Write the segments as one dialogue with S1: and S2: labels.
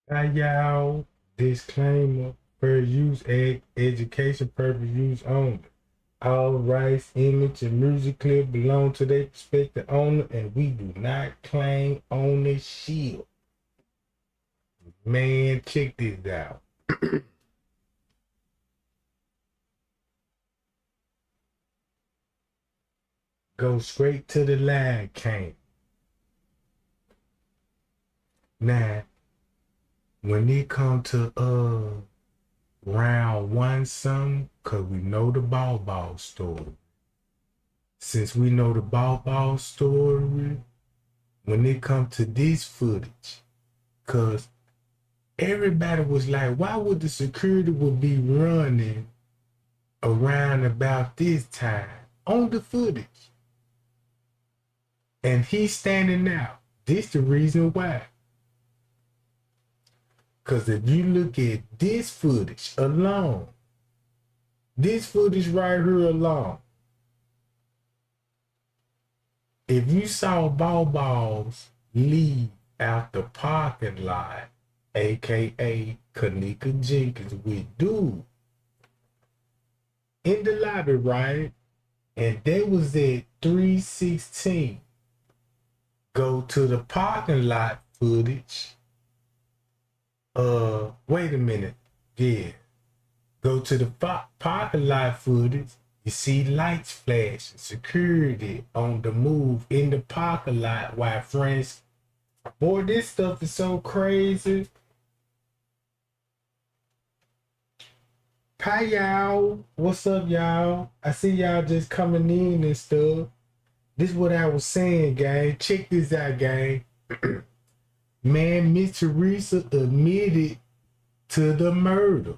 S1: Hi y'all. Disclaimer: fair use, education purpose use only. All rights, image, and music clip belong to their respective owner, and we do not claim ownership. Man, check this out. Go straight to the line, Kane. Now, when it come to round one, some, cause we know the ball story. Since we know the ball story, when it come to this footage, cause everybody was like, why would the security would be running around about this time on the footage? And he's standing out. This the reason why. Cause if you look at this footage alone, this footage right here alone, if you saw balls leave out the parking lot, aka Kenneka Jenkins with dude in the lobby, right? And they was at 316. Go to the parking lot footage. Wait a minute. Yeah. Go to the parking lot footage. You see lights flashing, security on the move in the parking lot while friends. Boy, this stuff is so crazy. Hi y'all. What's up, y'all? I see y'all just coming in and stuff. This is what I was saying, gang. Check this out, gang. Man, Miss Teresa admitted to the murder.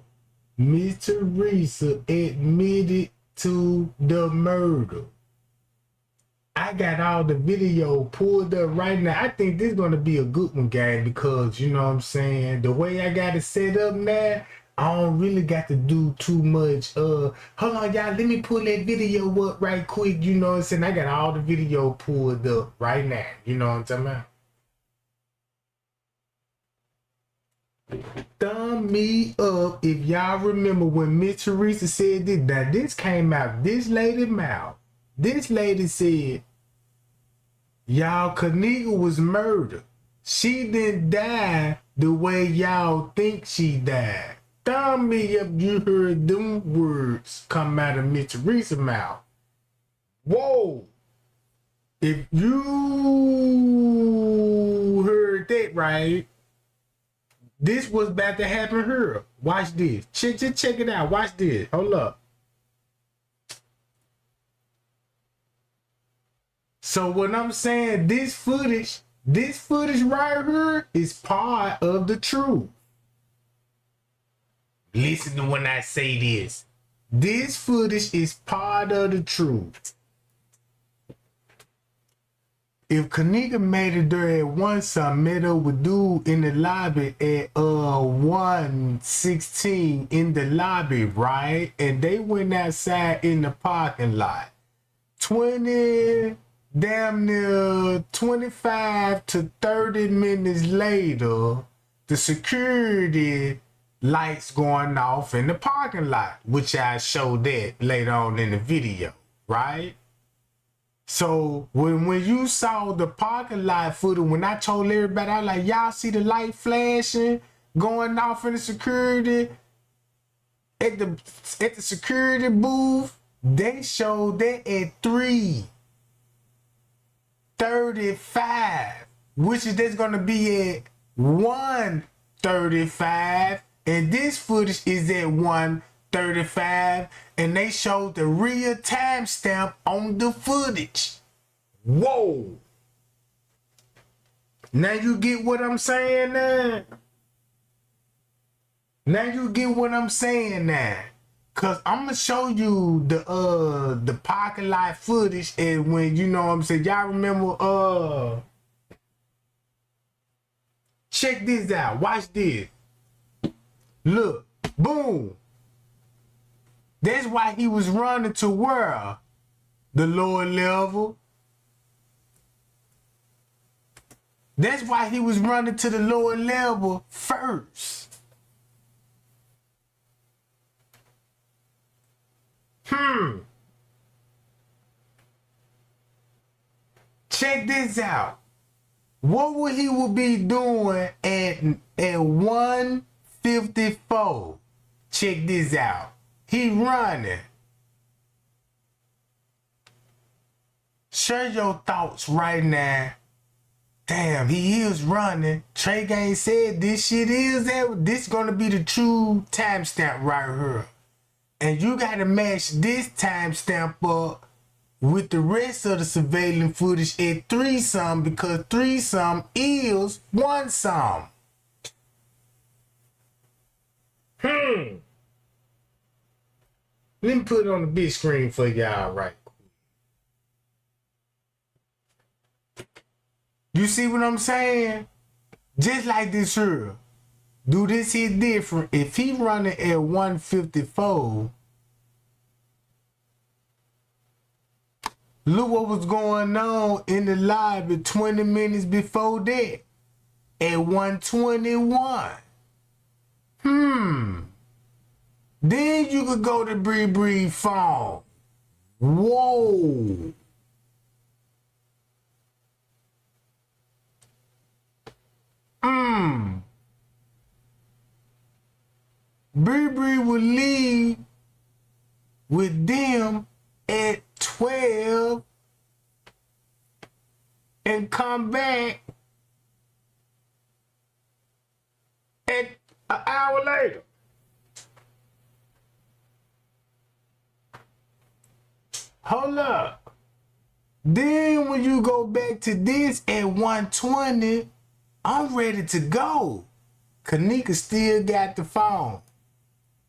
S1: Miss Teresa admitted to the murder. I got all the video pulled up right now. I think this is going to be a good one, gang, because, you know what I'm saying, the way I got it set up now, I don't really got to do too much. Hold on, y'all. Let me pull that video up right quick. You know what I'm saying? I got all the video pulled up right now. You know what I'm talking about? Thumb me up if y'all remember when Miss Teresa said this. Now, this came out this lady's mouth. This lady said, y'all, Kenneka was murdered. She didn't die the way y'all think she died. Thumb me up you heard them words come out of Miss Teresa's mouth. Whoa. If you heard that right, this was about to happen here. Watch this. Check it out. Watch this. Hold up. So what I'm saying, this footage right here is part of the truth. Listen to when I say this. This footage is part of the truth. If Kenneka made it there at one some met up with dude in the lobby at 116 in the lobby, right? And they went outside in the parking lot. 20 damn near 25 to 30 minutes later, the security lights going off in the parking lot, which I showed that later on in the video, right? So when you saw the parking lot footage, when I told everybody, I was like, y'all see the light flashing, going off in the security, at the security booth, they showed that at 3:35, which is that's gonna be at 1:35, and this footage is at 1:35, and they showed the real timestamp on the footage. Whoa! Now you get what I'm saying now? Now you get what I'm saying now. Cause I'm gonna show you the parking lot footage, and when you know what I'm saying, y'all remember check this out, watch this. Look, boom. That's why he was running to where? The lower level. That's why he was running to the lower level first. Check this out. What would he be doing at 154? Check this out. He running. Share your thoughts right now. Damn, he is running. Trey Gang said this shit is that. This gonna be the true timestamp right here. And you gotta match this timestamp up with the rest of the surveillance footage at 3-some, because 3-some is 1-some. Let me put it on the big screen for y'all right quick. You see what I'm saying? Just like this here. Do this hit different. If he running at 154, look what was going on in the lobby 20 minutes before that at 121. Then you could go to Bree phone. Whoa. Bree would leave with them at 12 and come back at an hour later. Hold up. Then when you go back to this at 120, I'm ready to go. Kenneka still got the phone.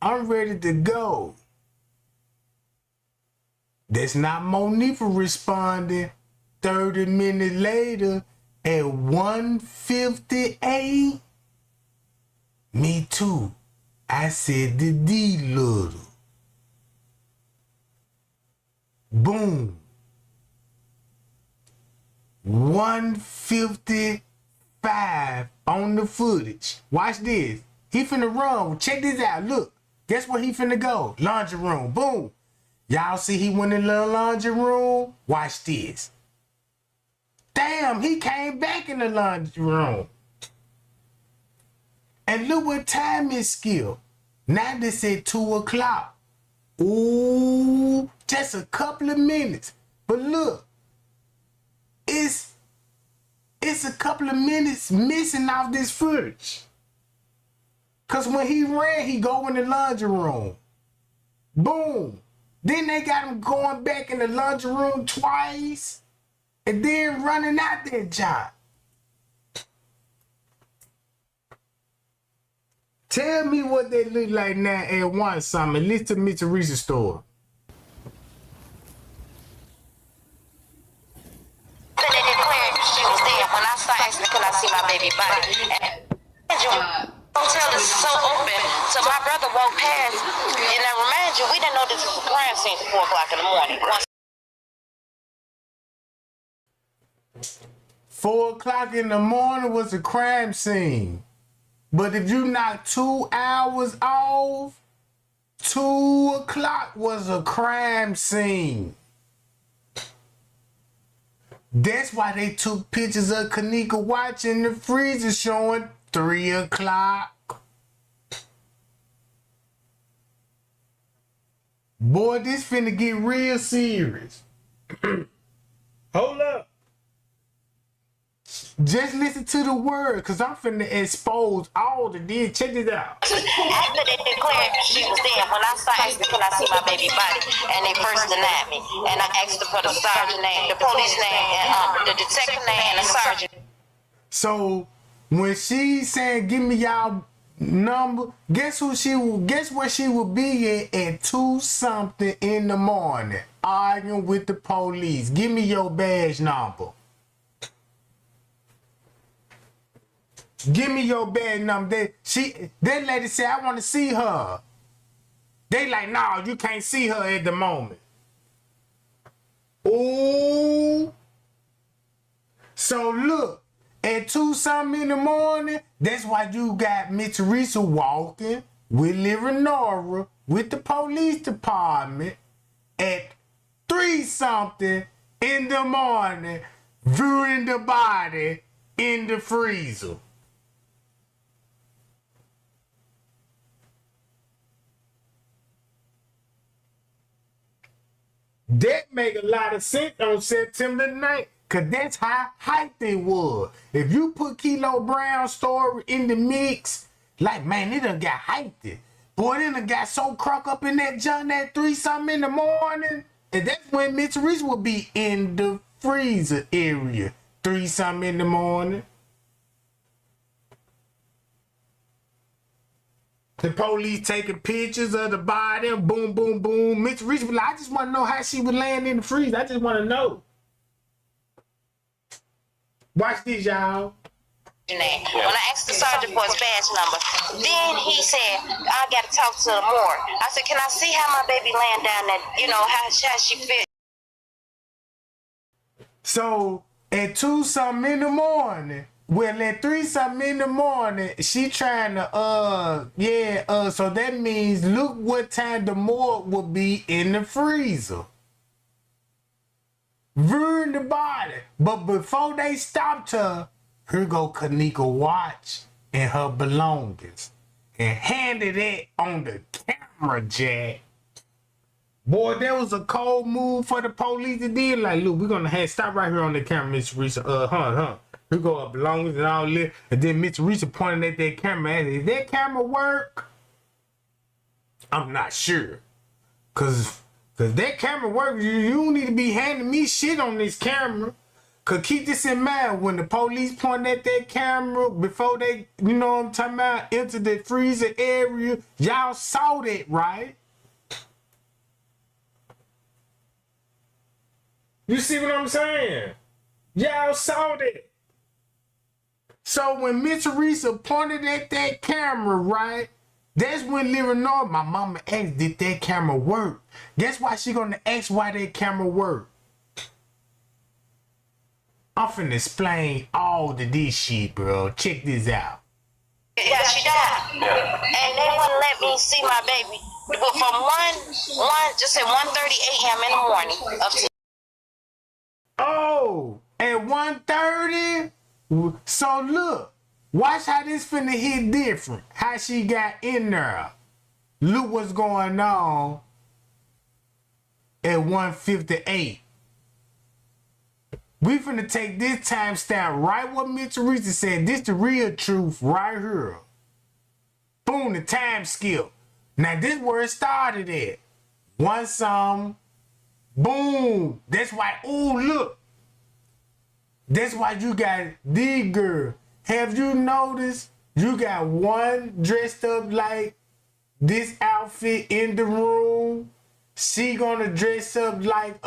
S1: I'm ready to go. That's not Monifa responding 30 minutes later at 158. Me too. I said the D little. Boom. 155 on the footage. Watch this. He finna run. Check this out. Look. Guess where he finna go? Laundry room. Boom. Y'all see he went in the laundry room? Watch this. Damn, he came back in the laundry room. And look what time is skill. Now they said 2 o'clock. Ooh, just a couple of minutes. But look, it's a couple of minutes missing off this footage. Cause when he ran, he go in the laundry room. Boom. Then they got him going back in the laundry room twice. And then running out that job. Tell me what they look like now at 1-some. At least to Mr. Reese's store.
S2: They declared she was dead. When I started asking, could I see my baby body? And hotel is so open, so my brother walked past, and I remind you, we didn't know this was a crime scene at 4 o'clock in the morning.
S1: 4 o'clock in the morning was a crime scene. But if you knock 2 hours off, 2 o'clock was a crime scene. That's why they took pictures of Kenneka watching the freezer showing 3 o'clock. Boy, this finna get real serious. Hold up. Just listen to the word, cause I'm finna expose all the dead. Check this out.
S2: After they declared she was dead, when I started asking, could I see my baby body? And they first denied me. And I asked them for the sergeant name, the police name, and the detective name, and the sergeant.
S1: So when she said, "Give me y'all number," guess where she would be at 2-something in the morning, arguing with the police. Give me your badge number. Give me your badge number. That lady said, "I want to see her." They like, "No, you can't see her at the moment." Ooh. So look, At 2 something in the morning, that's why you got Miss Teresa walking with Leonora with the police department at 3 something in the morning, viewing the body in the freezer. That make a lot of sense on September 9th, cause that's how hyped it was. If you put Kilo Brown's story in the mix, like man, it done got hyped. Boy, it done got so crunk up in that junk at 3 something in the morning. And that's when Miss Reese will be in the freezer area. 3 something in the morning. The police taking pictures of the body, boom, boom, boom. Miss Reese was like, I just want to know how she was laying in the freezer. I just want to know. Watch this, y'all.
S2: When I asked the sergeant for his badge number, then he said, I got to talk to the morgue. I said, can I see how my baby laying down there, how she feel?
S1: So at 2 something in the morning, well, at 3 something in the morning, she trying to, so that means look what time the morgue will be in the freezer. Viewing the body. But before they stopped her, here go Kenneka watch and her belongings. And handed it on the camera, Jack. Boy, that was a cold move for the police to do. Like, look, we're gonna stop right here on the camera, Miss Teresa. Here go her belongings and all that. And then Miss Teresa pointing at that camera. Is that camera work? I'm not sure. Cause that camera works. You don't need to be handing me shit on this camera. Cause keep this in mind, when the police point at that camera before they, you know what I'm talking about, enter the freezer area, y'all saw that, right? You see what I'm saying? Y'all saw that. So when Miss Teresa pointed at that camera, right? That's when Leonora, my mama asked, did that camera work? Guess why she gonna ask why that camera work? I'm finna explain all of this shit, bro. Check this out.
S2: Yeah, she died. And they wouldn't let me see my baby. But from just at 1:30 a.m. in the morning up to.
S1: Oh, at 1:30? So look, watch how this finna hit different. How she got in there. Look what's going on at 1:58. We finna take this timestamp right what Miss Teresa said. This the real truth right here. Boom, the time skip. Now this where it started at. 1 something. Boom. That's why, ooh, look. That's why you got the girl. Have you noticed you got one dressed up like this outfit in the room? She gonna dress up like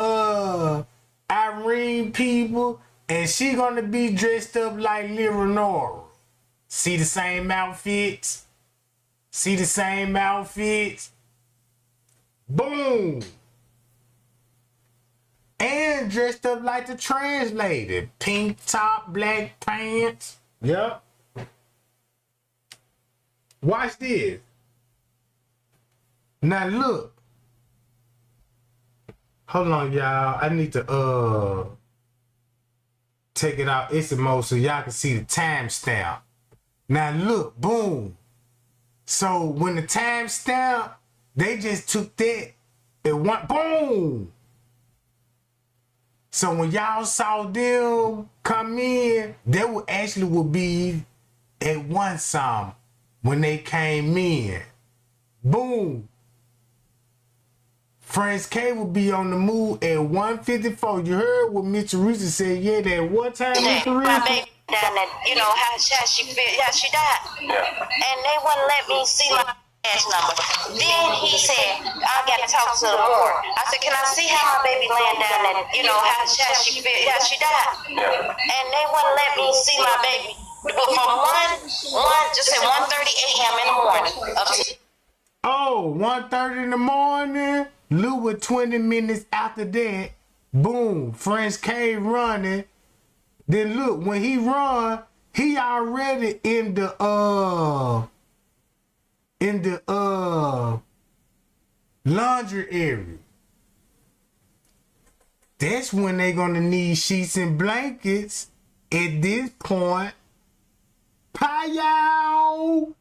S1: Irene people, and she gonna be dressed up like Leonora. See the same outfits? See the same outfits? Boom! And dressed up like the translator. Pink top, black pants. Yep. Watch this. Now look. Hold on, y'all. I need to take it out It's mode so y'all can see the timestamp. Now look, boom. So when the timestamp, they just took that and went boom. So when y'all saw them come in, they would be at 1 something when they came in. Boom. Friends K will be on the move at 1:54. You heard what Miss Teresa said? Yeah, that what time, Miss Teresa?
S2: My baby down there, how she feel? Yeah, she died. And they wouldn't let me see my badge number. Then he said, I got to talk to the morgue. I said, can I see how my baby laying down there? How she feel? Yeah, she died. And they wouldn't let me see my baby. But from just at 1:30 a.m. in the morning up to.
S1: Oh, 1:30 in the morning. Lou with 20 minutes after that. Boom. French K running. Then look, when he run, he already in the laundry area. That's when they gonna need sheets and blankets. At this point, Payo.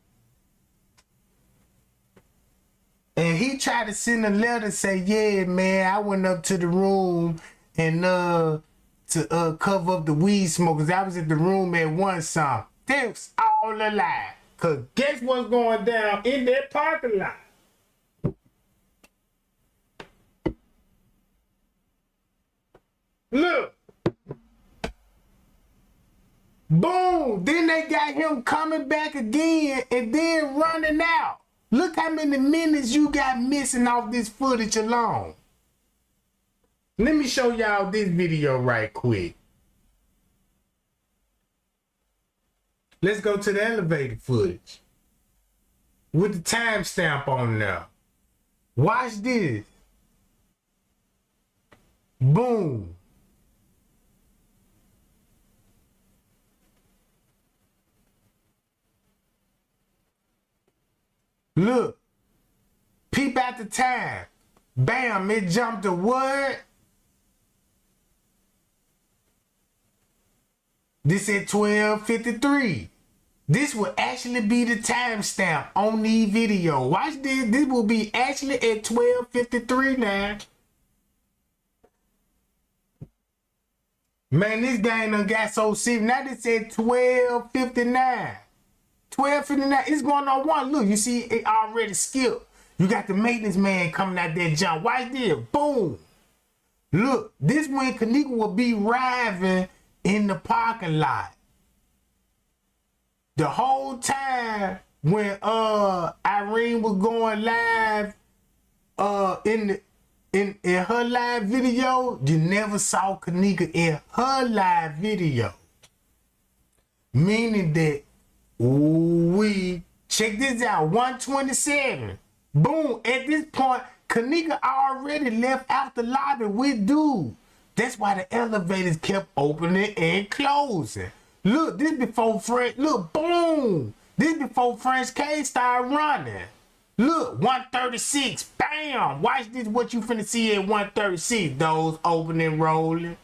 S1: And he tried to send a letter say, yeah, man, I went up to the room and to cover up the weed smokers. I was at the room at one song. That's all a lie. Cause guess what's going down in that parking lot? Look. Boom. Then they got him coming back again and then running out. Look how many minutes you got missing off this footage alone. Let me show y'all this video right quick. Let's go to the elevator footage with the timestamp on there. Watch this. Boom. Look. Peep at the time. Bam, it jumped to what? This at 12:53. This will actually be the timestamp on the video. Watch this. This will be actually at 12:53 now. Man, this game done got so serious. Now this at 12:59. 12:59. It's going on one. Look, you see it already skipped. You got the maintenance man coming out there jump. Watch this. Boom. Look, this when Kenneka will be arriving in the parking lot. The whole time when Irene was going live in her live video, you never saw Kenneka in her live video. Meaning that we check this out, 127. Boom. At this point, Kenneka already left out the lobby with dude. That's why the elevators kept opening and closing. Look, this before French. Look, boom. This before French K started running. Look, 136. Bam. Watch this. What you finna see at 136? Those opening rolling.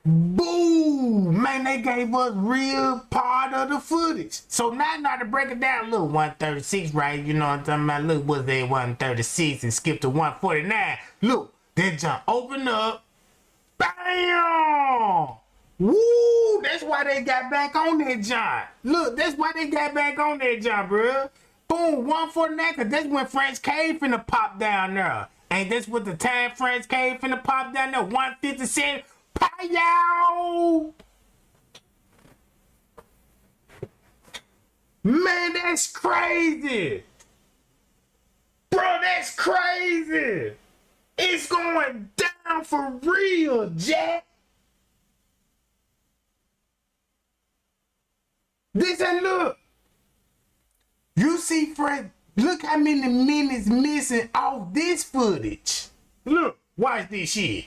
S1: Boom. Man, they gave us real part of the footage. So now to break it down, look, 136, right? You know what I'm talking about? Look, what's that 136 and skip to 149. Look, that jump open up. Bam! Woo! That's why they got back on that jump. Look, that's why they got back on that jump, bro. Boom, 149, cause that's when French K finna pop down there. Ain't that's what the time French K finna pop down there? 157. Payo! Man, that's crazy. Bro, that's crazy. It's going down for real, Jack. This and look. You see, Fred, look how many minutes missing off this footage. Look, watch this shit.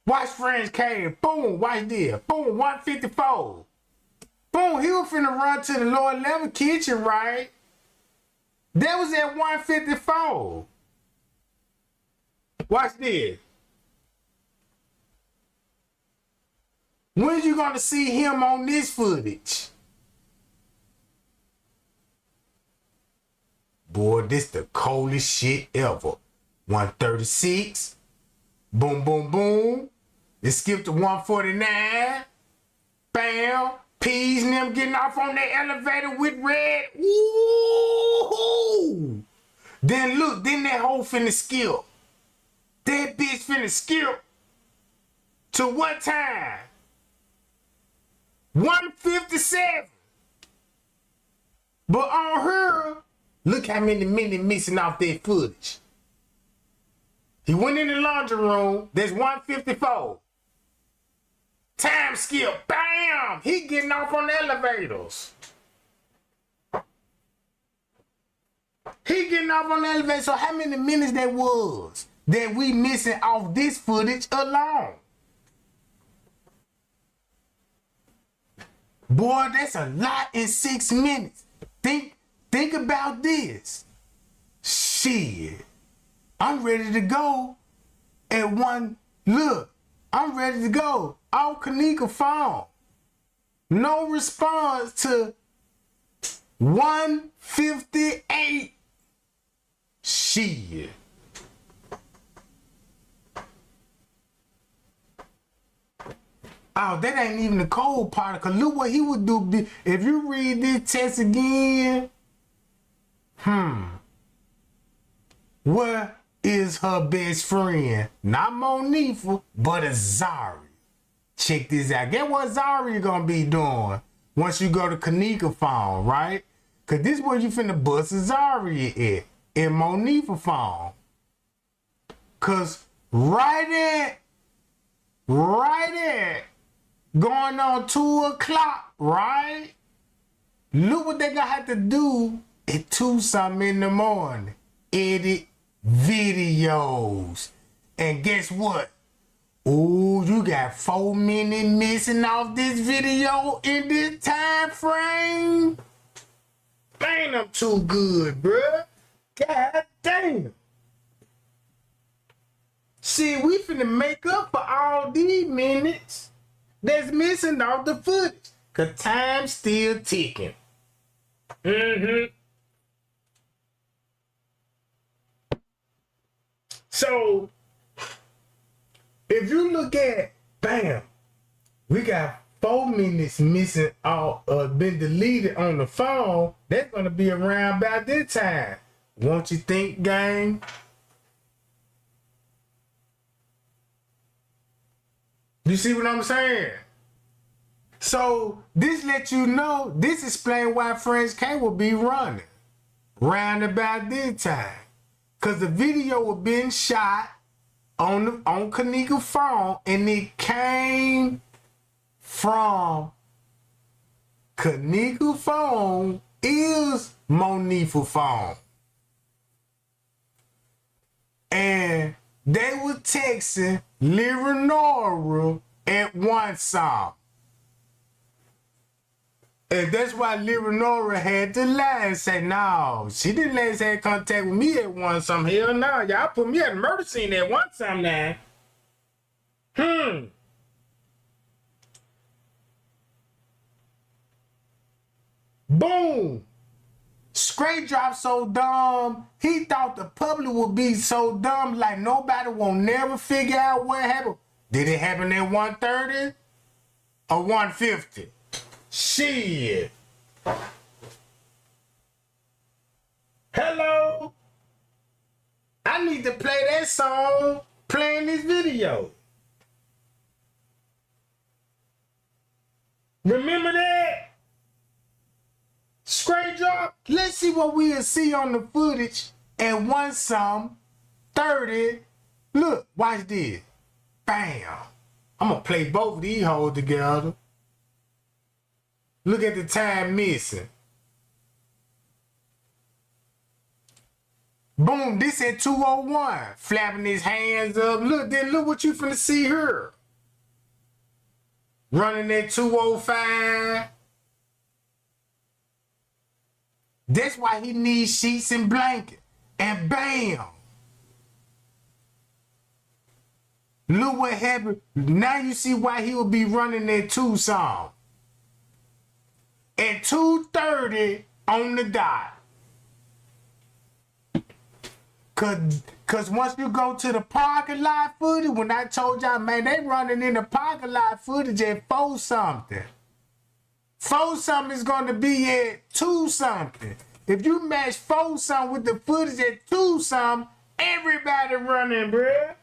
S1: Watch French K. Boom, watch this. Boom, 154. Boom, he was finna run to the lower level kitchen, right? That was at 154. Watch this. When you gonna see him on this footage? Boy, this the coldest shit ever. 136. Boom, boom, boom. It skipped to 149. Bam. Peas and them getting off on that elevator with red. Woo! Then look, then that hoe finna skip. That bitch finna skip. To what time? 157. But on her, look how many minutes missing off that footage. He went in the laundry room. There's 154. Time skip. Bam! He getting off on the elevators. He getting off on the elevator. So how many minutes that was? that we missing off this footage alone. Boy, that's a lot in 6 minutes. Think about this. Shit. I'm ready to go at one. Look, I'm ready to go. On Kenneka phone. No response to 158. Shit. Oh, that ain't even the cold part. Cause look what he would do if you read this text again. Where is her best friend? Not Monifa, but Azari. Check this out. Get what Azari gonna be doing once you go to Kenneka phone, right? Cause this is where you finna bust Azari at in Monifa phone. Cause right at going on 2 o'clock, right? Look what they gonna have to do at 2-something in the morning. Edit videos. And guess what? Ooh, you got 4 minutes missing off this video in this time frame. Man, I'm too good, bruh. God damn. See, we finna make up for all these minutes that's missing off the footage. Cause time's still ticking. So, if you look at, bam, we got 4 minutes missing out, been deleted on the phone. That's gonna be around about this time. Won't you think, gang? You see what I'm saying? So this let you know, this explain why Friends K will be running round about this time. Cause the video was being shot on Kenneka phone and it came from Kenneka phone is Monifa phone. And they were texting Leonora at 1-something. And that's why Leonora had to lie and say, no, she didn't last have contact with me at 1-something. Hell no, y'all put me at the murder scene at 1-something now. Boom. Straight drop so dumb, he thought the public would be so dumb like nobody will never figure out what happened. Did it happen at 1:30 or 1:50? Shit. Hello? I need to play that song playing this video. Remember that? Straight drop. Let's see what we'll see on the footage at 1:30. Look, watch this. Bam. I'm gonna play both of these hoes together. Look at the time missing. Boom, this at 2:01. Flapping his hands up. Look, then look what you finna see here. Running at 2:05. That's why he needs sheets and blanket. And bam. Look what happened. Now you see why he will be running at 2-something. At 2:30 on the dot. Cause once you go to the parking lot footage, when I told y'all, man, they running in the parking lot footage at 4-something. 4-something is gonna be at 2-something. If you match 4-something with the footage at 2-something, everybody running, bruh.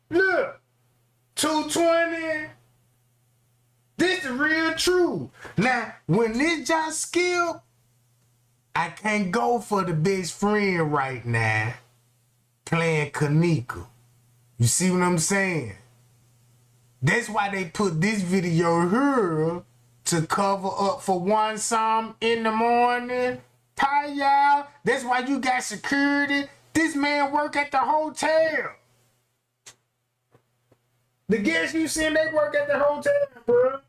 S1: Look, 2:20. This is real true. Now, when this just skip, I can't go for the best friend right now playing Kenneka. You see what I'm saying? That's why they put this video here to cover up for 1-something in the morning Hi, y'all. That's why you got security. This man work at the hotel. The guests you seen, they work at the hotel, bro.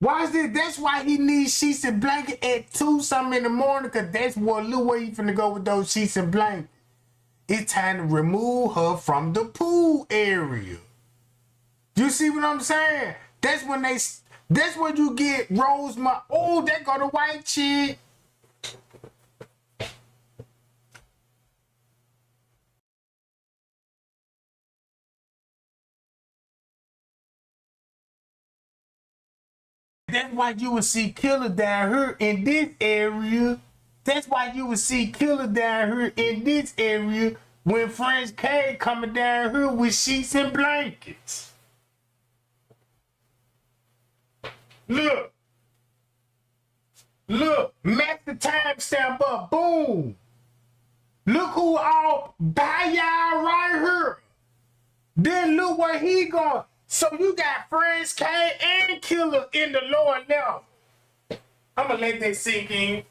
S1: Why is this? That's why he needs sheets and blanket at 2 something in the morning, because that's what little way you finna go with those sheets and blankets. It's time to remove her from the pool area. You see what I'm saying? That's when you get Rosemary. Oh, there go the white chick. That's why you would see Killer down here in this area. That's why you would see Killer down here in this area when French K coming down here with sheets and blankets. Look, match the timestamp up, boom. Look who all by y'all right here. Then look where he going. So you got French K and Killer in the lower level. I'm gonna let that sink in.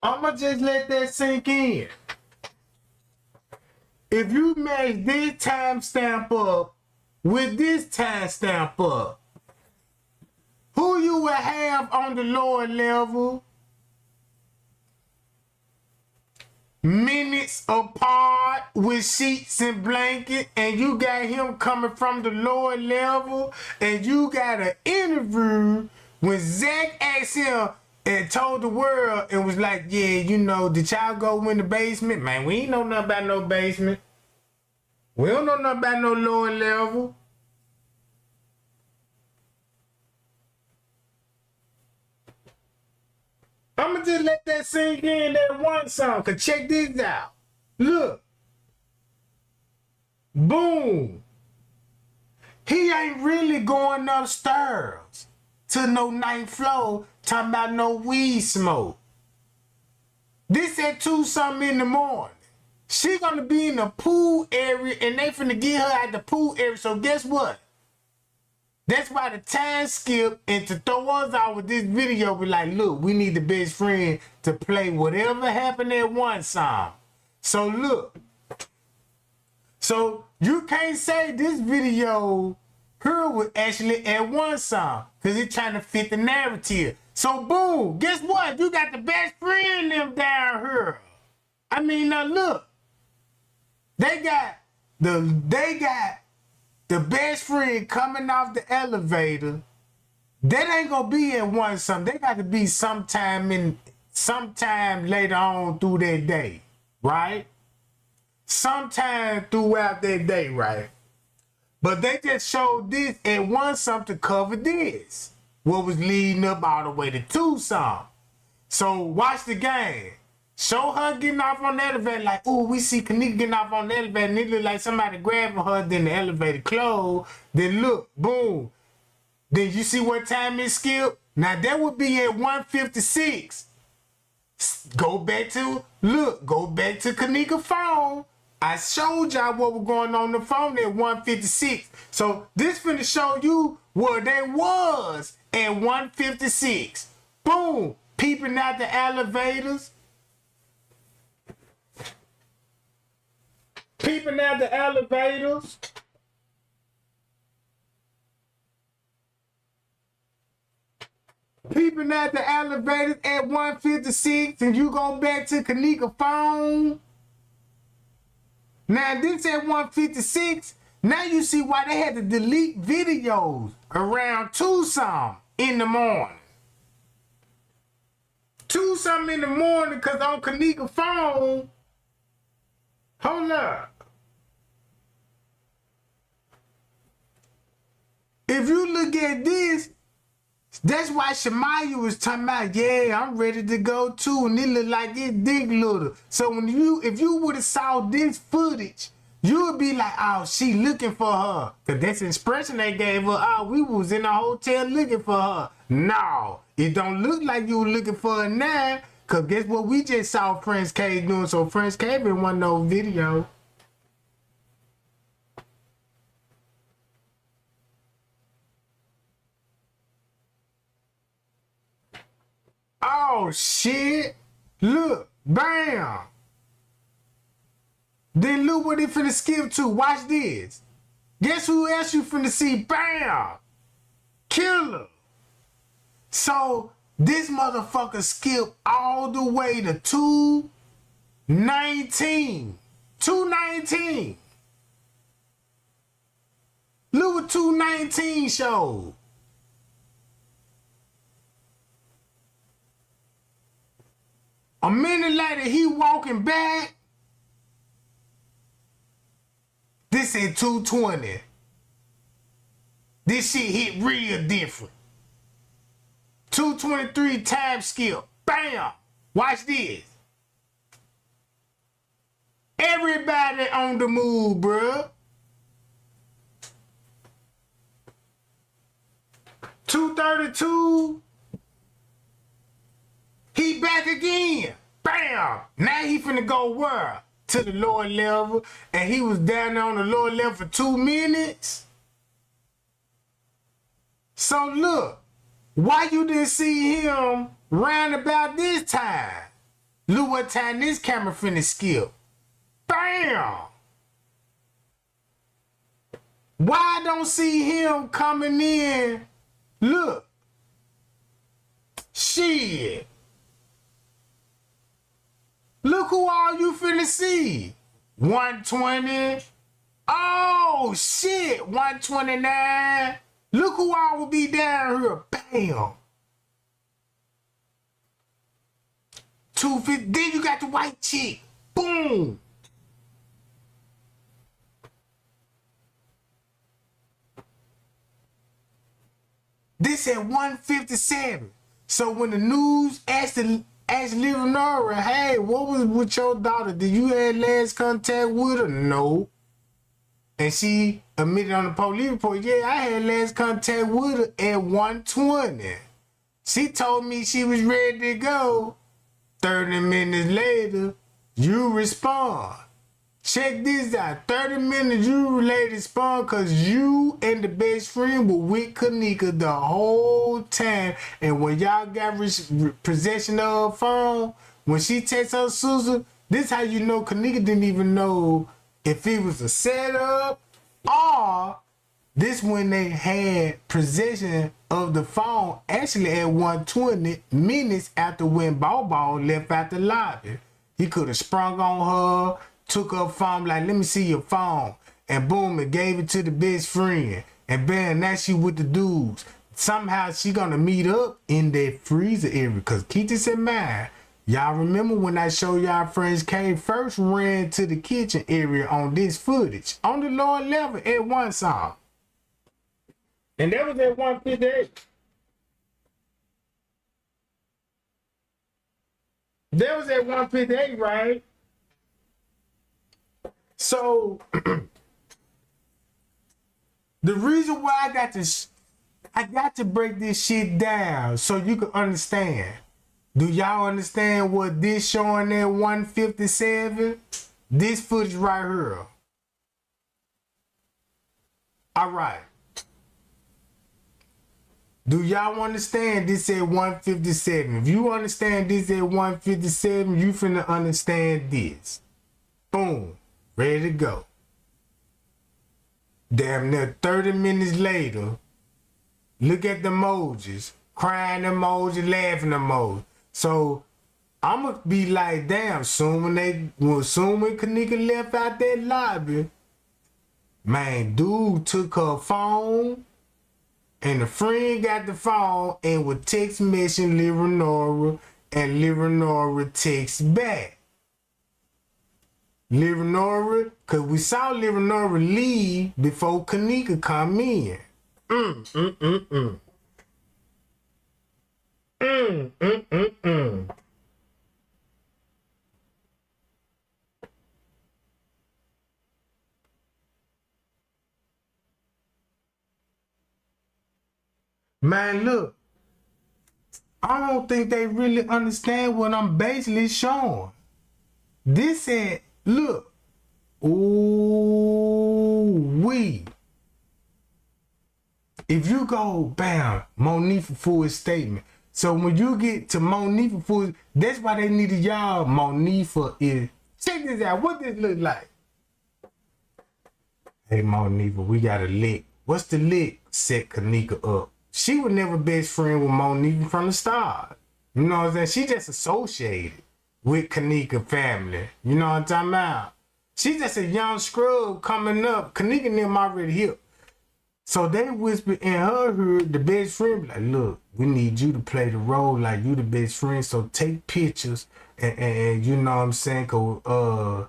S1: I'ma just let that sink in. If you match this timestamp up with this timestamp up, who you will have on the lower level? Minutes apart with sheets and blanket, and you got him coming from the lower level, and you got an interview when Zach asked him and told the world and was like, yeah, you know, did y'all go in the basement? Man, we ain't know nothing about no basement. We don't know nothing about no lower level. I'ma just let that sink in that one song, cause check this out. Look. Boom. He ain't really going upstairs to no ninth floor talking about no weed smoke. This at 2 something in the morning. She gonna be in the pool area and they finna get her at the pool area. So guess what? That's why the time skip and to throw us out with this video be like, look, we need the best friend to play whatever happened at one song. So look. So you can't say this video here was actually at one song because it's trying to fit the narrative. So boom, guess what? You got the best friend them down here. I mean, now look. They got the best friend coming off the elevator. That ain't gonna be at one something. They got to be sometime later on through that day, right? Sometime throughout that day, right? But they just showed this at one something to cover this. What was leading up all the way to Tucson. So watch the game. Show her getting off on the elevator like, ooh, we see Kenneka getting off on the elevator and it look like somebody grabbing her, then the elevator closed. Then look, boom. Then you see what time it skipped? Now that would be at 1:56. Go back to Kenneka phone. I showed y'all what was going on the phone at 1:56. So this finna show you where they was at 1:56. Boom. Peeping out the elevators. Peeping out the elevators. Peeping at the elevators at 156 and you go back to Kenneka phone. Now this at 156, now you see why they had to delete videos around 2-something in the morning. 2-something in the morning because on Kenneka phone, hold up. If you look at this, that's why Shemaya was talking about, yeah, I'm ready to go too. And it look like this dick little. So if you would have saw this footage, you would be like, oh, she looking for her. Because that's the expression they gave her. Oh, we was in a hotel looking for her. No, it don't look like you were looking for her now. Because guess what we just saw Prince K doing. So Prince K didn't want no video. Oh, shit. Look. Bam. Then look what they finna skip to. Watch this. Guess who else you finna see? Bam. Killer. So, this motherfucker skipped all the way to 219. 219. Look what 219 showed. A minute later, he walking back. This at 220. This shit hit real different. 223 time skip. Bam! Watch this. Everybody on the move, bruh. 232. He back again. Bam! Now he finna go where? To the lower level. And he was down there on the lower level for 2 minutes. So look. Why you didn't see him round about this time? Look what time this camera finna skip. Bam! Why I don't see him coming in? Look. Shit. Look who all you finna see. 120. Oh, shit. 129. Look who all will be down here. Bam. 250. Then you got the white chick. Boom. This at 157. So when the news asked Leonora, hey, what was with your daughter? Did you have last contact with her? No. And she admitted on the police report, yeah, I had last contact with her at 120. She told me she was ready to go. 30 minutes later, you respond. Check this out. 30 minutes you later respond because you and the best friend were with Kenneka the whole time. And when y'all got possession of her phone, when she texts her sister, this how you know Kenneka didn't even know if it was a setup or this when they had possession of the phone actually at 120 minutes after when Ball left out the lobby. He could have sprung on her, took her phone, like, let me see your phone. And boom, it gave it to the best friend. And bam, now she with the dudes. Somehow she gonna meet up in that freezer area. Because keep this in mind. Y'all remember when I showed y'all friends K first ran to the kitchen area on this footage. On the lower level at one song. And that was at 158. That was at 158, right? So the reason why I got to break this shit down so you can understand. Do y'all understand what this showing at 157? This footage right here. All right. Do y'all understand this at 157? If you understand this at 157, you finna understand this. Boom. ready to go. Damn near 30 minutes later, look at the emojis, crying emoji, laughing emoji. So I'ma be like, damn, soon when Kenneka left out that lobby, man, dude took her phone, and the friend got the phone and would text messaging Liranora, and Liranora text back. Liranora, cause we saw Liranora leave before Kenneka come in. Man, look, I don't think they really understand what I'm basically showing. This said, look, ooh-wee. If you go, bam, Monifa full statement. So when you get to Monifa full, that's why they needed y'all. Monifa is, check this out, what this look like? Hey Monifa, we got a lick. What's the lick? Set Kenneka up. She was never best friend with Monifa from the start. You know what I'm saying? She just associated with Kenneka family. You know what I'm talking about? She just a young scrub coming up. Kenneka and them already here. So they whispered in her ear, the best friend, like, look, we need you to play the role like you the best friend. So take pictures and you know what I'm saying? Cause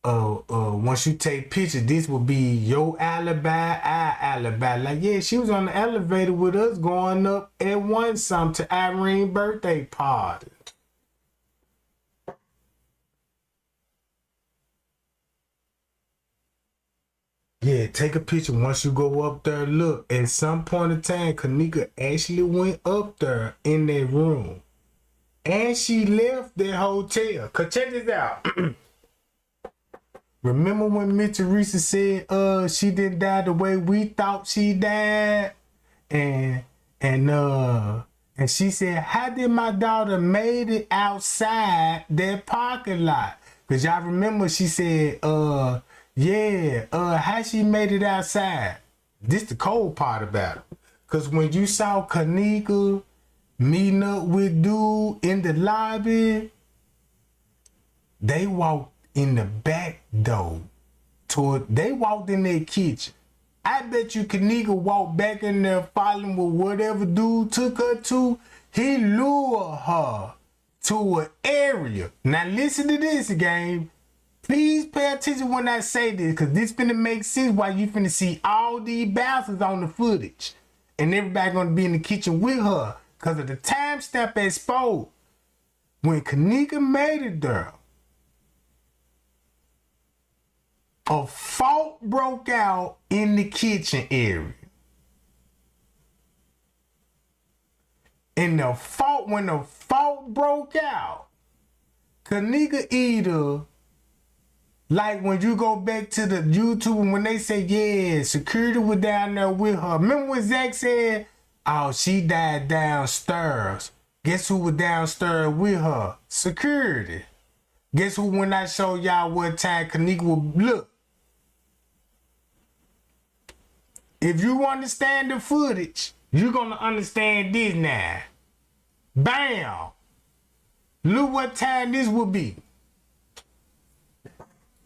S1: once you take pictures, this will be your alibi, our alibi. Like, yeah, she was on the elevator with us going up at one some to Irene's birthday party. Yeah, take a picture once you go up there. Look, at some point in time, Kenneka actually went up there in that room. And she left that hotel. Cause check this out. Remember when Miss Teresa said she didn't die the way we thought she died? And she said, how did my daughter made it outside that parking lot? Cause y'all remember she said, how she made it outside? This the cold part about it. Cause when you saw Kenneka meeting up with dude in the lobby, they walked in the back door. They walked in their kitchen. I bet you Kenneka walked back in there following with whatever dude took her to. He lured her to an area. Now listen to this, gang. Please pay attention when I say this, because this finna make sense why you finna see all these bouncers on the footage. And everybody gonna be in the kitchen with her because of the timestamp exposed. When Kenneka made it there, a fault broke out in the kitchen area. And when the fault broke out, Kenneka either, like when you go back to the YouTube when they say, yeah, security was down there with her. Remember when Zach said, oh, she died downstairs. Guess who was downstairs with her? Security. Guess who, when I show y'all what time Kenneka would look? If you understand the footage, you're going to understand this now. Bam! Look what time this will be.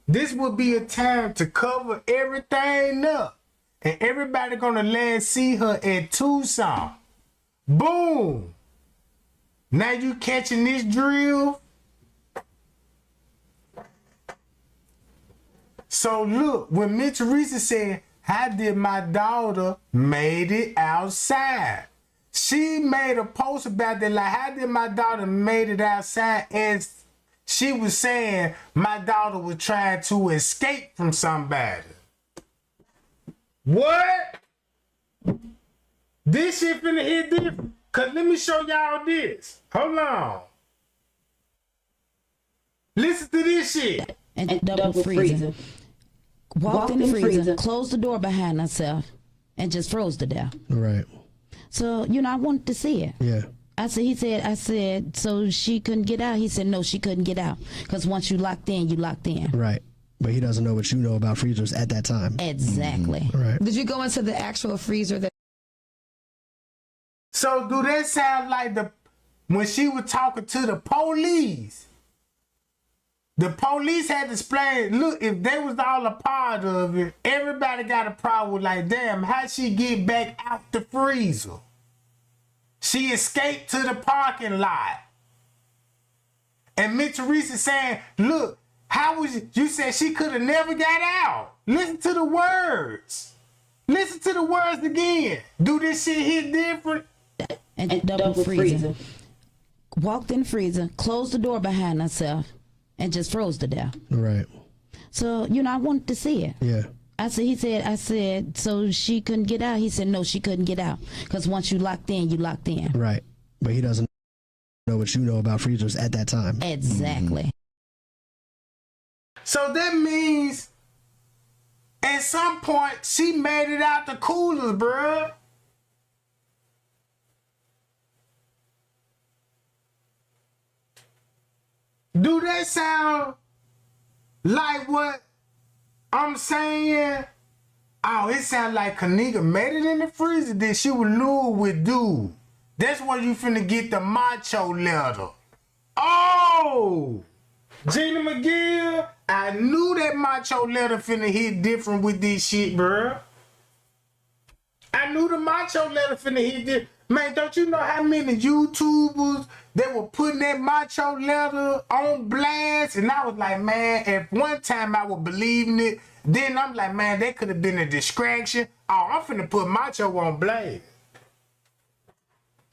S1: This will be a time to cover everything up. And everybody gonna last see her at Tucson. Boom! Now you catching this drill? So look, when Miss Teresa said, how did my daughter made it outside? She made a post about that, like, how did my daughter made it outside? And she was saying my daughter was trying to escape from somebody. What? This shit finna hit different. Cause let me show y'all this. Hold on. Listen to this shit.
S3: And double freezer. Walked in the freezer, closed the door behind herself, and just froze to death.
S4: Right.
S3: So, I wanted to see it.
S4: Yeah.
S3: I said, so she couldn't get out? He said, no, she couldn't get out. Because once you locked in, you locked in.
S4: Right. But he doesn't know what you know about freezers at that time.
S3: Exactly.
S4: Right.
S5: Did you go into the actual freezer that?
S1: So do that sound like when she was talking to the police? The police had to explain, look, if they was all a part of it, everybody got a problem with like, damn, how'd she get back out the freezer? She escaped to the parking lot. And Miss Teresa saying, look, how was you said she could have never got out. Listen to the words. Listen to the words again. Do this shit hit different?
S3: And double freezer. Walked in the freezer, closed the door behind herself, and just froze to death.
S4: Right.
S3: So, I wanted to see it.
S4: Yeah.
S3: I said, so she couldn't get out? He said, no, she couldn't get out. Because once you locked in, you locked in.
S4: Right. But he doesn't know what you know about freezers at that time.
S3: Exactly.
S1: So that means at some point she made it out the coolers, bruh. Do that sound like what I'm saying? Oh, it sound like Kenneka made it in the freezer, then she was lured with dude. That's where you finna get the macho letter. Oh! Gina McGill, I knew that macho letter finna hit different with this shit, bruh. I knew the macho letter finna hit different. Man, don't you know how many YouTubers that were putting that macho letter on blast? And I was like, man, at one time I was believing it. Then I'm like, man, that could have been a distraction. Oh, I'm finna put macho on blast.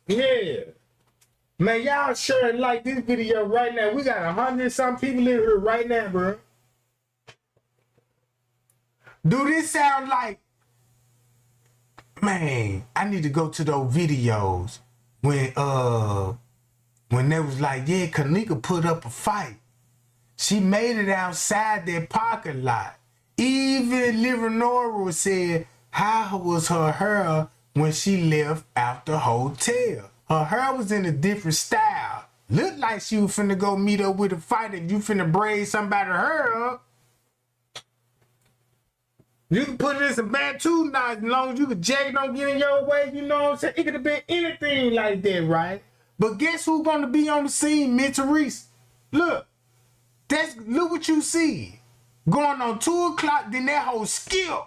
S1: Yeah. Man, y'all sure like this video right now. We got 100-some people in here right now, bro. Do this sound like, man, I need to go to those videos when they was like, yeah, Kenneka put up a fight. She made it outside that parking lot. Even Livernoir said, how was her hair when she left out the hotel? Her hair was in a different style. Looked like she was finna go meet up with a fight. If you finna braid somebody's hair up, you can put it in some Bantu knots as long as you can jack it don't get in your way, you know what I'm saying? It could have been anything like that, right? But guess who's gonna be on the scene? Miss Teresa. Look what you see. Going on 2 o'clock, then that whole skip.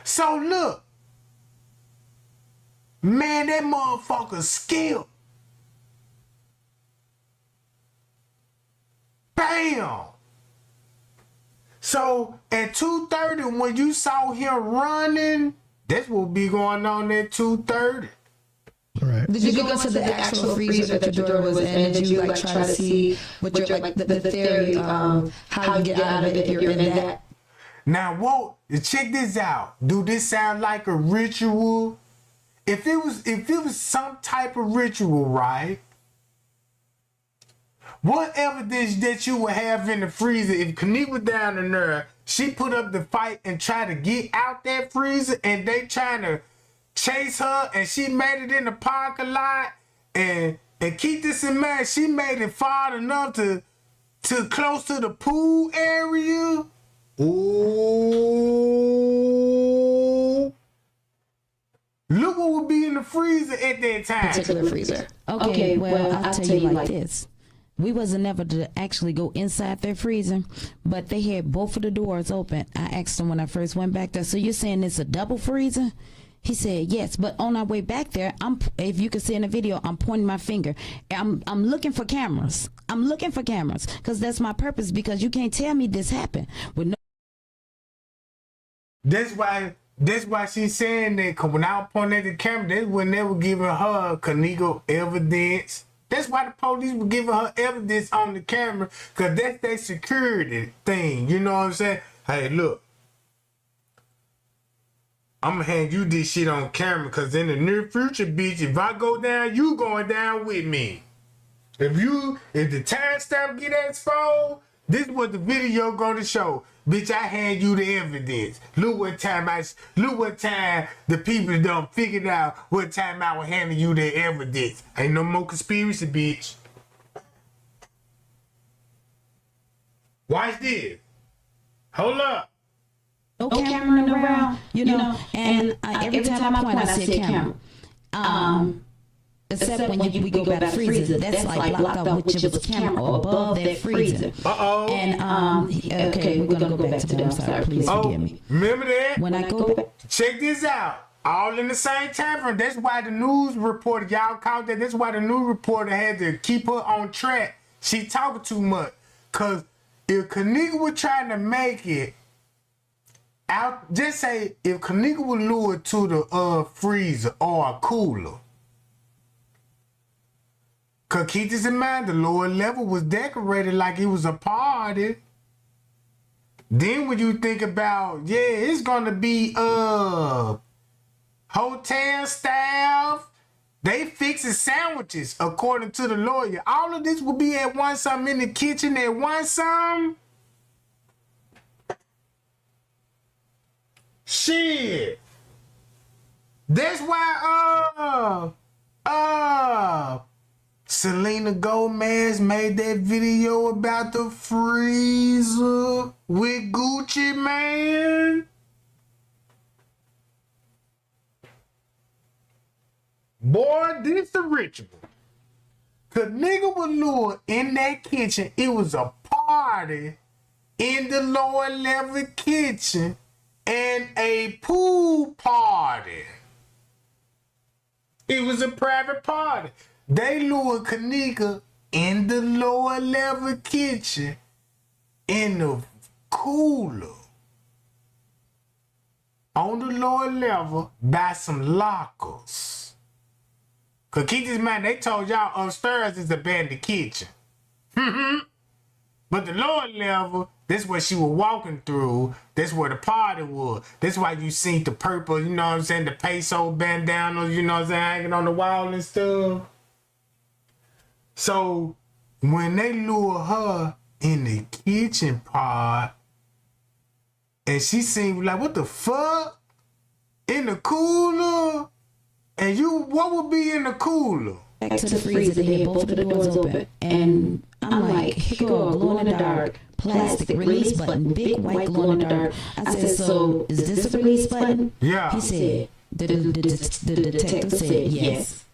S1: So look, man, that motherfucker skip. Bam. So at 2:30, when you saw him running, that's what be going on at 2:30.
S4: Right.
S5: Did you go to the actual freezer that your door was in? And did you like try to see what your like the theory how you get out of it if you're in that?
S1: Now, whoa, check this out. Do this sound like a ritual? If it was some type of ritual, right? What evidence that you would have in the freezer if Kenneka was down in there, she put up the fight and tried to get out that freezer and they trying to chase her and she made it in the parking lot and keep this in mind, she made it far enough to close to the pool area. Ooh. Look what would be in the freezer at that time.
S5: Particular freezer.
S3: Okay, well, I'll tell you like this. We wasn't never to actually go inside their freezer, but they had both of the doors open. I asked him when I first went back there, so you're saying it's a double freezer? He said, yes, but on our way back there, if you can see in the video, I'm pointing my finger. I'm looking for cameras. I'm looking for cameras because that's my purpose, because you can't tell me this happened with no.
S1: That's why she's saying that, because when I was pointing at the camera, that's when they were giving her Kenneka evidence. That's why the police were giving her evidence on the camera, because that's their security thing. You know what I'm saying? Hey, look. I'm going to hand you this shit on camera, because in the near future, bitch, if I go down, you going down with me. If the timestamp get exposed, this is what the video going to show. Bitch, I hand you the evidence. Look what time the people done figured out what time I was handing you the evidence. Ain't no more conspiracy, bitch. Watch this. Hold up.
S3: No camera around, you know. And every time I point, I said camera. Except when we go by the freezer, that's like blocked off, which was camera above that freezer. And okay, we're gonna go back to that. I'm sorry, please forgive me.
S1: Remember that?
S3: When I go back,
S1: check this out. All in the same time frame. That's why the news reporter, y'all caught that. That's why the news reporter had to keep her on track. She talking too much. Cause if Kenneka was trying to make it out, just say if Kenneka was lured to the freezer or a cooler. Cause keep this in mind, the lower level was decorated like it was a party. Then when you think about, yeah, it's gonna be hotel staff, they fixing sandwiches according to the lawyer. All of this will be at one some in the kitchen at one some. Shit. That's why Selena Gomez made that video about the freezer with Gucci Mane. Boy, this the ritual. Cause nigga was lured in that kitchen. It was a party in the lower level kitchen and a pool party. It was a private party. They lured Kenneka in the lower level kitchen in the cooler on the lower level by some lockers. Cause keep this in mind, they told y'all upstairs is abandoned kitchen. But the lower level, that's where she was walking through. That's where the party was. That's why you seen the purple, you know what I'm saying, the peso bandanas, you know what I'm saying, hanging on the wall and stuff. So when they lure her in the kitchen part, and she seemed like, what the fuck? In the cooler? And you, what would be in the cooler?
S3: back to the freezer, they had both of the doors open. And I'm like, here go a glow in the dark plastic release button, big white glow in the dark. I said, so is this a release button?
S1: Yeah.
S3: He said, the detective said yes.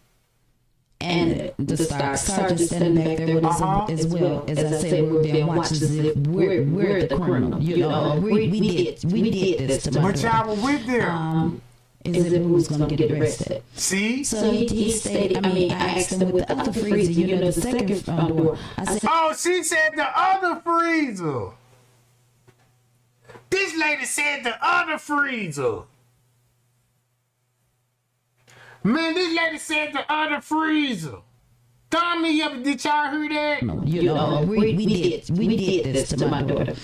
S3: And the sergeant standing back there with us as well. As I said, we're being watched as if we're the criminal. You know, we did this to my
S1: But y'all were with them.
S3: Is if we was going to get arrested.
S1: See?
S3: So he stated, I asked him with the other freezer, you know, the second door. I said,
S1: oh, she said the other freezer. This lady said the other freezer. Man, this lady said the other freezer. Thumb me up, did y'all hear that?
S3: No, you know, we did this to my daughter.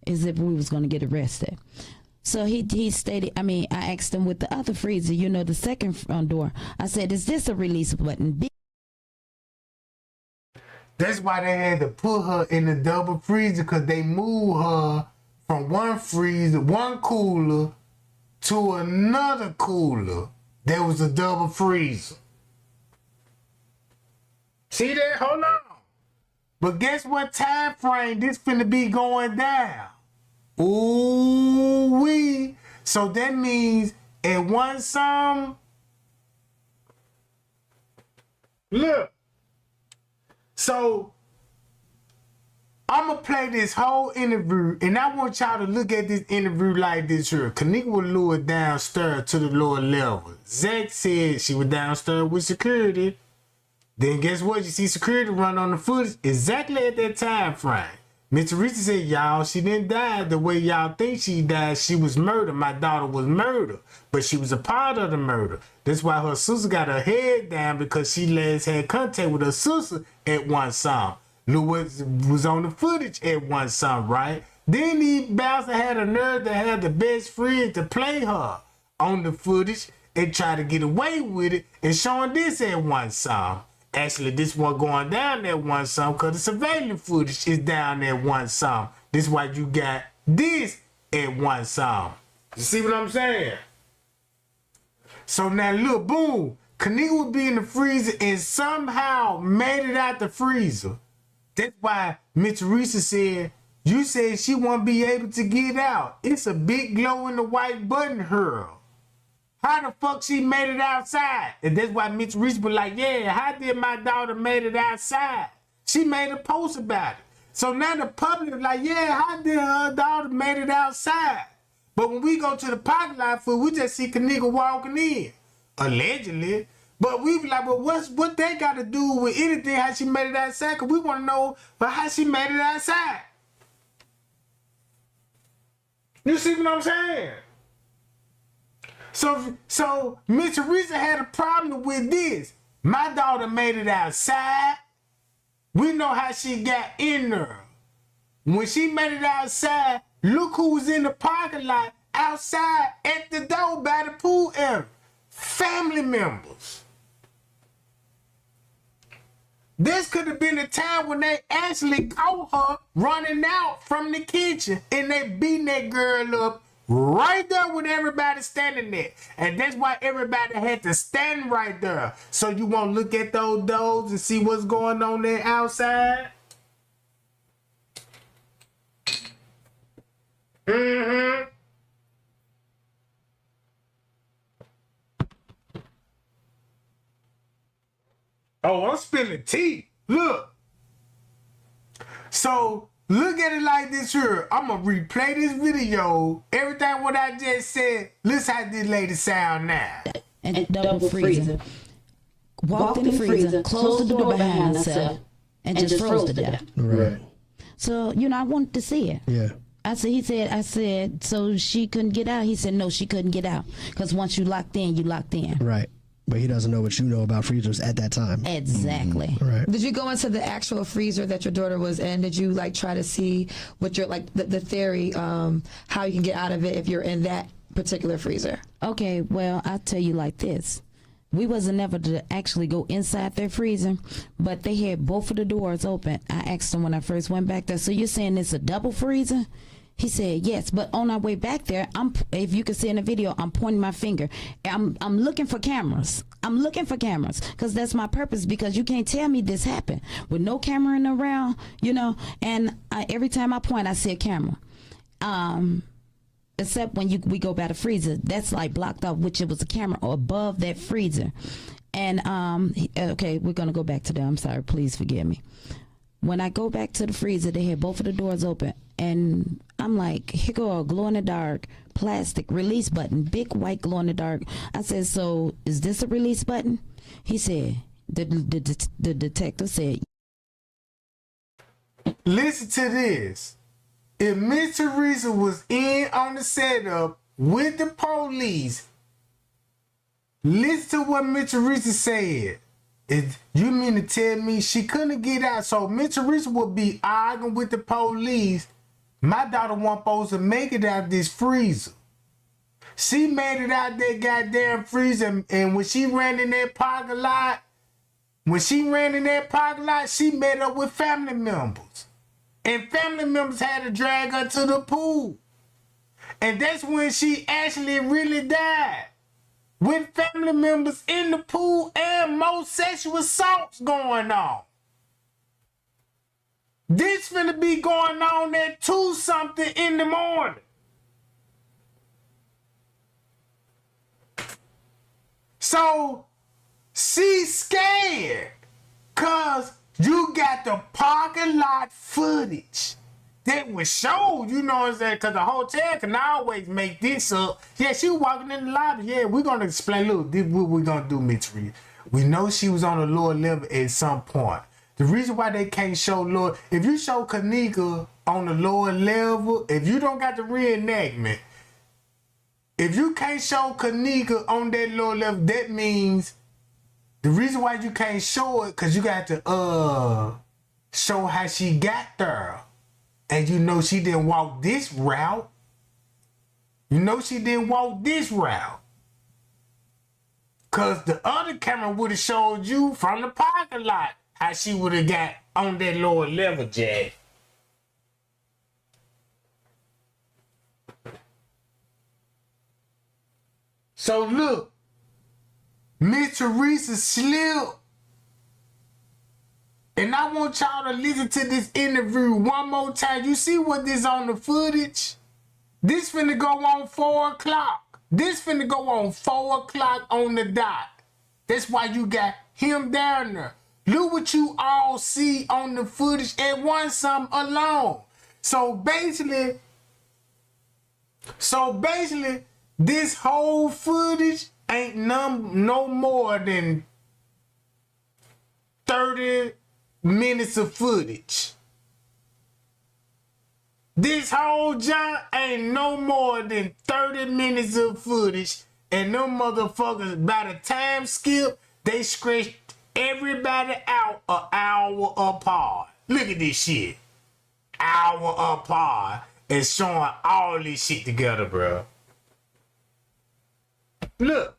S3: As if we was going to get arrested. So he stated, I asked him with the other freezer, you know, the second front door. I said, is this a release button?
S1: That's why they had to put her in the double freezer, because they moved her from one freezer, one cooler, to another cooler. There was a double freezer. See that? Hold on. But guess what time frame this finna be going down? Ooh wee. So that means at one some. Look. So I'm gonna play this whole interview, and I want y'all to look at this interview like this here. Kenneka was lured downstairs to the lower level. Zach said she was downstairs with security. Then guess what? You see security run on the footage exactly at that time frame. Mr. Reese said, y'all, she didn't die the way y'all think she died. She was murdered. My daughter was murdered. But she was a part of the murder. That's why her sister got her head down, because she last had contact with her sister at one some. Lewis was on the footage at one some, right? Then the bouncer had a nerve to have the best friend to play her on the footage and try to get away with it and showing this at one some. Actually, this one going down at one some because the surveillance footage is down at one some. This is why you got this at one some. You see what I'm saying? So now look, boom. Kenneka would be in the freezer and somehow made it out the freezer. That's why Miss Teresa said, you said she won't be able to get out. It's a big glow in the white button hurl. How the fuck she made it outside? And that's why Miss Teresa was like, yeah, how did my daughter made it outside? She made a post about it. So now the public is like, yeah, how did her daughter made it outside? But when we go to the parking lot food, we just see Kenneka walking in. Allegedly. But we be like, well, what they got to do with anything, how she made it outside? Because we want to know how she made it outside. You see what I'm saying? So Miss Teresa had a problem with this. My daughter made it outside. We know how she got in there. When she made it outside, look who was in the parking lot outside at the door by the pool area. Family members. This could have been the time when they actually caught her running out from the kitchen and they beating that girl up right there with everybody standing there. And that's why everybody had to stand right there. So you won't look at those doors and see what's going on there outside. Mm-hmm. Oh, I'm spilling tea. Look. So look at it like this here. I'm gonna replay this video. Everything what I just said. Listen how this lady sound now.
S3: And double freezer. Walked in the freezer, closed the door behind herself, and just froze to death.
S4: Right.
S3: So, I wanted to see it.
S4: Yeah.
S3: I said, so she couldn't get out? He said, no, she couldn't get out. Because once you locked in, you locked in.
S4: Right. But he doesn't know what you know about freezers at that time.
S3: Exactly.
S4: Mm-hmm. Right.
S5: Did you go into the actual freezer that your daughter was in? Did you try to see what your the theory, how you can get out of it if you're in that particular freezer?
S3: Okay, well, I'll tell you like this. We wasn't never to actually go inside their freezer, but they had both of the doors open. I asked him when I first went back there, so you're saying it's a double freezer? He said yes, but on our way back there, if you can see in the video, I'm pointing my finger. I'm looking for cameras. I'm looking for cameras because that's my purpose, because you can't tell me this happened with no camera in around, and every time I point, I see a camera. Except when we go by the freezer, that's blocked off, which it was a camera above that freezer. And, okay, we're going to go back to that. I'm sorry. Please forgive me. When I go back to the freezer, they had both of the doors open. And I'm like, here go a glow-in-the-dark plastic release button, big white glow-in-the-dark. I said, so is this a release button? He said, the detective said.
S1: Listen to this. If Miss Teresa was in on the setup with the police, listen to what Miss Teresa said. You mean to tell me she couldn't get out? So Miss Teresa would be arguing with the police. My daughter wasn't supposed to make it out this freezer. She made it out that goddamn freezer, and when she ran in that parking lot, she met up with family members. And family members had to drag her to the pool. And that's when she actually really died. With family members in the pool and more sexual assaults going on. This finna be going on at 2-something in the morning. So, she's scared. Cause you got the parking lot footage that was showed, you know what I'm saying? Because the hotel can always make this up. Yeah, she was walking in the lobby. Yeah, we're going to explain. Look, this is what we're going to do, Miss Reed. We know she was on a lower level at some point. The reason why they can't show lower, if you show Kenneka on the lower level, if you don't got the reenactment, if you can't show Kenneka on that lower level, that means the reason why you can't show it, because you got to show how she got there. And she didn't walk this route. She didn't walk this route. Because the other camera would have showed you from the parking lot how she would have got on that lower level, Jack. So look, Miss Teresa slipped And I want y'all to listen to this interview one more time. You see what this on the footage? This finna go on 4 o'clock. This finna go on 4 o'clock on the dot. That's why you got him down there. Look what you all see on the footage and want some alone. So basically, this whole footage ain't no more than 30 minutes of footage. This whole junk ain't no more than 30 minutes of footage, and them motherfuckers, by the time skip, they scratched everybody out an hour apart. Look at this shit. Hour apart and showing all this shit together, bro. Look.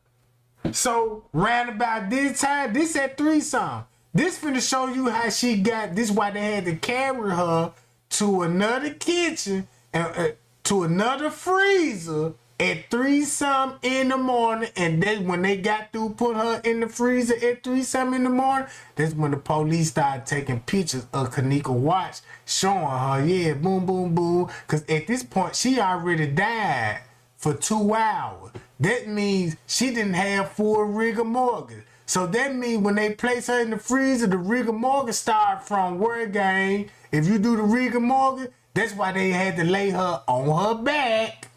S1: So, round about this time, this at 3 something. This finna show you how she got, this why they had to carry her to another kitchen and to another freezer at 3 something in the morning. And then when they got through put her in the freezer at 3 something in the morning, that's when the police started taking pictures of Kenneka watch, showing her, yeah, boom, boom, boom. Cause at this point, she already died for 2 hours. That means she didn't have full rigor mortis. So that means when they place her in the freezer, the rigor mortis start from where, gang? If you do the rigor mortis, that's why they had to lay her on her back.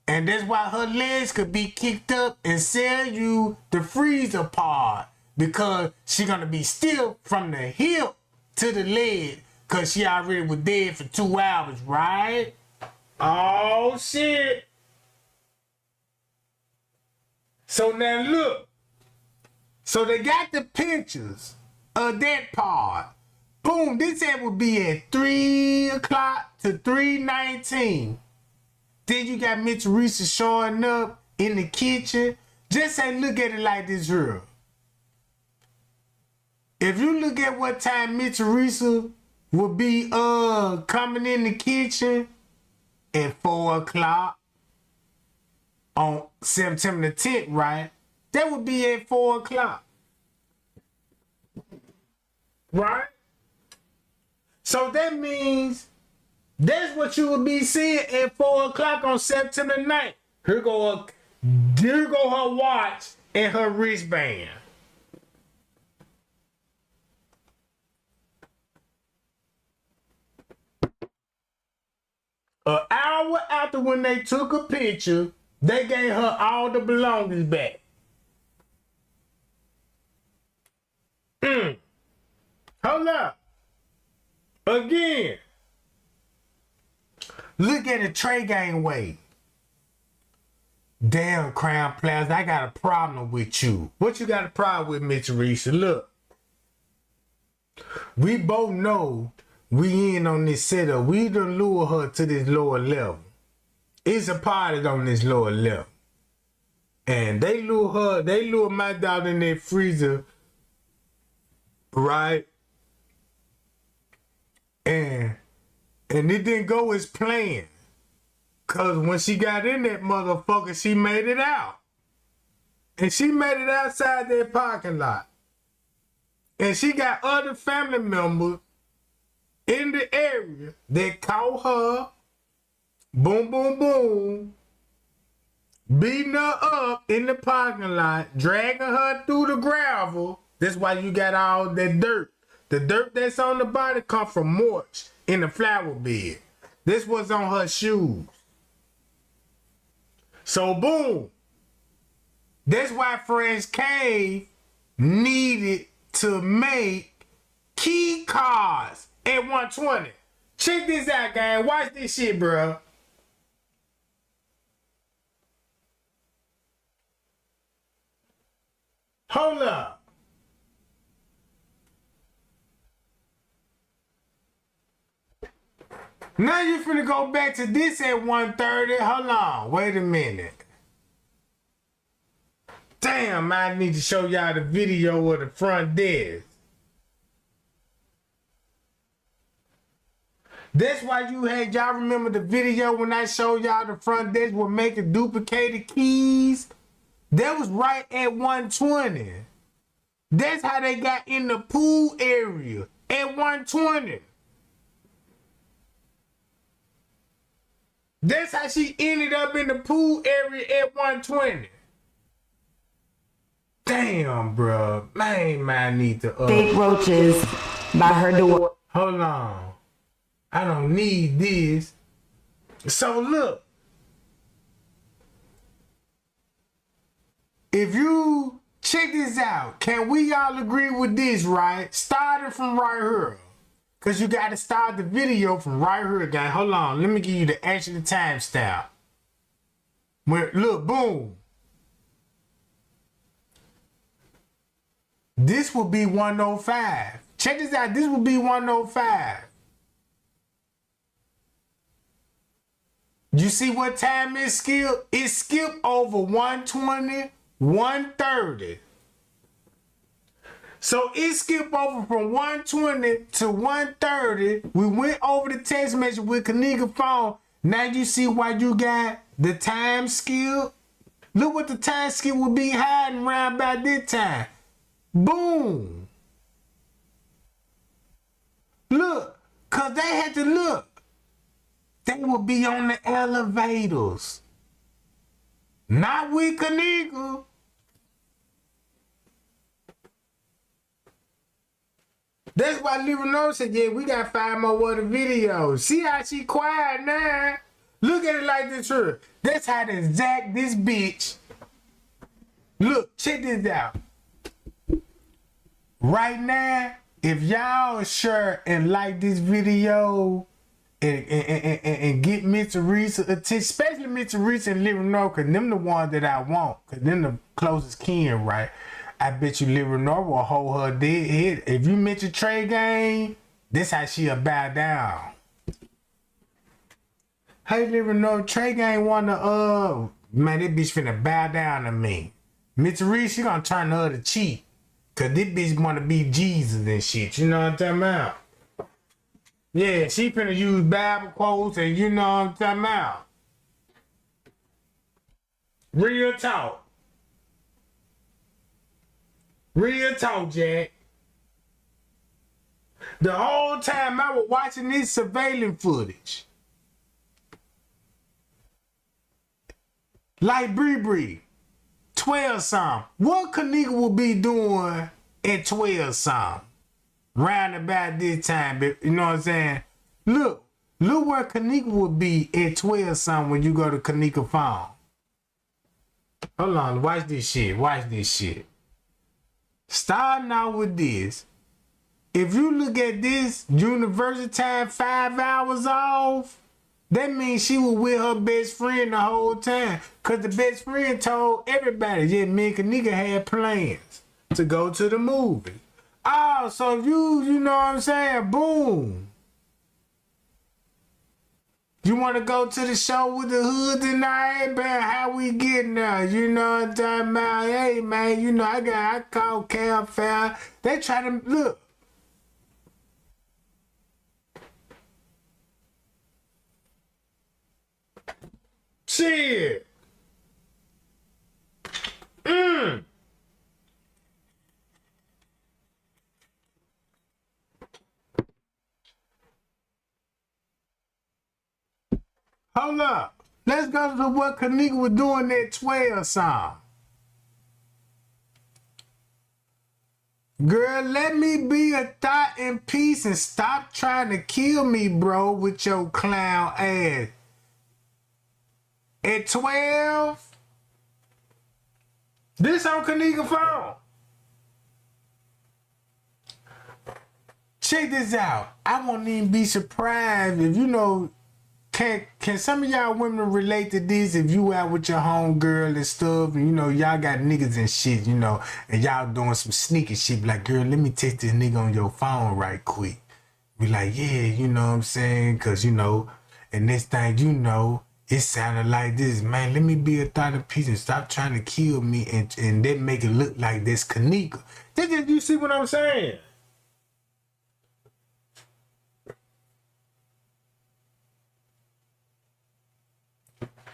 S1: And that's why her legs could be kicked up and sell you the freezer part. Because she gonna be stiff from the hip to the leg. Cause she already was dead for 2 hours, right? Oh shit. So now look. So they got the pictures of that part. Boom, this ad would be at 3 o'clock to 3:19. Then you got Miss Teresa showing up in the kitchen. Just say, look at it like this here. If you look at what time Miss Teresa would be coming in the kitchen at 4 o'clock on September the 10th, right? That would be at 4 o'clock. Right? So that means that's what you would be seeing at 4 o'clock on September 9th. Here go her watch and her wristband. An hour after when they took a picture, they gave her all the belongings back. Hold up. Again. Look at the tray gang weight. Damn, Crown Plaza, I got a problem with you. What you got a problem with, Miss Teresa? Look. We both know we in on this setup. We done lure her to this lower level. It's a party on this lower level. And they lure my dog in that freezer, right? And it didn't go as planned. Cause when she got in that motherfucker, she made it out. And she made it outside that parking lot. And she got other family members in the area that caught her, boom, boom, boom, beating her up in the parking lot, dragging her through the gravel. That's why you got all that dirt. The dirt that's on the body come from mulch in the flower bed. This was on her shoes. So boom. That's why Fresh Cave needed to make key cards at 120. Check this out, gang. Watch this shit, bro. Hold up. Now you finna go back to this at 1:30. Hold on. Wait a minute. Damn, I need to show y'all the video of the front desk. That's why you had, y'all remember the video when I showed y'all the front desk were making duplicated keys? That was right at 120. That's how they got in the pool area at 120. That's how she ended up in the pool area at 120. Damn, bro. Man need to
S6: fake roaches by her door.
S1: Hold on. I don't need this. So look. If you check this out, can we all agree with this, right? Starting from right here. Cause you gotta start the video from right here, guys. Hold on. Let me give you the actual timestamp. Where look, boom. This will be 105. Check this out. This will be 105. You see what time it skipped? It skipped over 120, 130. So it skipped over from 120 to 130. We went over the text message with Kenneka phone. Now you see why you got the time skip? Look what the time skip will be hiding around by this time. Boom. Look, cause they had to look. They will be on the elevators. Not with Kenneka. That's why Leonardo said, yeah, we got 5 more other videos. See how she quiet now? Look at it like this here. That's how they zack this bitch. Look, check this out. Right now, if y'all share and like this video and get Miss Teresa attention, especially Miss Teresa and Leonardo, because them the ones that I want, because them the closest kin, right? I bet you Leonardo will hold her dead head. If you mention Trey Gang, this how she'll bow down. Hey, Leonardo, Trey Gang wanna, man, that bitch finna bow down to me. Miss Teresa, she gonna turn her to cheat. Cause this bitch wanna be Jesus and shit, you know what I'm talking about? Yeah, she finna use Bible quotes and you know what I'm talking about. Real talk. Real talk, Jack. The whole time I was watching this surveillance footage. Like Bree, 12 something. What Kenneka will be doing at 12 something? Round about this time, you know what I'm saying? Look where Kenneka would be at 12 something when you go to Kenneka phone. Hold on, watch this shit. Starting out with this. If you look at this university time 5 hours off, that means she was with her best friend the whole time. Cause the best friend told everybody, yeah, me and Kenneka had plans to go to the movie. Oh, so you know what I'm saying? Boom. You want to go to the show with the hood tonight, man? How we getting there? You know what I'm talking about? Hey, man, you know, I called Cab Fair. They try to, look. Shit. Hold up. Let's go to what Kenneka was doing at 12 something. Girl, let me be a thought in peace and stop trying to kill me, bro, with your clown ass. At 12? This on Kenneka phone. Check this out. I won't even be surprised if you know. Can some of y'all women relate to this if you out with your homegirl and stuff and you know y'all got niggas and shit, you know, and y'all doing some sneaky shit, be like, girl, let me text this nigga on your phone right quick. Be like, yeah, you know what I'm saying? Cause you know, and next thing you know, it sounded like this, man, let me be a thought of peace and stop trying to kill me and then make it look like this Kenneka. You see what I'm saying?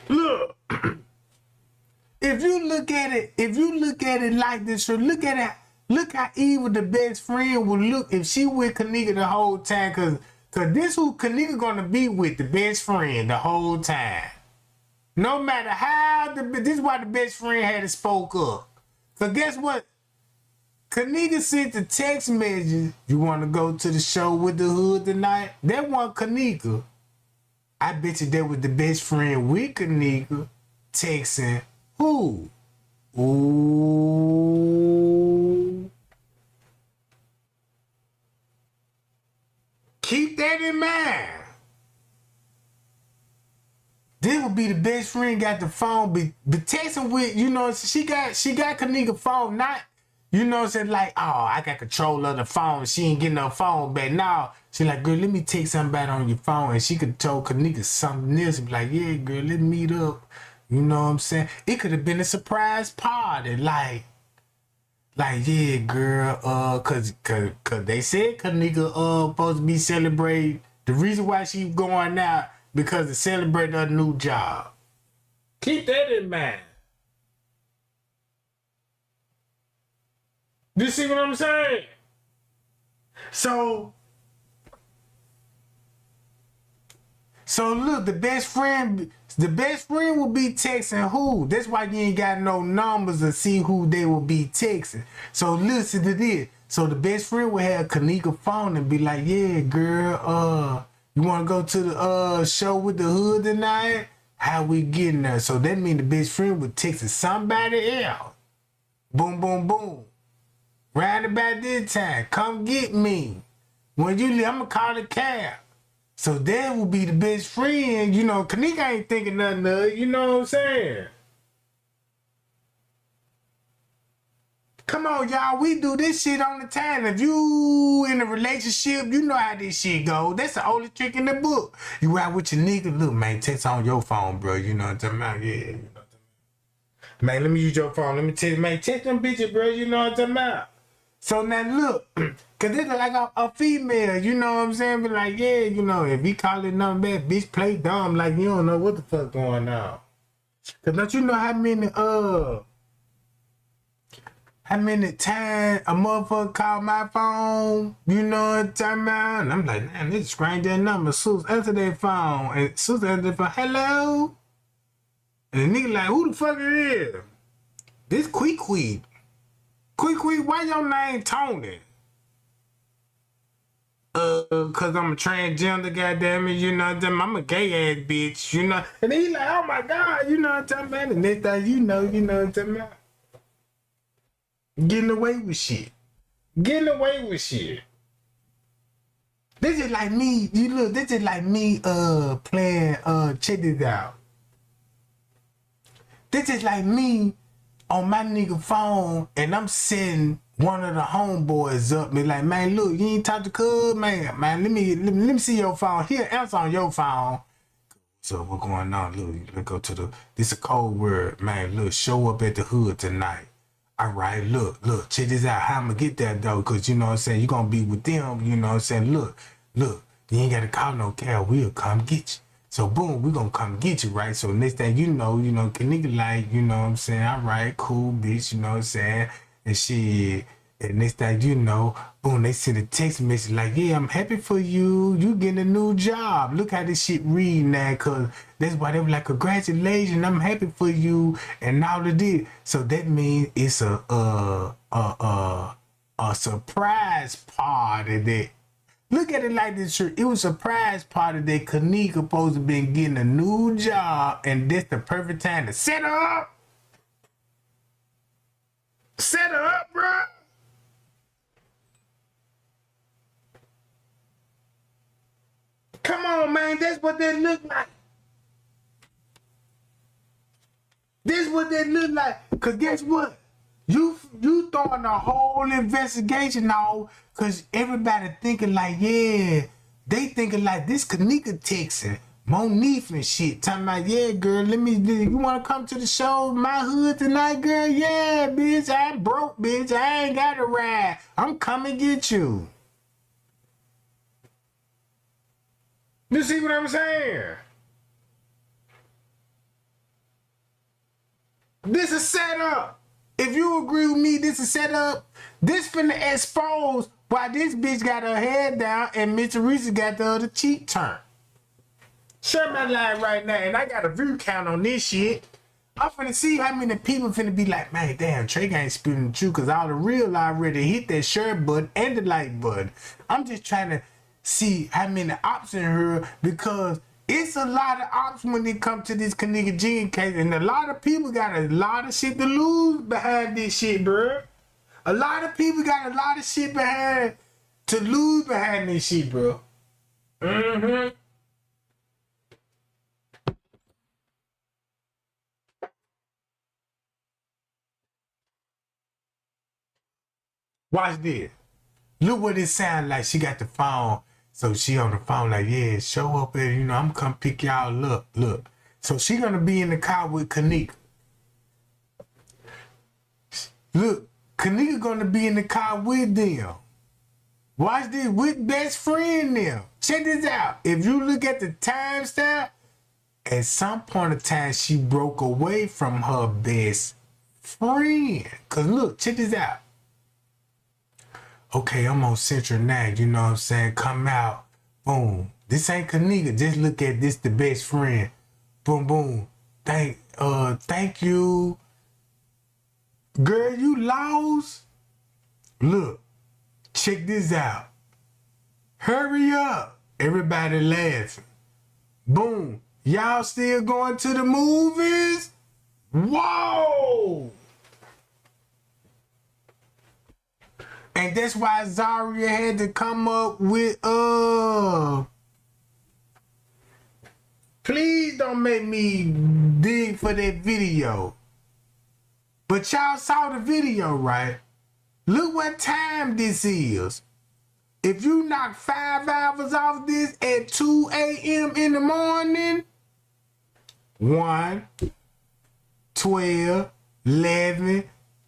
S1: Look, if you look at it like this, or look at it Look how evil the best friend would look if she with Kenneka the whole time, cause this who Kenneka gonna be with, the best friend the whole time. No matter how this is why the best friend had to spoke up. Cause guess what? Kenneka sent the text message, you wanna go to the show with the hood tonight? That wasn't Kenneka. I bet you that was the best friend with Kenneka texting who? Ooh. Keep that in mind. This would be the best friend got the phone, be texting with, you know, she got Kenneka phone, not, you know, saying like, oh, I got control of the phone. She ain't getting her phone back. Now, she like, girl, let me take something back on your phone. And she could tell Kenneka something else. Be like, yeah, girl, let's meet up. You know what I'm saying? It could have been a surprise party. Like, yeah, girl, cause they said Kenneka supposed to be celebrating. The reason why she going out because to celebrate her new job. Keep that in mind. You see what I'm saying? So look, the best friend will be texting who? That's why you ain't got no numbers to see who they will be texting. So listen to this. So the best friend will have Kenneka phone and be like, yeah, girl, you wanna go to the show with the hood tonight? How we getting there? So that mean the best friend would text somebody else. Boom, boom, boom. Right about this time, come get me. When you leave, I'ma call the cab. So that will be the best friend. You know, Kenneka ain't thinking nothing of it. You know what I'm saying? Come on, y'all. We do this shit on the time. If you in a relationship, you know how this shit go. That's the only trick in the book. You out with your nigga. Look, man, text on your phone, bro. You know what I'm talking about? Yeah. You know what I'm talking about. Man, let me use your phone. Let me text, man, text them bitches, bro. You know what I'm talking about? So now look, cause this like a female, you know what I'm saying? But like, yeah, you know, if he call it nothing bad, bitch play dumb, like you don't know what the fuck going on. Cause don't you know how many times a motherfucker call my phone, you know what I'm talking about? And I'm like, man, this screen that number, Sus, answer that phone. And Sus answer that phone, hello? And the nigga like, who the fuck it is? This Quick. Quick, why your name Tony? Cause I'm a transgender, goddammit, you know what I'm talking about? I'm a gay ass bitch, you know? And he like, oh my God, you know what I'm talking about? The next thing you know what I'm talking about? Getting away with shit. This is like me, this is like me playing, check this out. This is like me on my nigga phone, and I'm setting one of the homeboys up. Be like, man, look, you ain't talk to cuz, man. Man, let me see your phone. Here, answer on your phone. So what going on? Look, let's go to this a code word, man. Look, show up at the hood tonight. All right, look, check this out. How I'm gonna get that though? Cause you know what I'm saying, you gonna be with them. You know what I'm saying. Look, you ain't gotta call no cab. We'll come get you. So boom, we gonna come get you, right? So next thing you know, Kenneka like, you know what I'm saying, all right, cool, bitch, you know what I'm saying? And shit, and next thing you know, boom, they send a text message like, yeah, I'm happy for you. You getting a new job. Look how this shit read now, cause that's why they were like, congratulations, I'm happy for you, and all of this. So that means it's a surprise party that. Look at it like this, it was a surprise party that Kenneka supposed to be getting a new job, and this the perfect time to set her up. Set her up, bro. Come on, man. That's what that look like. This what that look like. Cause guess what? You throwing a whole investigation on, cause everybody thinking like, yeah, they thinking like this Kenneka texting Monique and shit, talking about, yeah, girl, you wanna come to the show, my hood tonight, girl? Yeah, bitch, I'm broke, bitch, I ain't got a ride. I'm coming get you. You see what I'm saying? This is set up. If you agree with me, this is set up. This finna expose why this bitch got her head down and Miss Teresa got the other cheek turned. Share my live right now, and I got a view count on this shit. I'm finna see how many people finna be like, man, damn, Trey ain't spitting the truth, because all the real already hit that share button and the like button. I'm just trying to see how many ops in here, because it's a lot of ops when it comes to this Kenneka Jenkins case, and a lot of people got a lot of shit to lose behind this shit, bro. A lot of people got a lot of shit to lose behind this shit, bro. Mm-hmm. Watch this. Look what it sound like. She got the phone. So she on the phone like, yeah, show up here. You know, I'm come pick y'all up. Look. So she gonna be in the car with Kenneka. Look, Kenneka gonna be in the car with them. Watch this, with best friend them. Check this out. If you look at the timestamp, at some point of time, she broke away from her best friend. Cause look, check this out. Okay, I'm on Central now, you know what I'm saying? Come out, boom. This ain't Kenneka, just look at this, the best friend. Boom, boom. Thank you. Girl, you lost? Look, check this out. Hurry up. Everybody laughing. Boom. Y'all still going to the movies? Whoa! And that's why Zaria had to come up with, please don't make me dig for that video. But y'all saw the video, right? Look what time this is. If you knock 5 hours off this at 2 a.m. in the morning, 1, 12, 11,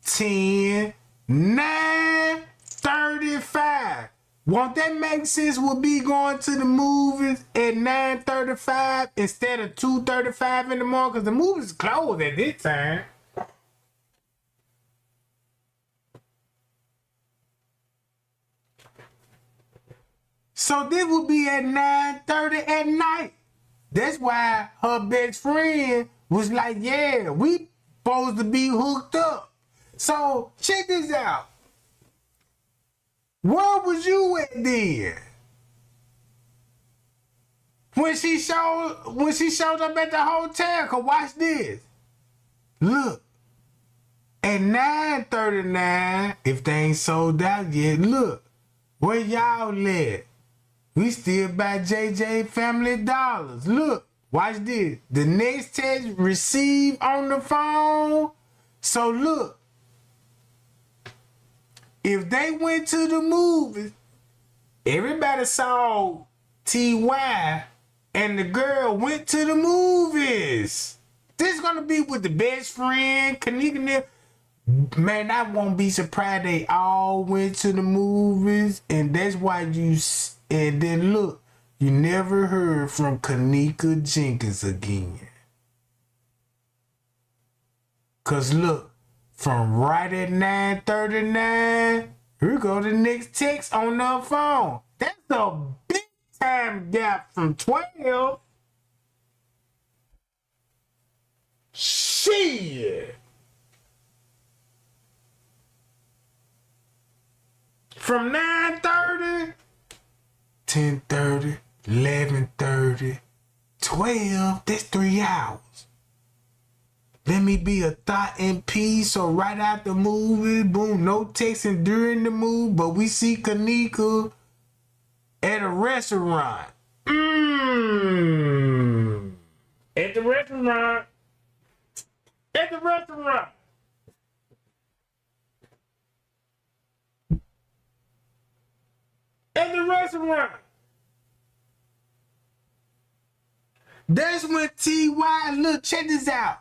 S1: 10, 9, 35. Won't that make sense? We'll be going to the movies at 9:35 instead of 2:35 in the morning, because the movies closed at this time. So this would be at 9:30 at night. That's why her best friend was like, yeah, we supposed to be hooked up. So check this out. Where was you at then? When she showed up at the hotel, cause watch this. Look, at 9:39, if they ain't sold out yet, look, where y'all at? We still buy JJ Family Dollars. Look, watch this. The next text received on the phone. So look, if they went to the movies, everybody saw T.Y. and the girl went to the movies. This is gonna be with the best friend, Kenneka. Man, I won't be surprised they all went to the movies, and that's why you. And then look, you never heard from Kenneka Jenkins again. Cause look, from right at 9:39, here go the next text on the phone. That's a big time gap from 12. Shit. From 9:30, 10:30, 11:30, 12, that's 3 hours. Let me be a thought in peace. So right out the movie, boom, no texting during the movie, but we see Kenneka at a restaurant. At the restaurant. At the restaurant. At the restaurant. That's when T.Y. look, check this out.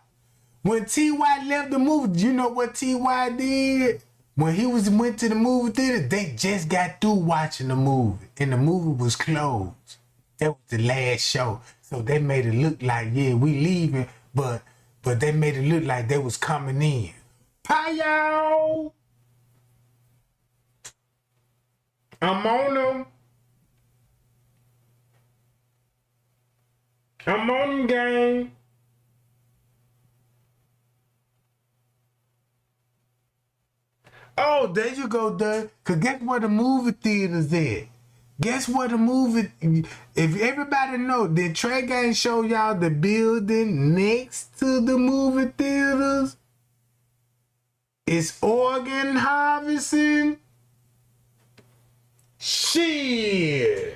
S1: When T.Y. left the movie, you know what T.Y. did? When he went to the movie theater, they just got through watching the movie, and the movie was closed. That was the last show. So they made it look like, yeah, we leaving, but they made it look like they was coming in. Hi, y'all. I'm on them. I'm on them, gang. Oh, there you go, Doug. Cause guess where the movie theaters at? Guess where the movie? If everybody know, did Trey Gang show y'all the building next to the movie theaters? It's organ harvesting. Shit.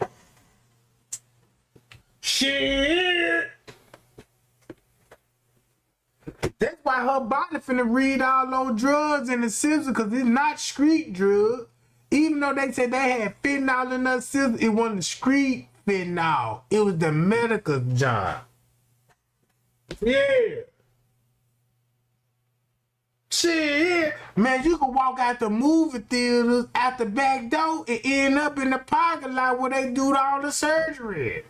S1: That's why her body finna read all those drugs in the system, because it's not street drugs. Even though they said they had fentanyl in the system, it wasn't street fentanyl. It was the medical job. Yeah. Shit. Man, you can walk out the movie theaters out the back door and end up in the parking lot where they do all the surgery.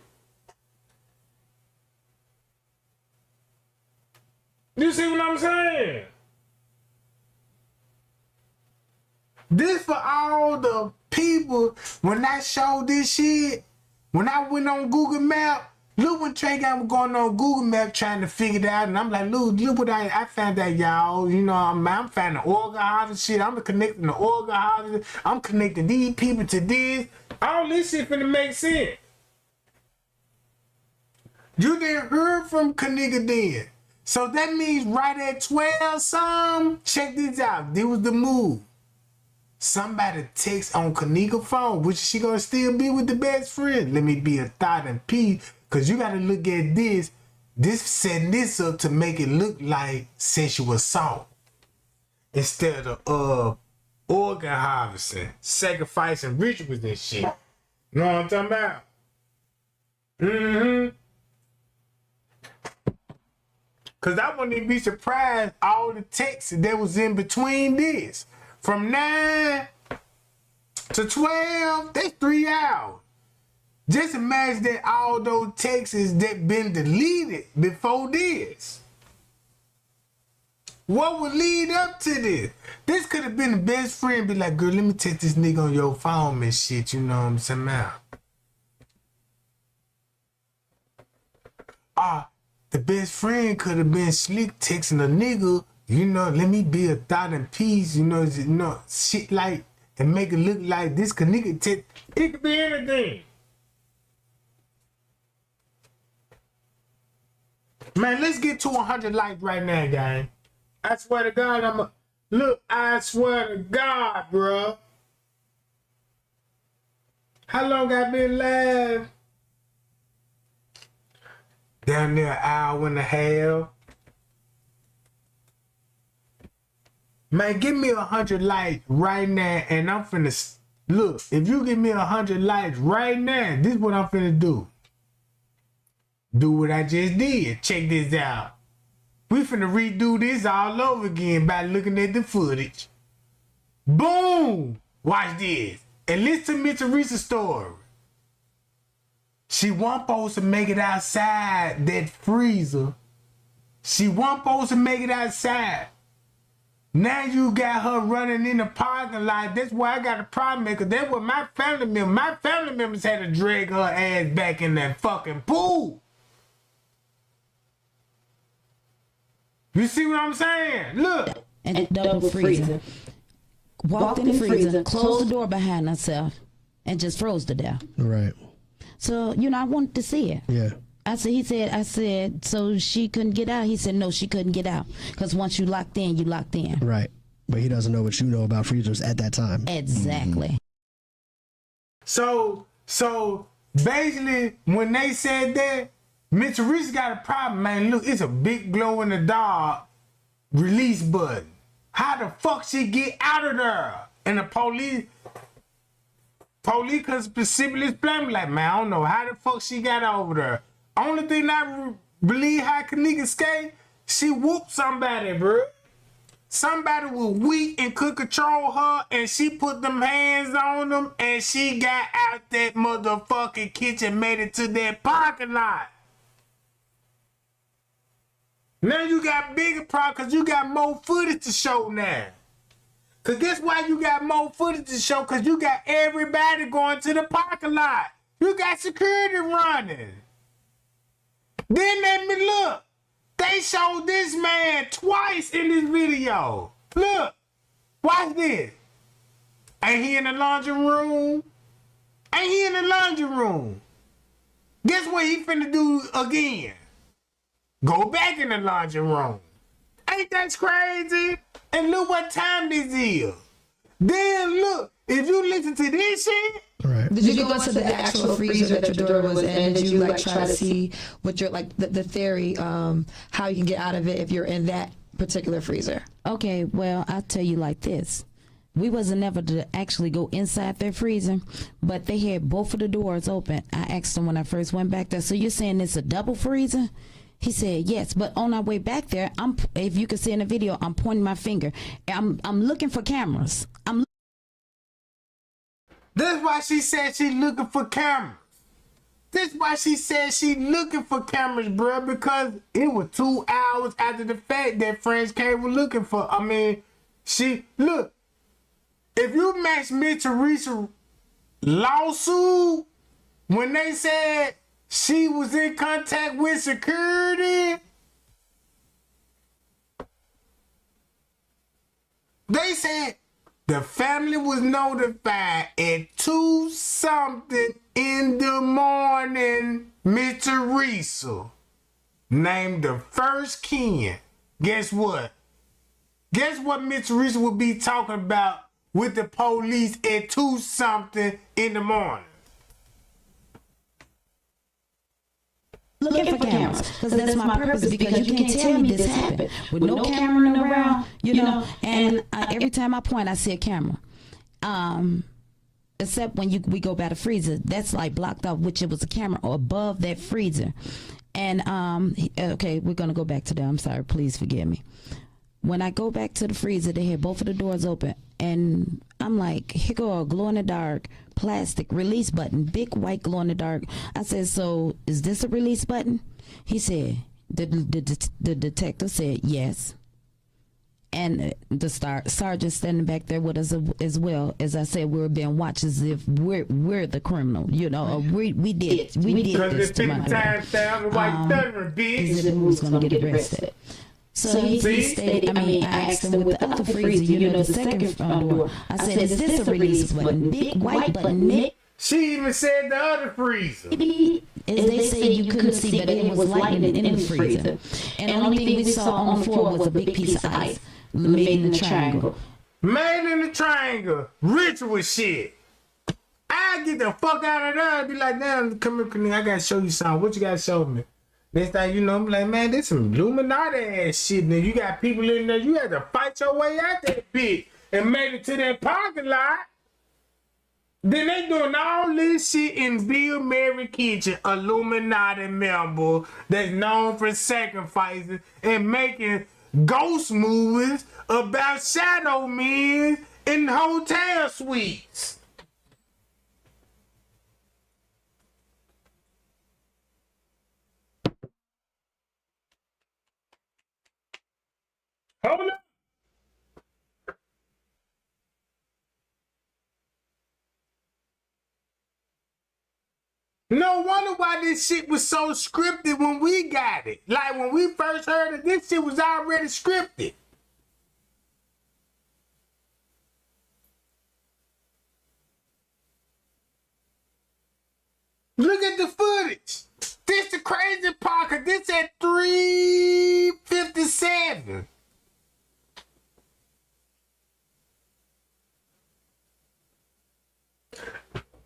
S1: You see what I'm saying? This for all the people, when I showed this shit, when I went on Google Maps, look when Trey Gang was going on Google Maps trying to figure it out, and I'm like, look what I found out, y'all. You know, I'm finding organ harvest shit. I'm connecting the organ harvest. I'm connecting these people to this. All this shit finna make sense. You didn't hear from Kenneka then. So that means right at 12 some, check this out. This was the move. Somebody text on Kenneka phone, which she gonna still be with the best friend. Let me be a thought and peace, cause you gotta look at this. This setting this up to make it look like sexual assault instead of organ harvesting, sacrificing rituals and shit. You know what I'm talking about? Mm-hmm. Cause I wouldn't even be surprised all the texts that was in between this. From 9 to 12, that's 3 hours. Just imagine that all those texts that been deleted before this. What would lead up to this? This could have been the best friend, be like, girl, let me text this nigga on your phone and shit, you know what I'm saying? The best friend could have been slick texting a nigga, you know, let me be a thought in peace, you know, shit like, and make it look like this Kenneka text. It could be anything. Man, let's get to 100 likes right now, gang. I swear to God, look, I swear to God, bro. How long I been live? Down there an hour and a half. Man, give me 100 likes right now, and I'm finna look. If you give me 100 likes right now, this is what I'm finna do. Do what I just did. Check this out. We finna redo this all over again by looking at the footage. Boom! Watch this. And listen to Miss Teresa's story. She wasn't supposed to make it outside that freezer. She wasn't supposed to make it outside. Now you got her running in the parking lot. That's why I got a problem, because that's what my family members had to drag her ass back in that fucking pool. You see what I'm saying? Look.
S3: And double freezer. Walked in the freezer, closed the door behind herself, and just froze to death.
S4: Right.
S3: So, you know, I wanted to see it.
S4: Yeah.
S3: I said, so she couldn't get out? He said, no, she couldn't get out. Because once you locked in, you locked in.
S4: Right. But he doesn't know what you know about freezers at that time.
S3: Exactly.
S1: So basically, when they said that, Miss Teresa got a problem, man. Look, it's a big glow in the dark release button. How the fuck she get out of there? And the police could specifically explain, like, man, I don't know how the fuck she got over there. Only thing I believe how Kenneka escaped, she whooped somebody, bro. Somebody was weak and could control her, and she put them hands on them, and she got out that motherfucking kitchen, made it to that parking lot. Now you got bigger problems because you got more footage to show now. Because guess why you got more footage to show? Because you got everybody going to the parking lot. You got security running. Then let me look. They showed this man twice in this video. Look. Watch this. Ain't he in the laundry room? Ain't he in the laundry room? Guess what he finna do again? Go back in the laundry room. Ain't that crazy? And look what time this is. Then look, if you listen to this shit.
S4: Right.
S5: Did you go into the actual freezer that your daughter was in? Did you like try to see what your like the theory, how you can get out of it if you're in that particular freezer?
S3: Okay, well, I'll tell you like this. We wasn't never to actually go inside their freezer, but they had both of the doors open. I asked them when I first went back there, so you're saying it's a double freezer? He said yes, but on our way back there, if you can see in the video, I'm pointing my finger. I'm looking for cameras.
S1: That's why she said she looking for cameras. That's why she said she looking for cameras, bro, because it was 2 hours after the fact that French K was looking for. I mean, look, if you match Miss Teresa lawsuit, when they said she was in contact with security, they said the family was notified at 2-something in the morning. Miss Teresa named the first kin. Guess what? Guess what Miss Teresa would be talking about with the police at 2-something in the morning?
S3: Looking for cameras, because that's my purpose, because you can't tell me this happened with no camera around, you know, and every time I point, I see a camera. Except when we go by the freezer, that's like blocked off, which it was a camera above that freezer. And okay, we're gonna go back to that. I'm sorry, please forgive me. When I go back to the freezer, they had both of the doors open, and I'm like, here go a glow in the dark plastic release button, big white glow in the dark. I said, so is this a release button? He said, the detective said yes. And the sergeant standing back there with us as well. As I said, we were being watched as if we're the criminal, you know. Or we did this to my daughter. As if we was gonna get arrested. So he stated, I asked him with the other freezer, you know, the second door. I said, is this a release button? Big white button, Nick.
S1: She even said the other freezer.
S3: As they said, you couldn't see, but it was lightning in the freezer. And the only thing we saw on the floor was a big piece of ice made in a triangle.
S1: Made in a triangle. Ritual shit. I get the fuck out of there and be like, damn, come here, Kenneka, I gotta show you something. What you gotta show me? Next thing you know, I'm like, man, this some Illuminati ass shit. Now you got people in there, you had to fight your way out that bitch and made it to that parking lot. Then they doing all this shit in Bill Mary Kitchen, Illuminati member that's known for sacrifices and making ghost movies about shadow men in hotel suites. Hold on. No wonder why this shit was so scripted when we got it. Like when we first heard it, this shit was already scripted. Look at the footage. This the crazy part, cause this at 3:57.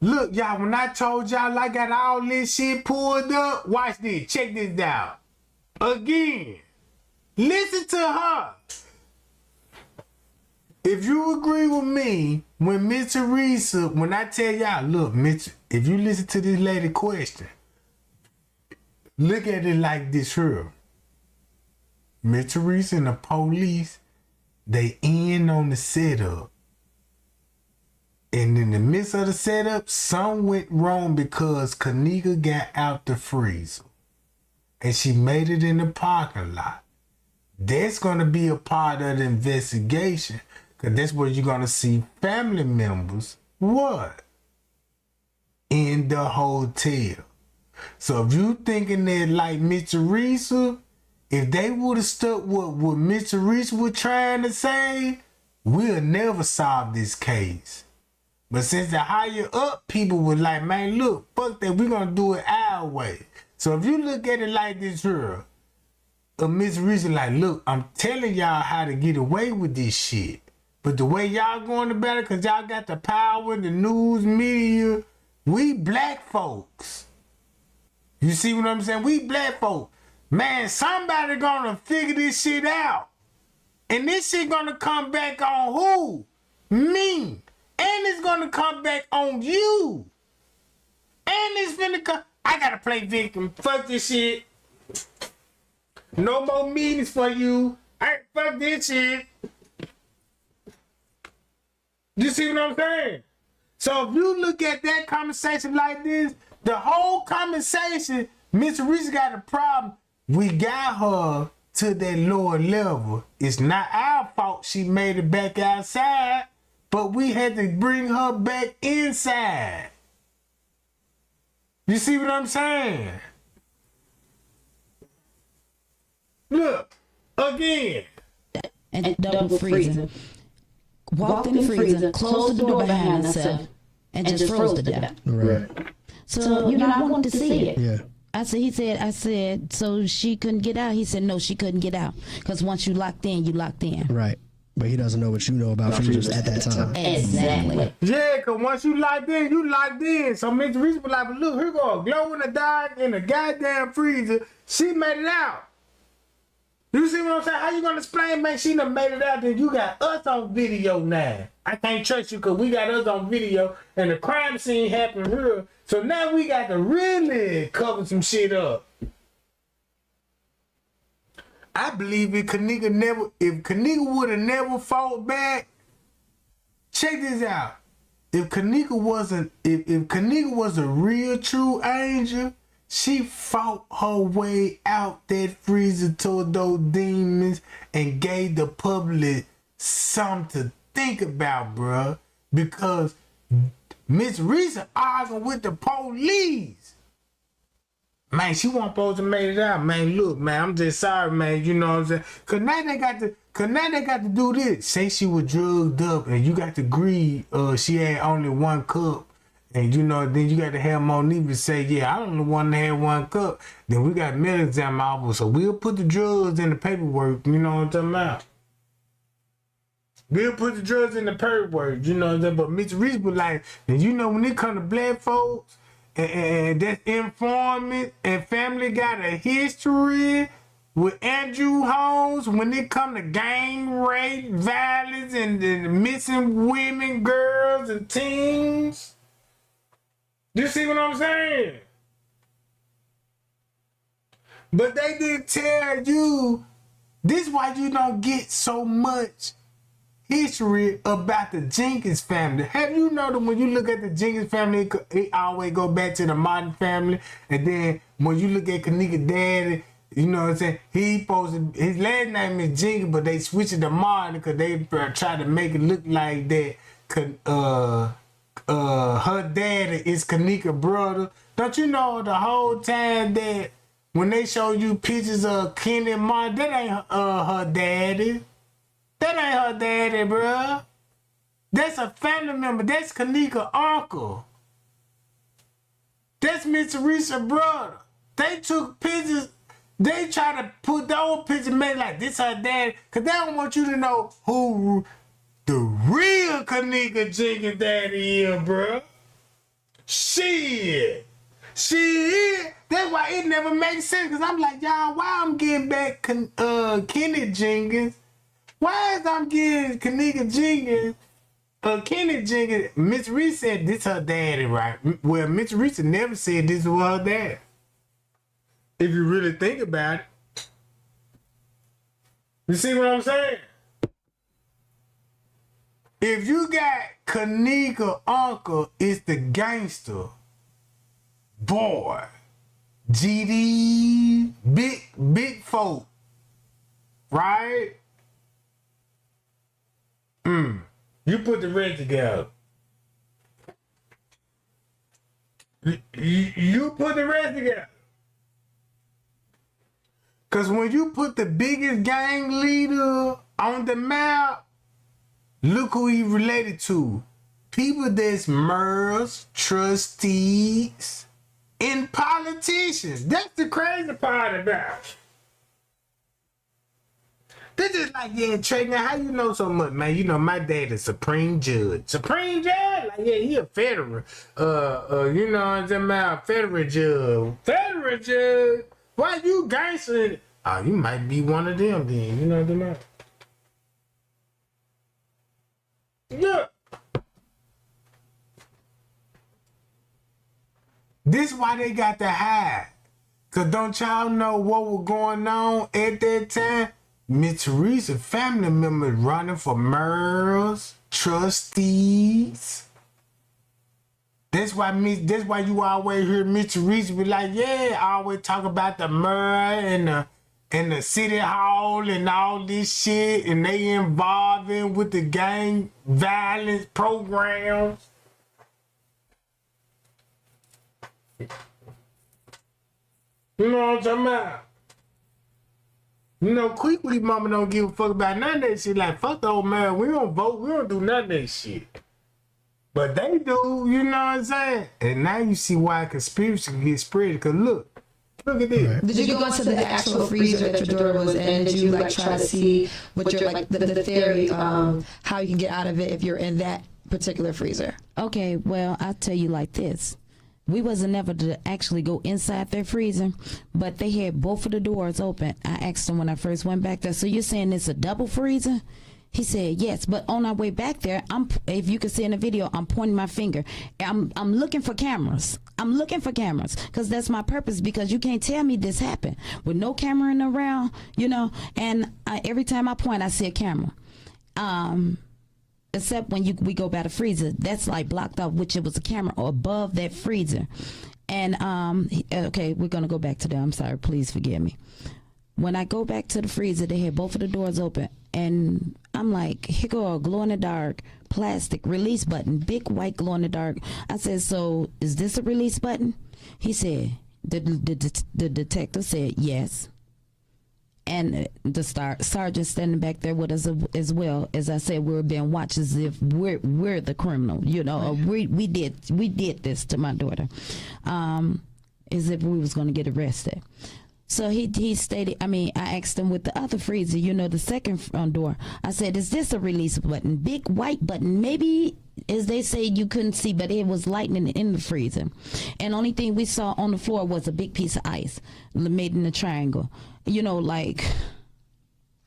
S1: Look, y'all, when I told y'all I got all this shit pulled up, watch this, check this out. Again, listen to her. If you agree with me, when Miss Teresa, when I tell y'all, look, if you listen to this lady question, look at it like this here. Miss Teresa and the police, they in on the setup. And in the midst of the setup, something went wrong because Kenneka got out the freezer. And she made it in the parking lot. That's gonna be a part of the investigation. Cause that's where you're gonna see family members. What? In the hotel. So if you thinking that like Miss Teresa, if they would have stuck with what Miss Teresa was trying to say, we'll never solve this case. But since the higher up people were like, man, look, fuck that, we're gonna do it our way. So if you look at it like this here, Miss Teresa like, look, I'm telling y'all how to get away with this shit. But the way y'all going about it, cause y'all got the power, the news media, we black folks. You see what I'm saying? We black folks. Man, somebody gonna figure this shit out. And this shit gonna come back on who? Me. And it's gonna come back on you. And it's gonna come. I gotta play victim. Fuck this shit. No more meetings for you. Fuck this shit. You see what I'm saying? So if you look at that conversation like this, the whole conversation, Miss Teresa got a problem. We got her to that lower level. It's not our fault she made it back outside, but we had to bring her back inside. You see what I'm saying? Look, again.
S3: And double freezing. Walked in the freezer, closed the door behind herself, and just froze to death.
S4: Right.
S3: So, you know, I wanted to see it.
S4: Yeah.
S3: I said, so she couldn't get out. He said, no, she couldn't get out. Because once you locked in, you locked in.
S4: Right. But he doesn't know what you know about freezers at that time.
S3: Exactly.
S1: Yeah, because once you locked in, you locked in. So Miss Teresa was like, look, here go a glow in the dark in a goddamn freezer. She made it out. You see what I'm saying? How you gonna explain, man, she done made it out, then you got us on video now. I can't trust you because we got us on video and the crime scene happened here. So now we got to really cover some shit up. I believe if Kenneka would have never fought back, check this out. If Kenneka was a real true angel, she fought her way out that freezer toward those demons and gave the public something to think about, bruh. Because Miss Risa arguing with the police. Man, she wasn't supposed to make it out. Man, look, man, I'm just sorry, man. You know what I'm saying? Cause now they got to do this. Say she was drugged up and you got to agree she had only one cup. And you know, then you got to have Monique say, yeah, I'm the one that had one cup. Then we got medical exam officer. So we'll put the drugs in the paperwork, you know what I'm talking about? We'll put the drugs in the paperwork, you know what I'm saying? But Mr. Reese was like, and you know, when it come to black folks, and that informant and family got a history with Andrew Holmes when it come to gang rape, violence, and missing women, girls, and teens. You see what I'm saying? But they didn't tell you, this is why you don't get so much history about the Jenkins family. Have you noticed when you look at the Jenkins family, it always go back to the Martin family, and then when you look at Kenneka daddy, you know what I'm saying, his last name is Jenkins, but they switched it to Martin because they try to make it look like that her daddy is Kenneka's brother. Don't you know the whole time that when they show you pictures of Kenny and Martin, that ain't her daddy. That ain't her daddy, bruh. That's a family member. That's Kenneka's uncle. That's Miss Teresa's brother. They took pictures. They try to put the old picture made like this her daddy, because they don't want you to know who the real Kenneka Jenkins daddy is, bruh. Shit. That's why it never makes sense, because I'm like, y'all, why I'm getting back Kenny Jenkins? Why is I'm getting Kenneka Jenkins, Kenny Jenkins? Miss Reese said this her daddy, right? Well, Miss Reese never said this was her dad. If you really think about it. You see what I'm saying? If you got Kenneka uncle is the gangster, boy, GD, big folk, right? You put the rest together. You put the rest together. Because when you put the biggest gang leader on the map, look who he related to. People that's mayors, trustees, and politicians. That's the crazy part about it. They're just like, yeah, Trey, now how you know so much, man? You know, my dad is Supreme Judge. Supreme Judge? Like, yeah, he a federal. You know what I'm talking about? Federal judge. Federal judge? Why you gangster? Oh, you might be one of them then. You know what I'm talking about? Yeah. This why they got to hide. Cause don't y'all know what was going on at that time? Miss Teresa family members running for mayors, trustees. That's why you always hear Miss Teresa be like, yeah, I always talk about the mayor and the city hall and all this shit, and they involving with the gang violence programs. You know what I'm talking about? You know, quickly, mama don't give a fuck about none of that shit. Like, fuck the old man. We don't vote. We don't do none of that shit. But they do, you know what I'm saying? And now you see why conspiracy get spread. Because look at this.
S5: Did you go into the actual freezer that your daughter was in? Did you like try to see what your like the theory how you can get out of it if you're in that particular freezer?
S3: Okay, well, I'll tell you like this. We wasn't never to actually go inside their freezer, but they had both of the doors open. I asked him when I first went back there, so you're saying it's a double freezer? He said yes, but on our way back there, if you can see in the video, I'm pointing my finger. I'm looking for cameras. I'm looking for cameras because that's my purpose, because you can't tell me this happened with no camera in around, you know, and every time I point, I see a camera. Except when we go by the freezer, that's like blocked off, which it was a camera above that freezer. And okay, we're gonna go back to that. I'm sorry, please forgive me. When I go back to the freezer, they had both of the doors open, and I'm like, here go a glow in the dark plastic release button, big white glow in the dark. I said, so is this a release button? He said, the detective said yes. And the sergeant standing back there with us as well. As I said, we were being watched as if we're the criminal, you know. Right. We did this to my daughter, as if we was going to get arrested. So he stated, I asked him with the other freezer, you know, the second front door. I said, is this a release button? Big white button. Maybe, as they say, you couldn't see, but it was lightning in the freezer. And only thing we saw on the floor was a big piece of ice made in a triangle. You know, like,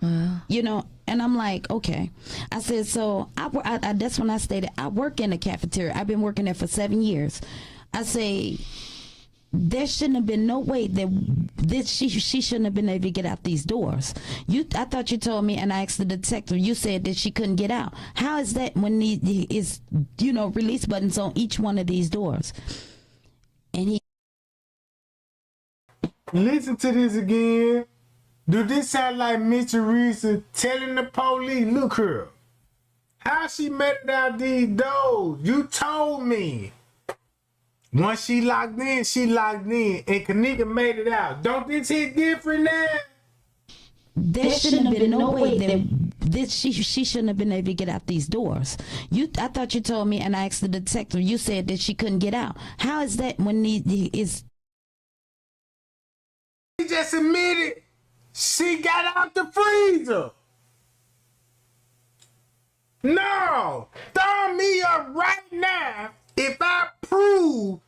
S3: you know, and I'm like, okay. I said, so I that's when I stated, I work in the cafeteria. I've been working there for 7 years. I say, there shouldn't have been no way that she shouldn't have been able to get out these doors. I thought you told me, and I asked the detective, you said that she couldn't get out. How is that when he is, you know, release buttons on each one of these doors? And he...
S1: Listen to this again. Do this sound like Miss Teresa telling the police, look here, how she made it out these doors? You told me. Once she locked in, and Kenneka made it out. Don't this hit different now?
S3: There shouldn't have been no way that she shouldn't have been able to get out these doors. I thought you told me, and I asked the detective, you said that she couldn't get out. How is that when he is...
S1: He just admitted she got out the freezer. No, throw me up right now if I prove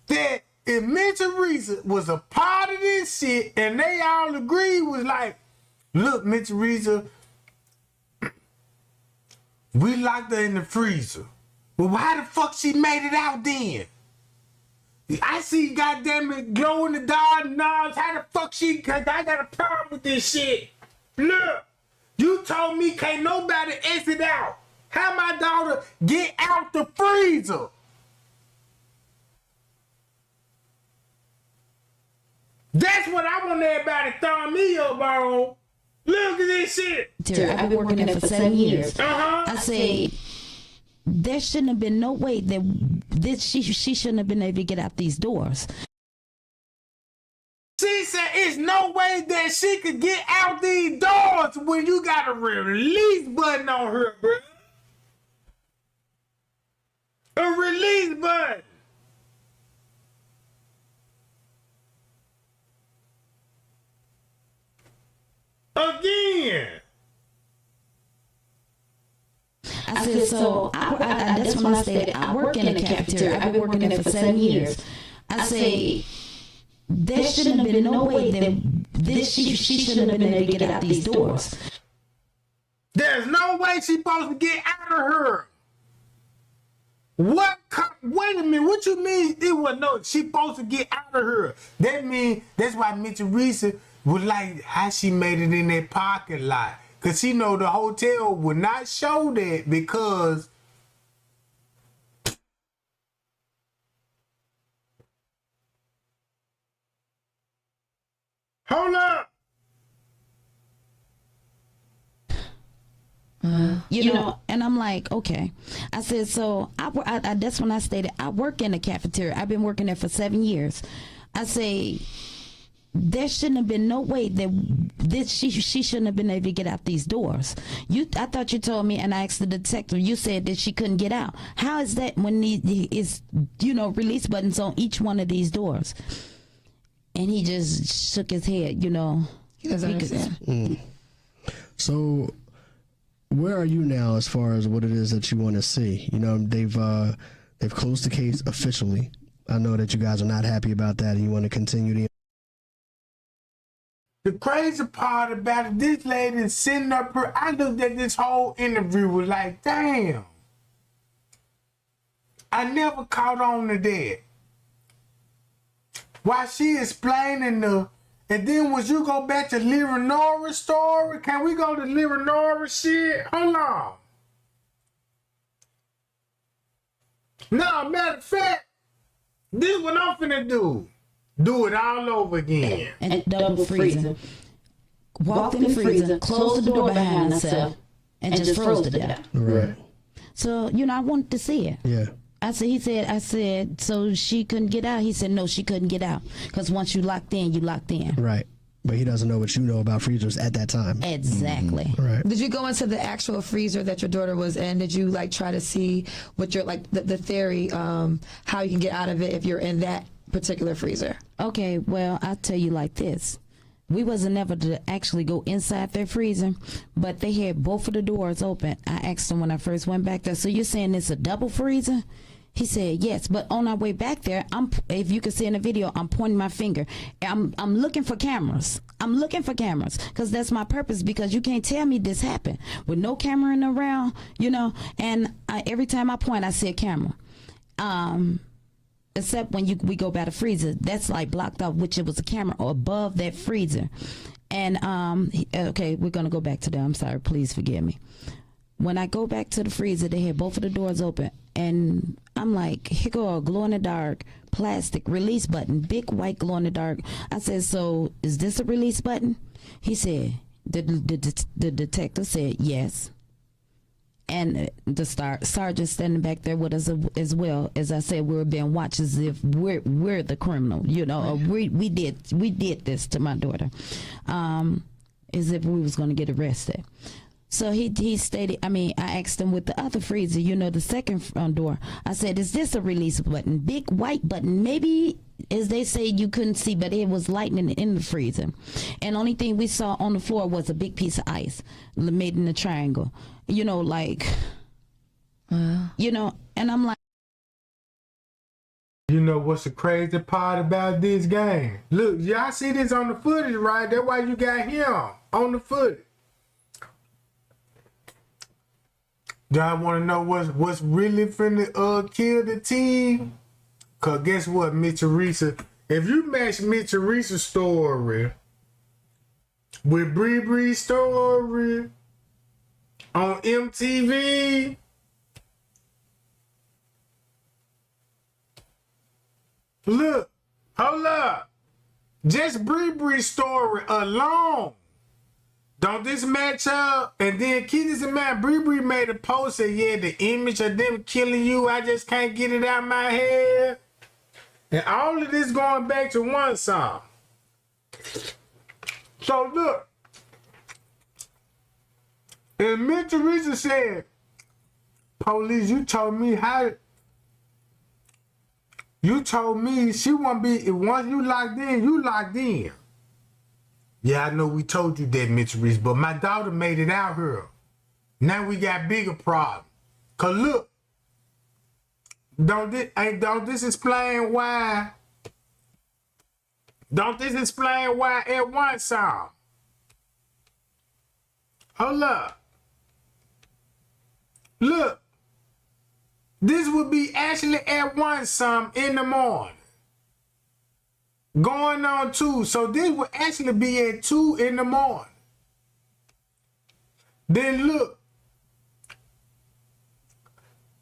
S1: that if Miss Teresa was a part of this shit and they all agreed was like, look, Miss Teresa, we locked her in the freezer. Well, why the fuck she made it out then? I see, goddamn it, glow in the dark knobs. How the fuck cause I got a problem with this shit. Look, you told me can't nobody exit out. How my daughter get out the freezer? That's what I want everybody throwing me up on. Look at this shit.
S3: I've been working there for 7 years.
S1: Uh-huh.
S3: I say there shouldn't have been no way that she shouldn't have been able to get out these doors.
S1: She said it's no way that she could get out these doors when you got a release button on her, bro. A release button. Again.
S3: I said, so that's when I stated I work in the cafeteria. I've been working there for 7 years. I say there shouldn't have been no way that she shouldn't have been able to get out these doors.
S1: There's no way she's supposed to get out of her. What? Wait a minute. What you mean? It was no. She supposed to get out of her. That mean that's why Miss Teresa was like how she made it in that parking lot, cause she know the hotel would not show that because. Hold up.
S3: You know, and I'm like, okay. I said, so I that's when I stated I work in the cafeteria. I've been working there for 7 years. I say there shouldn't have been no way that she shouldn't have been able to get out these doors. I thought you told me, and I asked the detective. You said that she couldn't get out. How is that when is release buttons on each one of these doors? And he just shook his head.
S5: He doesn't understand.
S4: So, where are you now as far as what it is that you want to see? They've closed the case officially. I know that you guys are not happy about that, and you want to continue the.
S1: The crazy part about it, this lady is sitting up here. I looked at this whole interview was like, damn. I never caught on to that. While she explaining and then once you go back to Leonora's story, can we go to Leonora's shit? Hold on. No, matter of fact, this is what I'm finna do. Do it all over again.
S3: And double freezer. Walked in the freezer, closed the door behind herself, and just froze to death.
S4: Right.
S3: So, I wanted to see it.
S4: Yeah.
S3: I said, so she couldn't get out? He said, no, she couldn't get out. Because once you locked in, you locked in.
S4: Right. But he doesn't know what you know about freezers at that time.
S3: Exactly.
S4: Right.
S5: Did you go into the actual freezer that your daughter was in? Did you try to see what your the theory, how you can get out of it if you're in that particular freezer?
S3: Okay, well, I'll tell you like this. We wasn't never to actually go inside their freezer, but they had both of the doors open. I asked him when I first went back there, so you're saying it's a double freezer? He said yes, but on our way back there, if you can see in the video, I'm pointing my finger. I'm looking for cameras. I'm looking for cameras because that's my purpose, because you can't tell me this happened with no camera in around, and every time I point, I see a camera. Except when we go by the freezer, that's blocked off, which it was a camera above that freezer. And okay, we're gonna go back to that. I'm sorry, please forgive me. When I go back to the freezer, they had both of the doors open, and I'm like, here go a glow in the dark plastic release button, big white glow in the dark. I said, so is this a release button? He said, the detective said yes. And the sergeant standing back there with us as well. As I said, we were being watched as if we're the criminal, or we did this to my daughter, as if we was going to get arrested. So he stated, I asked him with the other freezer, the second front door. I said, is this a release button? Big white button. Maybe, as they say, you couldn't see, but it was lightning in the freezer. And only thing we saw on the floor was a big piece of ice made in a triangle. And I'm like.
S1: You know what's the crazy part about this game? Look, y'all see this on the footage, right? That's why you got him on the footage. Y'all want to know what's really finna kill the team? Cause guess what, Miss Teresa? If you match Miss Teresa's story with Bree's story on MTV, look, hold up. Just Bree's story alone Don't this match up? And then Kitties and man, Bree made a post that, yeah, the image of them killing you, I just can't get it out of my head. And all of this going back to one song. So look, and Miss Teresa said, police, you told me she won't be, once you locked in, you locked in. Yeah, I know we told you that, Miss Teresa, but my daughter made it out here. Now we got bigger problems. Cause look, don't this explain why at one song? Hold up. Look, this would be actually at one some in the morning. Going on 2. So this would actually be at 2 in the morning. Then look,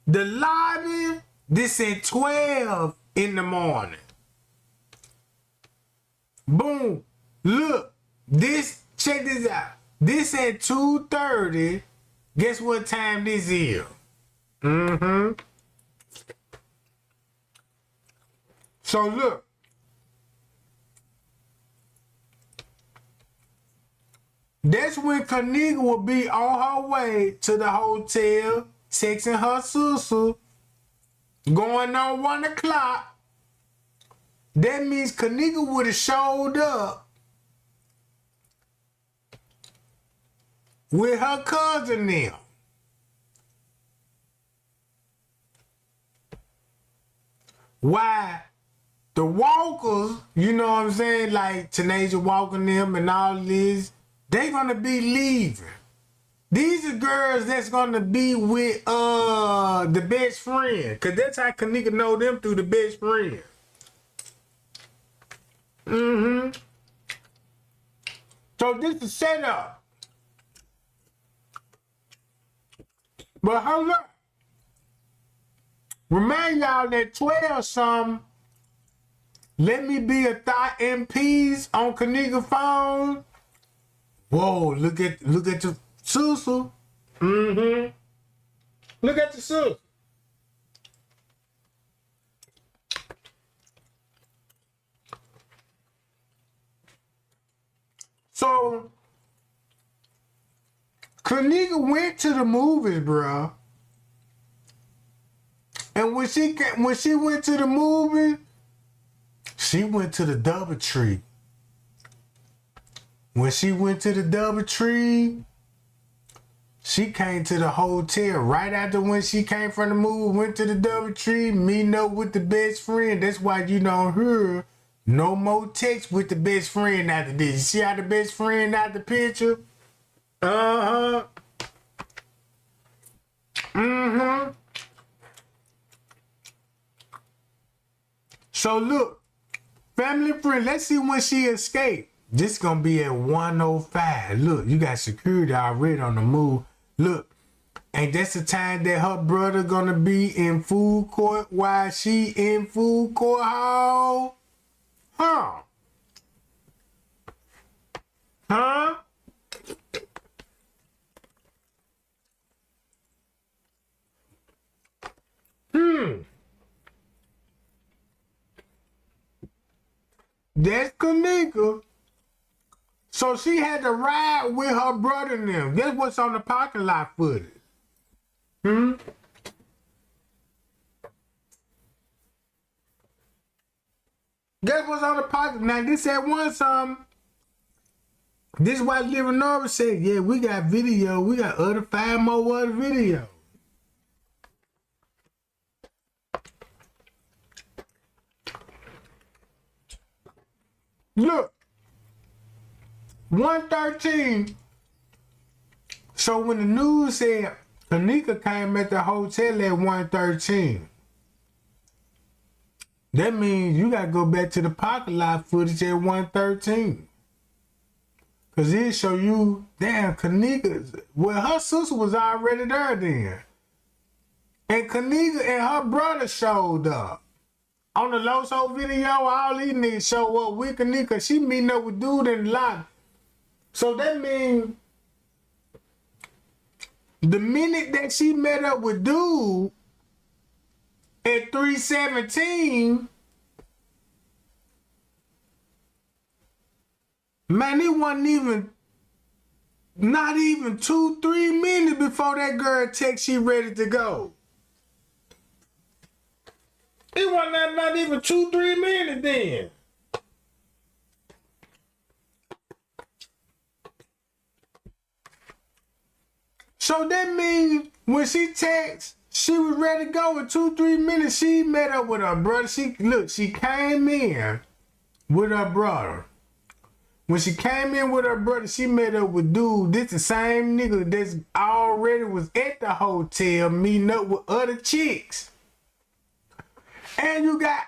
S1: the lobby, this at 12 in the morning. Boom. Look, this, check this out. This at 2:30. Guess what time this is? So look. That's when Kenneka will be on her way to the hotel, texting her sister, going on 1 o'clock. That means Kenneka would have showed up with her cousin now. Why? The Walkers, you know what I'm saying, like Tanasia Walker and them and all this, they gonna be leaving. These are girls that's gonna be with the best friend. Cause that's how Kenneka know them, through the best friend. So this is set up. But hold up. Remind y'all that 12 something, let me be a thought MPs on Kenneka phone. Whoa, look at the sister. Look at the sister. So Kenneka went to the movies, bro. And when she went to the movie, she went to the DoubleTree. When she went to the DoubleTree, she came to the hotel right after when she came from the movie, went to the DoubleTree, meeting up with the best friend. That's why you don't hear no more text with the best friend after this. You see how the best friend out the picture? So look, family friend, let's see when she escaped. This gonna be at 1:05. Look, you got security already on the move. Look, and that's the time that her brother gonna be in food court while she in food court hall. Huh? That's Kenneka. So she had to ride with her brother and them. That's what's on the parking lot footage. Guess what's on the parking? Now this at one something. This is why Living Nova said, yeah, we got video. We got 5 more other videos. Look, 113. So when the news said Kenneka came at the hotel at 113, that means you gotta go back to the parking lot footage at 113. Cause it show you, damn, Kenneka, well, her sister was already there then. And Kenneka and her brother showed up. On the Loso video, all these niggas show up with Kenneka. She meeting up with dude in the lot. So that means The minute that she met up with dude at 317, man, it wasn't even, not even 2-3 minutes before that girl text she ready to go. It wasn't not even 2-3 minutes then. So that means when she texts, she was ready to go in 2-3 minutes. She met up with her brother. She came in with her brother. When she came in with her brother, she met up with dude. This the same nigga that's already was at the hotel meeting up with other chicks. And you got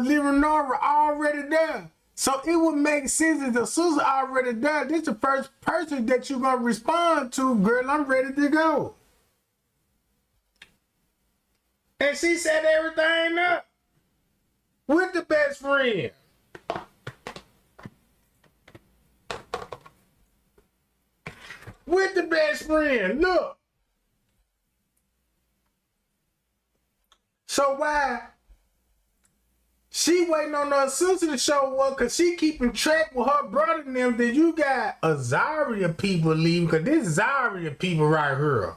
S1: Leonora already there. So it would make sense that the sister already there. This the first person that you gonna respond to, girl, I'm ready to go. And she set everything up with the best friend. With the best friend, look. So why she waiting on her sister to show up because she keeping track with her brother and them? Then you got a Zaria people leaving because this Zaria people right here.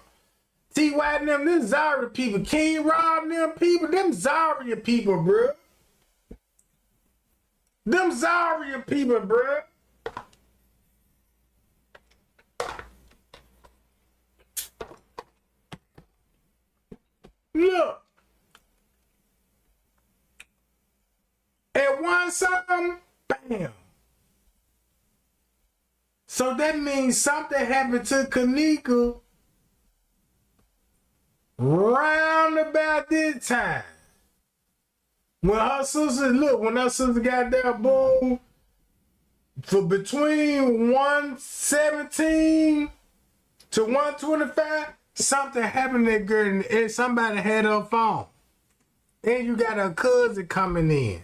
S1: T.Y. and them, this Zaria people. King Rob and them people, them Zaria people, bro. Them Zaria people, bro. Look. At one something, bam. So that means something happened to Kenneka round about this time. When her sister got there, boom, for between 117 to 125, something happened to that girl and somebody had her phone. And you got her cousin coming in.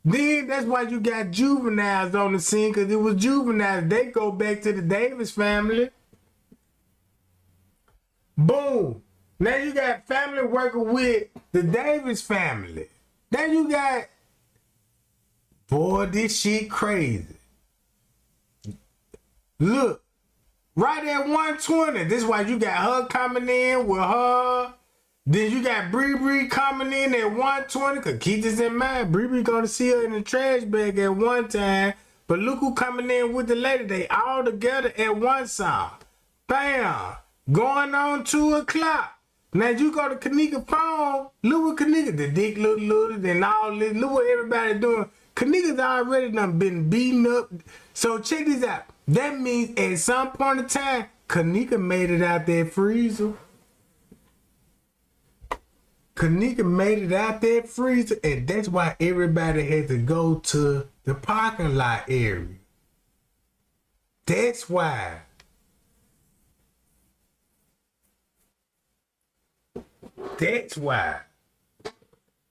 S1: Then that's why you got juveniles on the scene, because it was juveniles. They go back to the Davis family. Boom. Now you got family working with the Davis family. Now you got, boy, this shit crazy. Look, right at 120. This is why you got her coming in with her. Then you got Bree coming in at 120. Cause keep this in mind, Bree gonna see her in the trash bag at one time. But look who coming in with the lady. They all together at one song. Bam. Going on 2 o'clock. Now you go to Kenneka phone. Look what Kenneka, the dick look little, then all this. Look what everybody doing. Kenneka's already done been beaten up. So check this out. That means at some point in time, Kenneka made it out that freezer. Kenneka made it out that freezer, and that's why everybody had to go to the parking lot area. That's why. That's why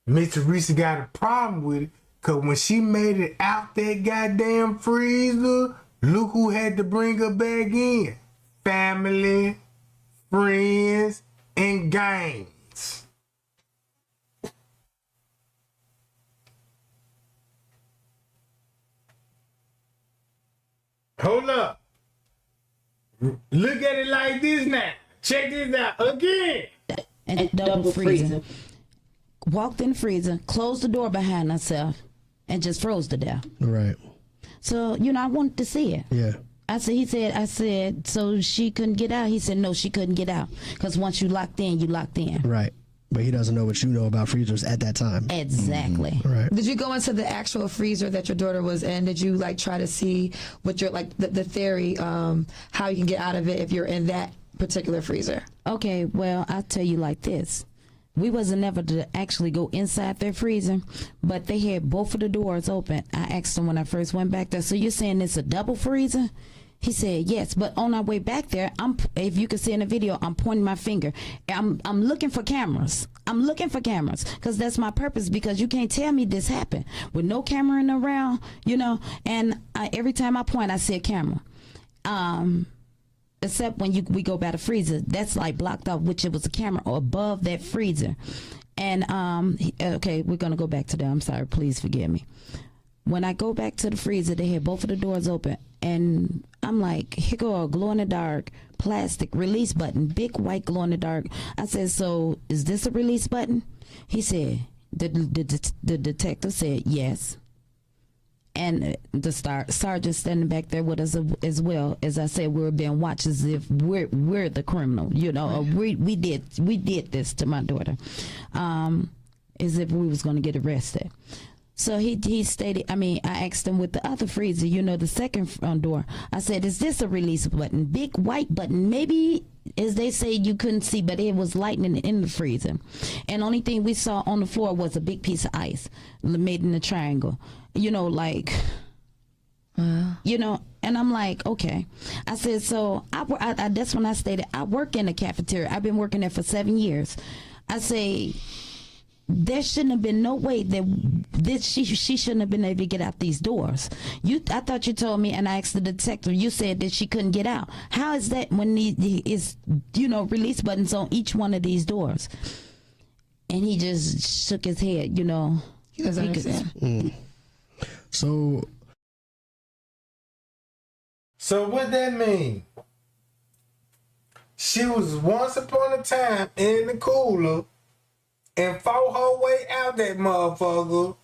S1: Miss Teresa got a problem with it, because when she made it out that goddamn freezer, look who had to bring her back in. Family, friends, and gangs. Hold up. Look at it like this now. Check this out again.
S3: And double freezer. Walked in the freezer, closed the door behind herself, and just froze to death.
S4: Right.
S3: So, I wanted to see it.
S4: Yeah.
S3: I said, so she couldn't get out? He said, no, she couldn't get out. Because once you locked in, you locked in.
S4: Right. But he doesn't know what you know about freezers at that time.
S3: Exactly.
S4: Mm-hmm. Right.
S5: Did you go into the actual freezer that your daughter was in? Did you try to see what your the theory, how you can get out of it if you're in that particular freezer?
S3: Okay, well, I'll tell you like this. We wasn't never to actually go inside their freezer, but they had both of the doors open. I asked him when I first went back there, so you're saying it's a double freezer? He said yes, but on our way back there, if you can see in the video, I'm pointing my finger. I'm looking for cameras. I'm looking for cameras because that's my purpose, because you can't tell me this happened with no camera in around, and every time I point, I see a camera. except when we go by the freezer, that's like blocked off, which it was a camera above that freezer. And okay, we're gonna go back to that. I'm sorry, please forgive me. When I go back to the freezer, they had both of the doors open, and I'm like, here go a glow in the dark plastic release button, big white glow in the dark. I said, so is this a release button? He said, the detective said yes. And the sergeant standing back there with us as well. As I said, we were being watched as if we're the criminal, you know, or we did this to my daughter, as if we was going to get arrested. So he stated, I asked him with the other freezer, you know, the second front door. I said, is this a release button? Big white button. Maybe, as they say, you couldn't see, but it was lightning in the freezer. And only thing we saw on the floor was a big piece of ice made in a triangle. You know, like, you know, and I'm like, okay. I said, so I that's when I stated, I work in the cafeteria. I've been working there for 7 years. I say, there shouldn't have been no way that she shouldn't have been able to get out these doors. I thought you told me, and I asked the detective, you said that she couldn't get out. How is that when is, you know, release buttons on each one of these doors? And he just shook his head, you know.
S5: He doesn't understand.
S4: So
S1: what that mean? She was once upon a time in the cooler and fought her way out that motherfucker,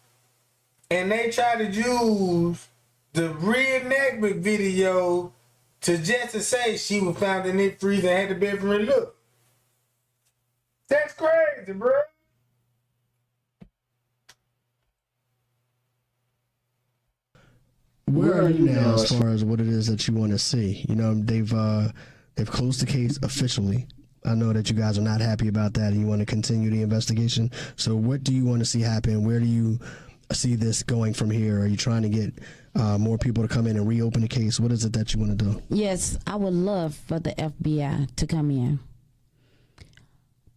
S1: and they tried to use the reenactment video to say she was found in that freezer and had the bedroom look. That's crazy, bro.
S4: where are you now as far as what it is that you want to see? You know, they've closed the case officially. I know that you guys are not happy about that and you want to continue the investigation. So what do you want to see happen? Where do you see this going from here? Are you trying to get more people to come in and reopen the case? What is it that you want to do?
S3: Yes, I would love for the FBI to come in.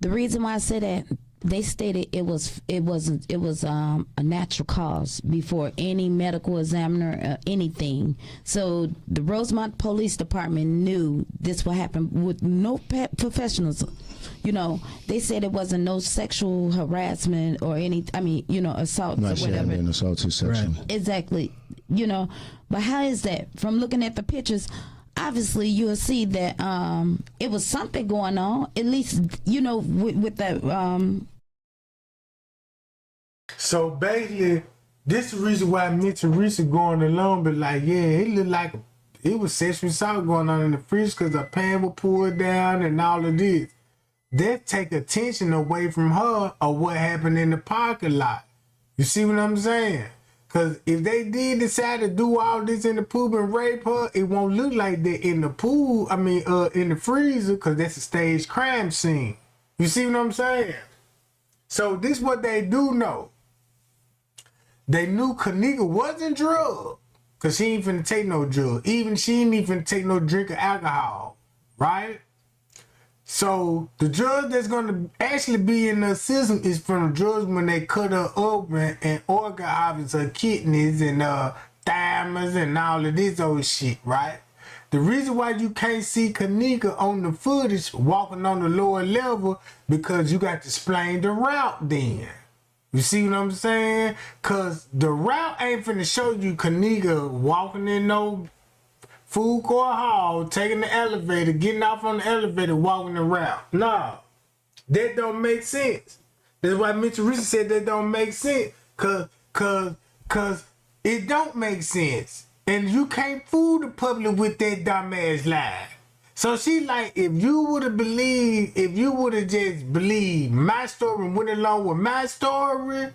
S3: The reason why I said that, they stated it was a natural cause before any medical examiner or anything. So the Rosemont Police Department knew this would happen with no professionals. You know, they said it wasn't no sexual harassment or any, assault or whatever.
S7: Not an assaulted section.
S3: Right. Exactly. You know, but how is that? From looking at the pictures, obviously you'll see that it was something going on, at least, you know, with that.
S1: So basically, this is the reason why me and Teresa going along, but like, yeah, it looked like it was sexual assault going on in the fridge because her pants were pulled down and all of this. That take attention away from her or what happened in the parking lot. You see what I'm saying? Because if they did decide to do all this in the pool and rape her, it won't look like that in the pool, in the freezer, because that's a staged crime scene. You see what I'm saying? So this is what they do know. They knew Kenneka wasn't drugged, because she ain't finna take no drug. Even she ain't even take no drink of alcohol, right? So the drug that's gonna actually be in the system is from the drugs when they cut her open and organ harvest her kidneys and thymus and all of this old shit, right? The reason why you can't see Kenneka on the footage walking on the lower level because you got to explain the route then. You see what I'm saying? Cause the route ain't finna show you Kenneka walking in no food court hall, taking the elevator, getting off on the elevator, walking the route. No, that don't make sense. That's why Mr. Richard said that don't make sense. Cause it don't make sense. And you can't fool the public with that dumbass lie. So she like, if you would have just believed my story and went along with my story,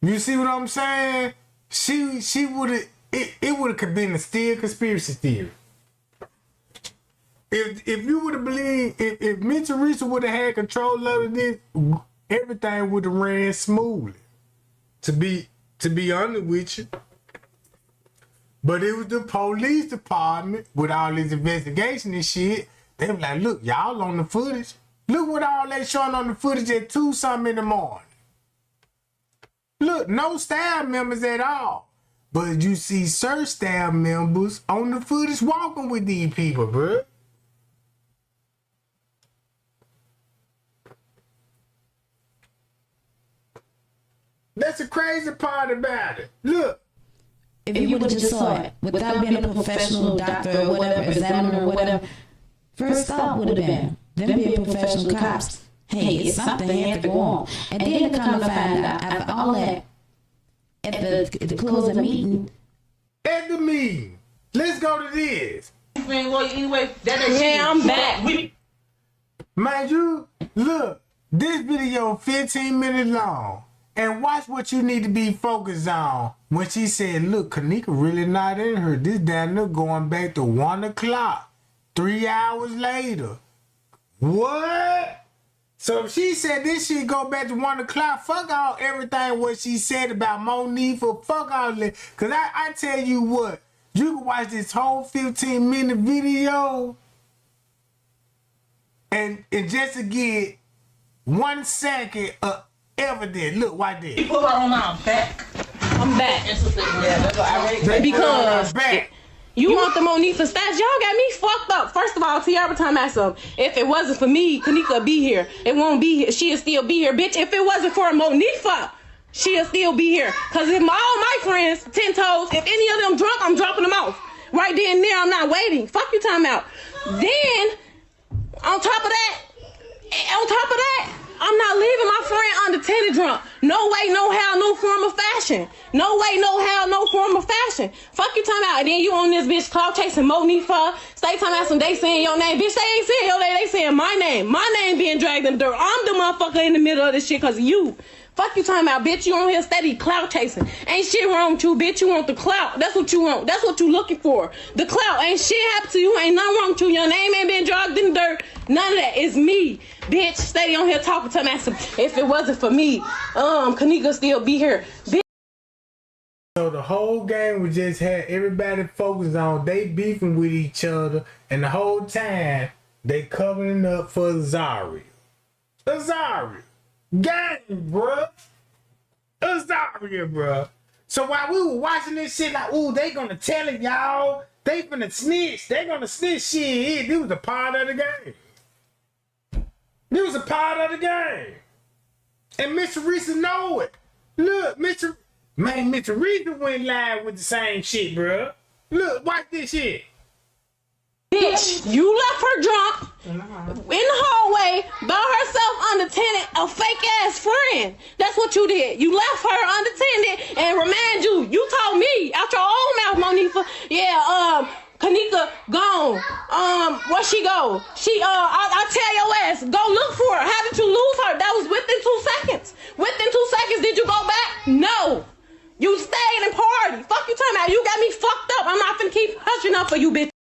S1: you see what I'm saying? She would have, it would have been a still conspiracy theory. If you would have believed, if Mitch Teresa would have had control of this, everything would have ran smoothly. To be honest with you. But it was the police department with all this investigation and shit. They were like, look, y'all on the footage. Look what all they showing on the footage at 2-something in the morning. Look, no staff members at all. But you see certain staff members on the footage walking with these people, bro. That's the crazy part about it. Look.
S3: If you would have just saw it without being a professional doctor or whatever, examiner or whatever, first thought would have been them being professional cops. Hey, it's something had to go on. And then to come to find out after all that, at the close of the meeting.
S1: At the meeting. Let's go to this.
S7: Anyway, I'm back.
S1: Mind you, look, this video 15 minutes long. And watch what you need to be focused on. When she said, look, Kenneka really not in her. This down there going back to 1 o'clock. 3 hours later. What? So if she said this shit go back to 1 o'clock, fuck all everything what she said about Monifa. Fuck all that. Because I tell you what, you can watch this whole 15-minute video and just to get 1 second of evidence. Look, watch this.
S7: Put her on our back. I'm back. Yeah, that's what I read. Because you want the Monifa stats? Y'all got me fucked up. First of all, Tiara time asked them, if it wasn't for me, Kenneka would be here. It won't be here. She'll still be here, bitch. If it wasn't for Monifa, she'll still be here. Because if all my friends, 10 toes, if any of them drunk, I'm dropping them off. Right then and there, I'm not waiting. Fuck you talking about. Then, on top of that, I'm not leaving my friend unattended drunk. No way, no how, no form of fashion. No way, no how, no form of fashion. Fuck you talking about. And then you on this bitch clout chasing Monifa. Stay talking about some they saying your name. Bitch, they ain't saying your name. They saying my name. My name being dragged in the dirt. I'm the motherfucker in the middle of this shit because of you. Fuck you talking about, bitch. You on here steady clout chasing. Ain't shit wrong with you, bitch. You want the clout. That's what you want. That's what you looking for. The clout. Ain't shit happened to you. Ain't nothing wrong with you. Your name ain't been dragged in the dirt. None of that. It's me. Bitch, steady on here talking to me. If it wasn't for me, Kenneka still be here. Bitch.
S1: So the whole game was just had everybody focused on they beefing with each other, and the whole time they covering up for Azaria. Azaria. Gang, bruh. Azaria, bruh. So while we were watching this shit, like, ooh, they gonna tell it, y'all. They finna snitch. They gonna snitch shit. This was a part of the game. This was a part of the game. And Mr. Risa know it. Look, Mr. Risa went live with the same shit, bruh. Look, watch this shit.
S7: Bitch, you left her drunk in the hallway by herself unattended, a fake ass friend. That's what you did. You left her unattended, and remind you told me out your own mouth, Monifa. Yeah, Kenneka gone. Where she go? I tell your ass, go look for her. How did you lose her? That was within 2 seconds. Within 2 seconds, did you go back? No. You stayed and party. Fuck you talking about? You got me fucked up. I'm not finna keep hushing up for you, bitch.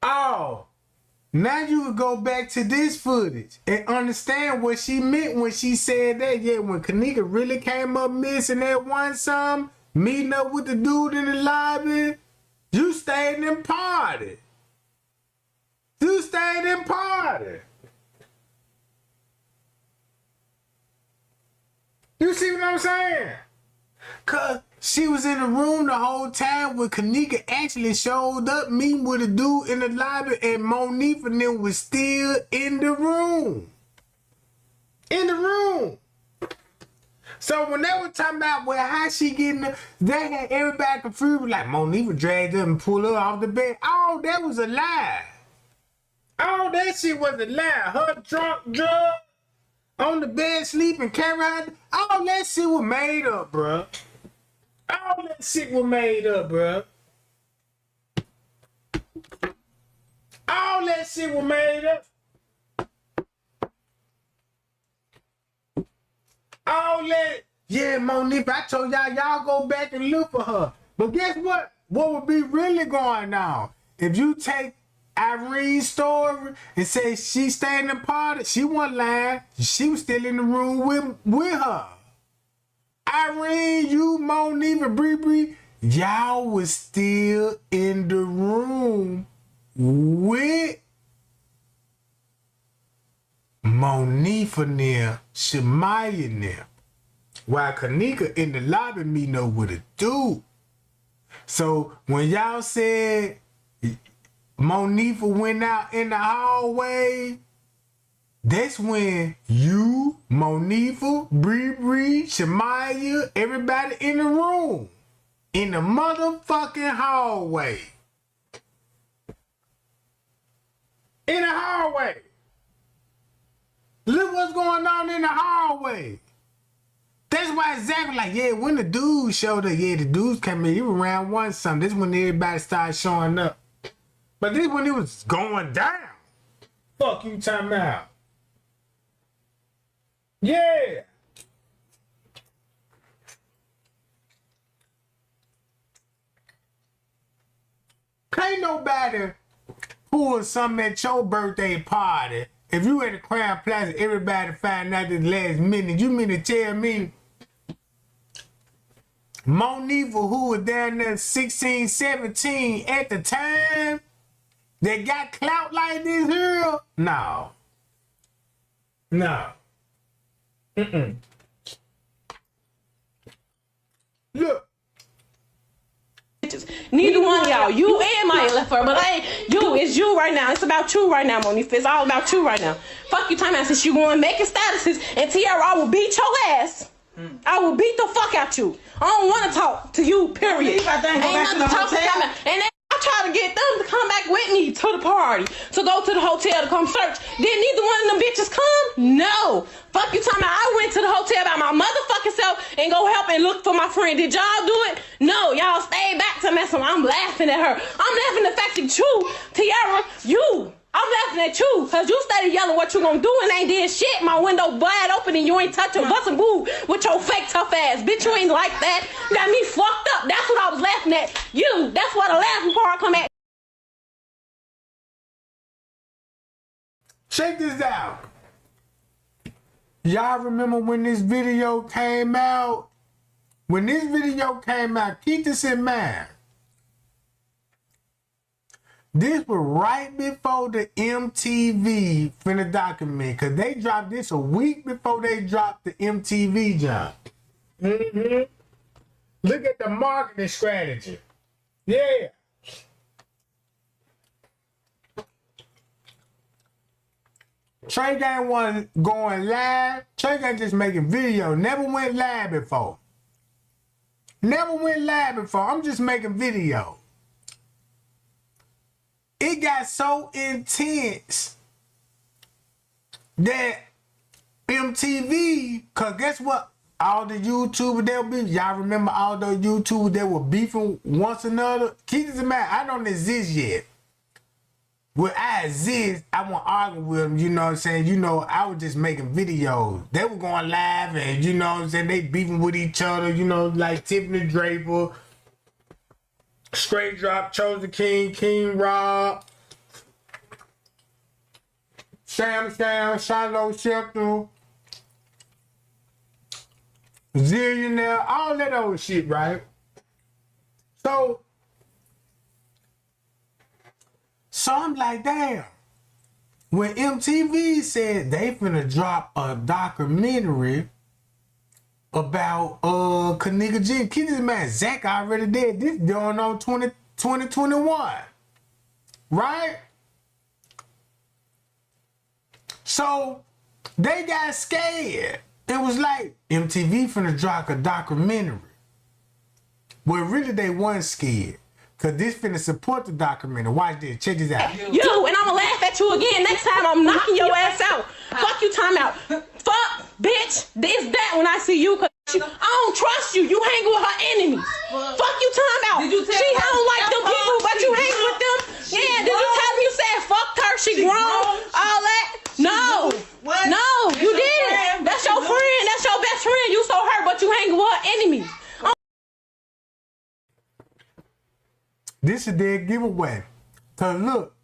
S1: Oh, now you can go back to this footage and understand what she meant when she said that. Yeah, when Kenneka really came up missing that one time, meeting up with the dude in the lobby, you stayed and party. You stayed and party. You see what I'm saying? Cause she was in the room the whole time when Kenneka actually showed up meeting with a dude in the lobby, and Monifa and them was still in the room. In the room. So when they were talking about how she getting there, they had everybody confused, like Monifa dragged her and pulled her off the bed. All that was a lie. All that shit was a lie. Her drunk on the bed sleeping, carry her. All that shit was made up, bruh. All that shit was made up, bruh. All that shit was made up. All that. Yeah, Monifa, I told y'all go back and look for her. But guess what? What would be really going on? If you take Irene's story and say she stayed in the party, she wasn't lying. She was still in the room with her. Irene, you, Monifa, Bree, y'all was still in the room with Monifa near Shemaya near. While Kenneka in the lobby meeting up with a dude. So when y'all said Monifa went out in the hallway That's when you, Monifa, Bree, Shamaya, everybody in the room, in the motherfucking hallway. In the hallway. Look what's going on in the hallway. That's why Zach was like, yeah, when the dudes showed up, yeah, the dudes came in, he was around one something. This when everybody started showing up. But this when it was going down. Fuck you talking about. Yeah. Can't nobody pull something at your birthday party. If you at the Crown Plaza, everybody find out at the last minute. You mean to tell me Monifa, who was down there 16, 17 at the time, that got clout like this here? No. No. Look.
S7: Neither one of y'all, you and Maya left her, but it's you right now. It's about you right now, Monifa. It's all about you right now. Fuck you, time out since you going making statuses, and Tiara, I will beat your ass. I will beat the fuck out you. I don't want to talk to you, period. Ain't nothing to talk about. And then I try to get them to come back with me to the party, to go to the hotel to come search. Did neither one of them bitches come? No. Fuck you talking about I went to the hotel by my motherfucking self and go help and look for my friend. Did y'all do it? No. Y'all stayed back to mess with me. I'm laughing at her. I'm laughing at the fact that you, Tiara, I'm laughing at you because you started yelling what you gonna do and ain't did shit. My window wide open and you ain't touching bustin' boo with your fake tough ass. Bitch, you ain't like that. You got me fucked up. That's what I was laughing at. You, that's why the laughing part come at.
S1: Check this out. Y'all remember when this video came out? When this video came out, keep this in mind. This was right before the MTV finna document, because they dropped this a week before they dropped the MTV jump. Look at the marketing strategy. Yeah. Trey Gang wasn't going live. Trey Gang just making video. Never went live before. Never went live before. I'm just making video. It got so intense that MTV, cause guess what? All the YouTubers that be, y'all remember all those YouTubers that were beefing once another? Keep this in mind, I don't exist yet. When I exist, I won't argue with them, you know what I'm saying? You know, I was just making videos. They were going live and, you know what I'm saying, they beefing with each other, you know, like Tiffany Draper, Straight Drop, Chosen King, King Rob, Sam, Shiloh Shelton, Zillionaire, all that old shit, right? So I'm like, damn. When MTV said they finna drop a documentary about Kenneka, Jenkins, keep this man, Zach already did this going on 2021, right? So they got scared. It was like MTV finna drop a documentary. Well, really they weren't scared, cause this finna support the documentary. Watch this, check this out.
S7: You, and I'ma laugh at you again next time. I'm knocking your ass out. Fuck you, time out. Fuck, bitch. This that when I see you, cause I don't trust you. You hang with her enemies. Fuck you, time out. She don't like them people, but you hang with them. Yeah, did you tell me you said fucked her? She grown, all that. No, no, you didn't. That's your friend. That's your best friend. You so hurt, but you hang with her enemies.
S1: This is their giveaway. Cause look,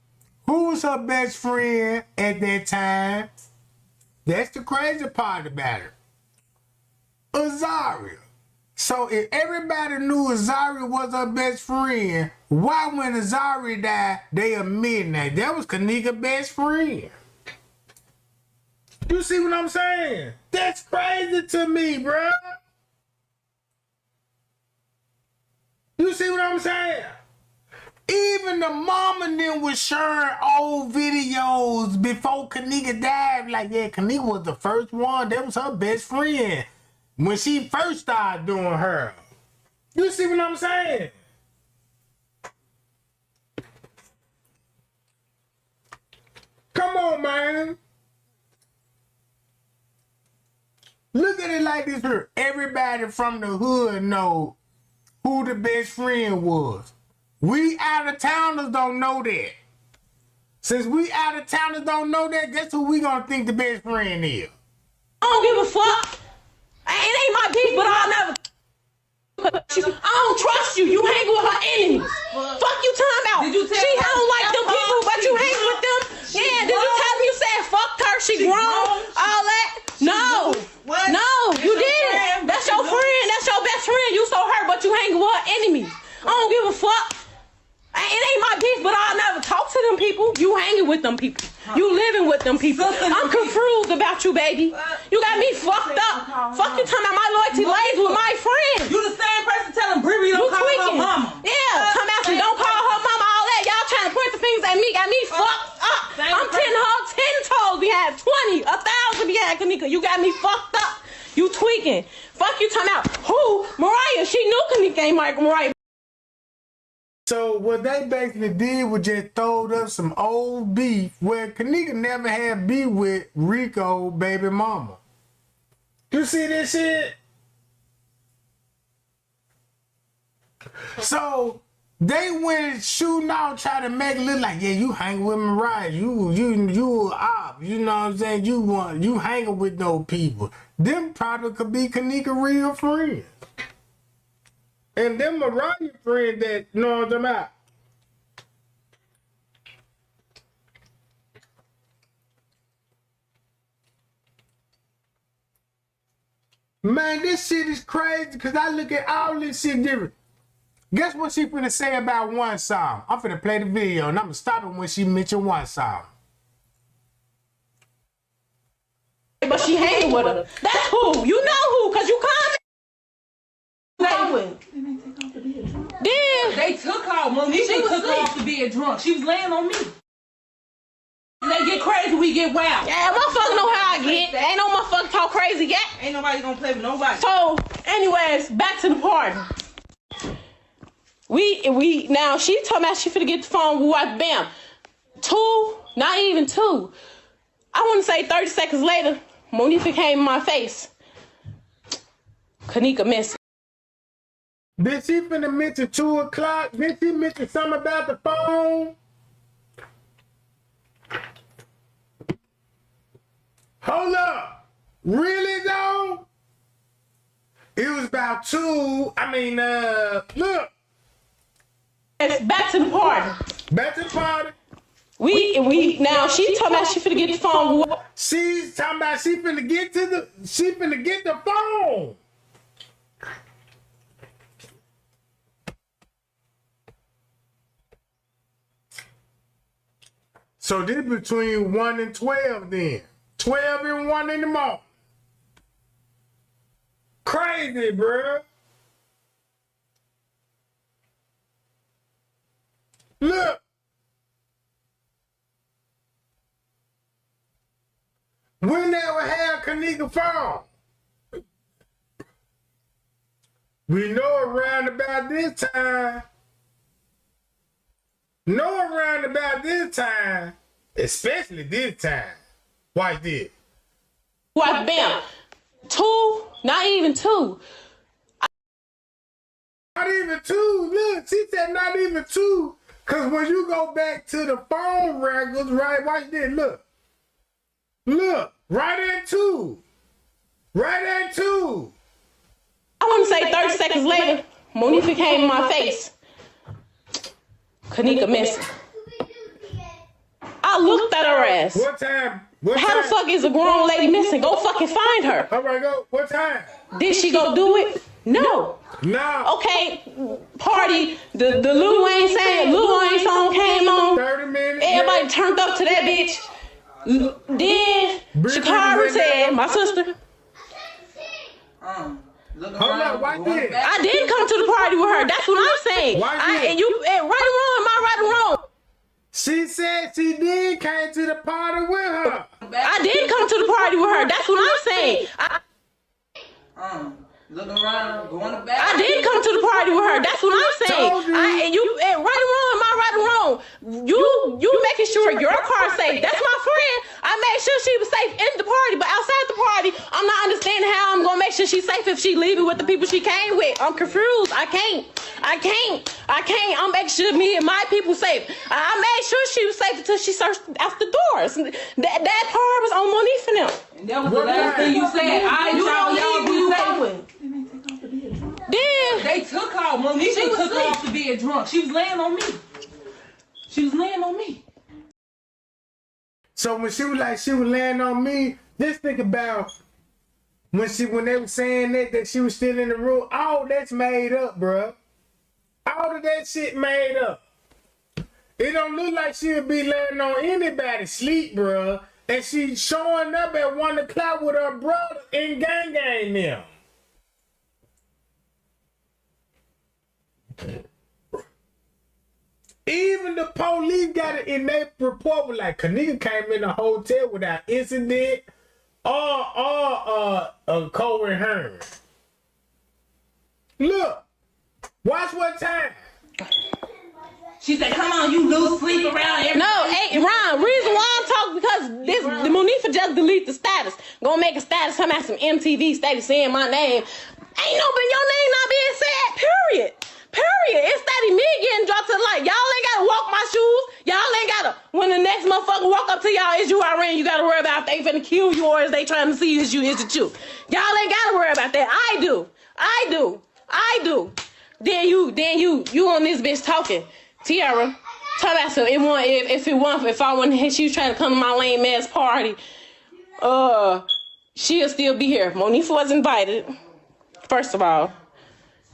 S1: who was her best friend at that time? That's the crazy part about it. Azaria. So if everybody knew Azaria was her best friend, why when Azaria died, they admitted that that was Kenneka's best friend? You see what I'm saying? That's crazy to me, bruh. You see what I'm saying? Even the mama and them was sharing old videos before Kenneka died. Like, yeah, Kenneka was the first one. That was her best friend when she first started doing her. You see what I'm saying? Come on, man. Look at it like this here. Everybody from the hood know who the best friend was. We out-of-towners don't know that. Since we out-of-towners don't know that, guess who we gonna think the best friend is?
S7: I don't give a fuck. It ain't my beef, but I'll never. I don't trust you. You hang with her enemies. Fuck you talking about.
S8: Did you tell
S7: she
S8: her
S7: don't like them
S8: alcohol?
S7: people, but you hang with them. Yeah, did you tell me you said fuck her? She grown, all that? No.
S8: What?
S7: No, you didn't. That's your friend. That's your best friend. You so hurt, but you hang with her enemies. I don't give a fuck. It ain't my beef, but I'll never talk to them people. You hanging with them people. You living with them people. I'm confused about you, baby. You got me fucked up. Fuck you talking about my loyalty lays with my friends.
S8: You the same person telling Bree don't call her mama.
S7: Yeah, come out and don't call her mama, all that. Y'all trying to point the fingers at me, got me fucked up. I'm 10 hugs, 10 toes behind 20, 1,000 behind Kenneka. You got me fucked up. You tweaking. Fuck you talking about who? Mariah. She knew Kenneka ain't like Mariah.
S1: So what they basically did was just throwed up some old beef where Kenneka never had beef with Rico baby mama. You see this shit? So they went shooting out, trying to make it look like, yeah, you hang with Mariah, you op, you know what I'm saying? You hanging with those people. Them probably could be Kenneka real friends. And them Mariah friend that, you know what I'm talking about? Man, this shit is crazy because I look at all this shit different. Guess what she finna say about one song? I'm finna play the video and I'm gonna stop it when she mention one song.
S7: But she hanging with her. That's who. You know who, because you come.
S8: They took her. Monisha took her off to being drunk. She was laying on me. They get crazy, we get wild.
S7: Yeah, motherfucker know how I get. Ain't no motherfucker talk crazy yet.
S8: Ain't nobody gonna play with nobody.
S7: So, anyways, back to the party. We now she talking about she finna get the phone with what? Bam. 2, not even 2. I want to say 30 seconds later, Monisha came in my face. Kenneka missing.
S1: Did she finna mention 2 o'clock? Did she mention something about the phone? Hold up. Really though? It was about 2. Look.
S7: It's back to the party.
S1: Back to the party.
S7: We now she talking about she finna get the phone with what?
S1: She's talking about she finna get the phone. So this between 1 and 12 then. 12 and 1 in the morning. Crazy, bruh. Look. We never had Kenneka phone. We know around about this time. Especially this time. Watch this.
S7: What? Bam. 2, not even 2.
S1: Not even 2. Look, she said not even 2. Because when you go back to the phone records, right? Watch this. Look. Right at 2. I
S7: want to say 30 seconds later, Monisha came in my face. Kenneka missing. I looked at her ass.
S1: What time?
S7: How the fuck is a grown lady missing? Go fucking find her.
S1: All right, go. What time?
S7: Did she go do it? No.
S1: No.
S7: Okay, party. The Lil Wayne song came on.
S1: 30 minutes.
S7: Everybody turned up to that bitch. Then Shakara said, my sister.
S1: Hold up, watch this.
S7: I didn't come to the party with her. That's what I'm saying.
S1: Why
S7: And you right or wrong, am I
S1: She said she did came to the party with her.
S7: I did come to the party with her. That's what I'm saying.
S8: Look around, go in the back.
S7: I did come to the party with her. That's what I'm saying. And you right or wrong, am I right or wrong? You making sure your car's safe. That's my friend. I made sure she was safe in the party, but outside the party, I'm not understanding how I'm gonna make sure she's safe if she leaving with the people she came with. I'm confused. I can't. I'm making sure me and my people safe. I made sure she was safe until she searched out the doors. That part was on Monique for them.
S8: And that was the last thing you said.
S7: You don't leave who you going. Then
S8: they took off. Monique took off to being drunk. She was laying on me.
S1: So when she was laying on me, just think about when they were saying that she was still in the room. All that's made up, bruh. All of that shit made up. It don't look like she'll be laying on anybody's sleep, bruh. And she showing up at 1 o'clock with her brother in gang now. Even the police got it in their report with like Kenneka came in the hotel without incident or Cohen Hearn. Look, watch what time.
S8: She said, "Come on, you lose sleep around everything."
S7: no, hey, Ron, reason why I'm talking because the Monifa just delete the status. Gonna make a status, come out some MTV status saying my name. Ain't no, but your name not being said, period. It's that me getting dropped to the light. Y'all ain't gotta walk my shoes. Y'all ain't gotta, when the next motherfucker walk up to y'all, is you Iran, you gotta worry about if they finna kill you or is they trying to see is it you. Y'all ain't gotta worry about that. I do. Then you on this bitch talking. Tiara, talk about some, if I wasn't, she was trying to come to my lame ass party, she'll still be here. Monifa was invited, first of all.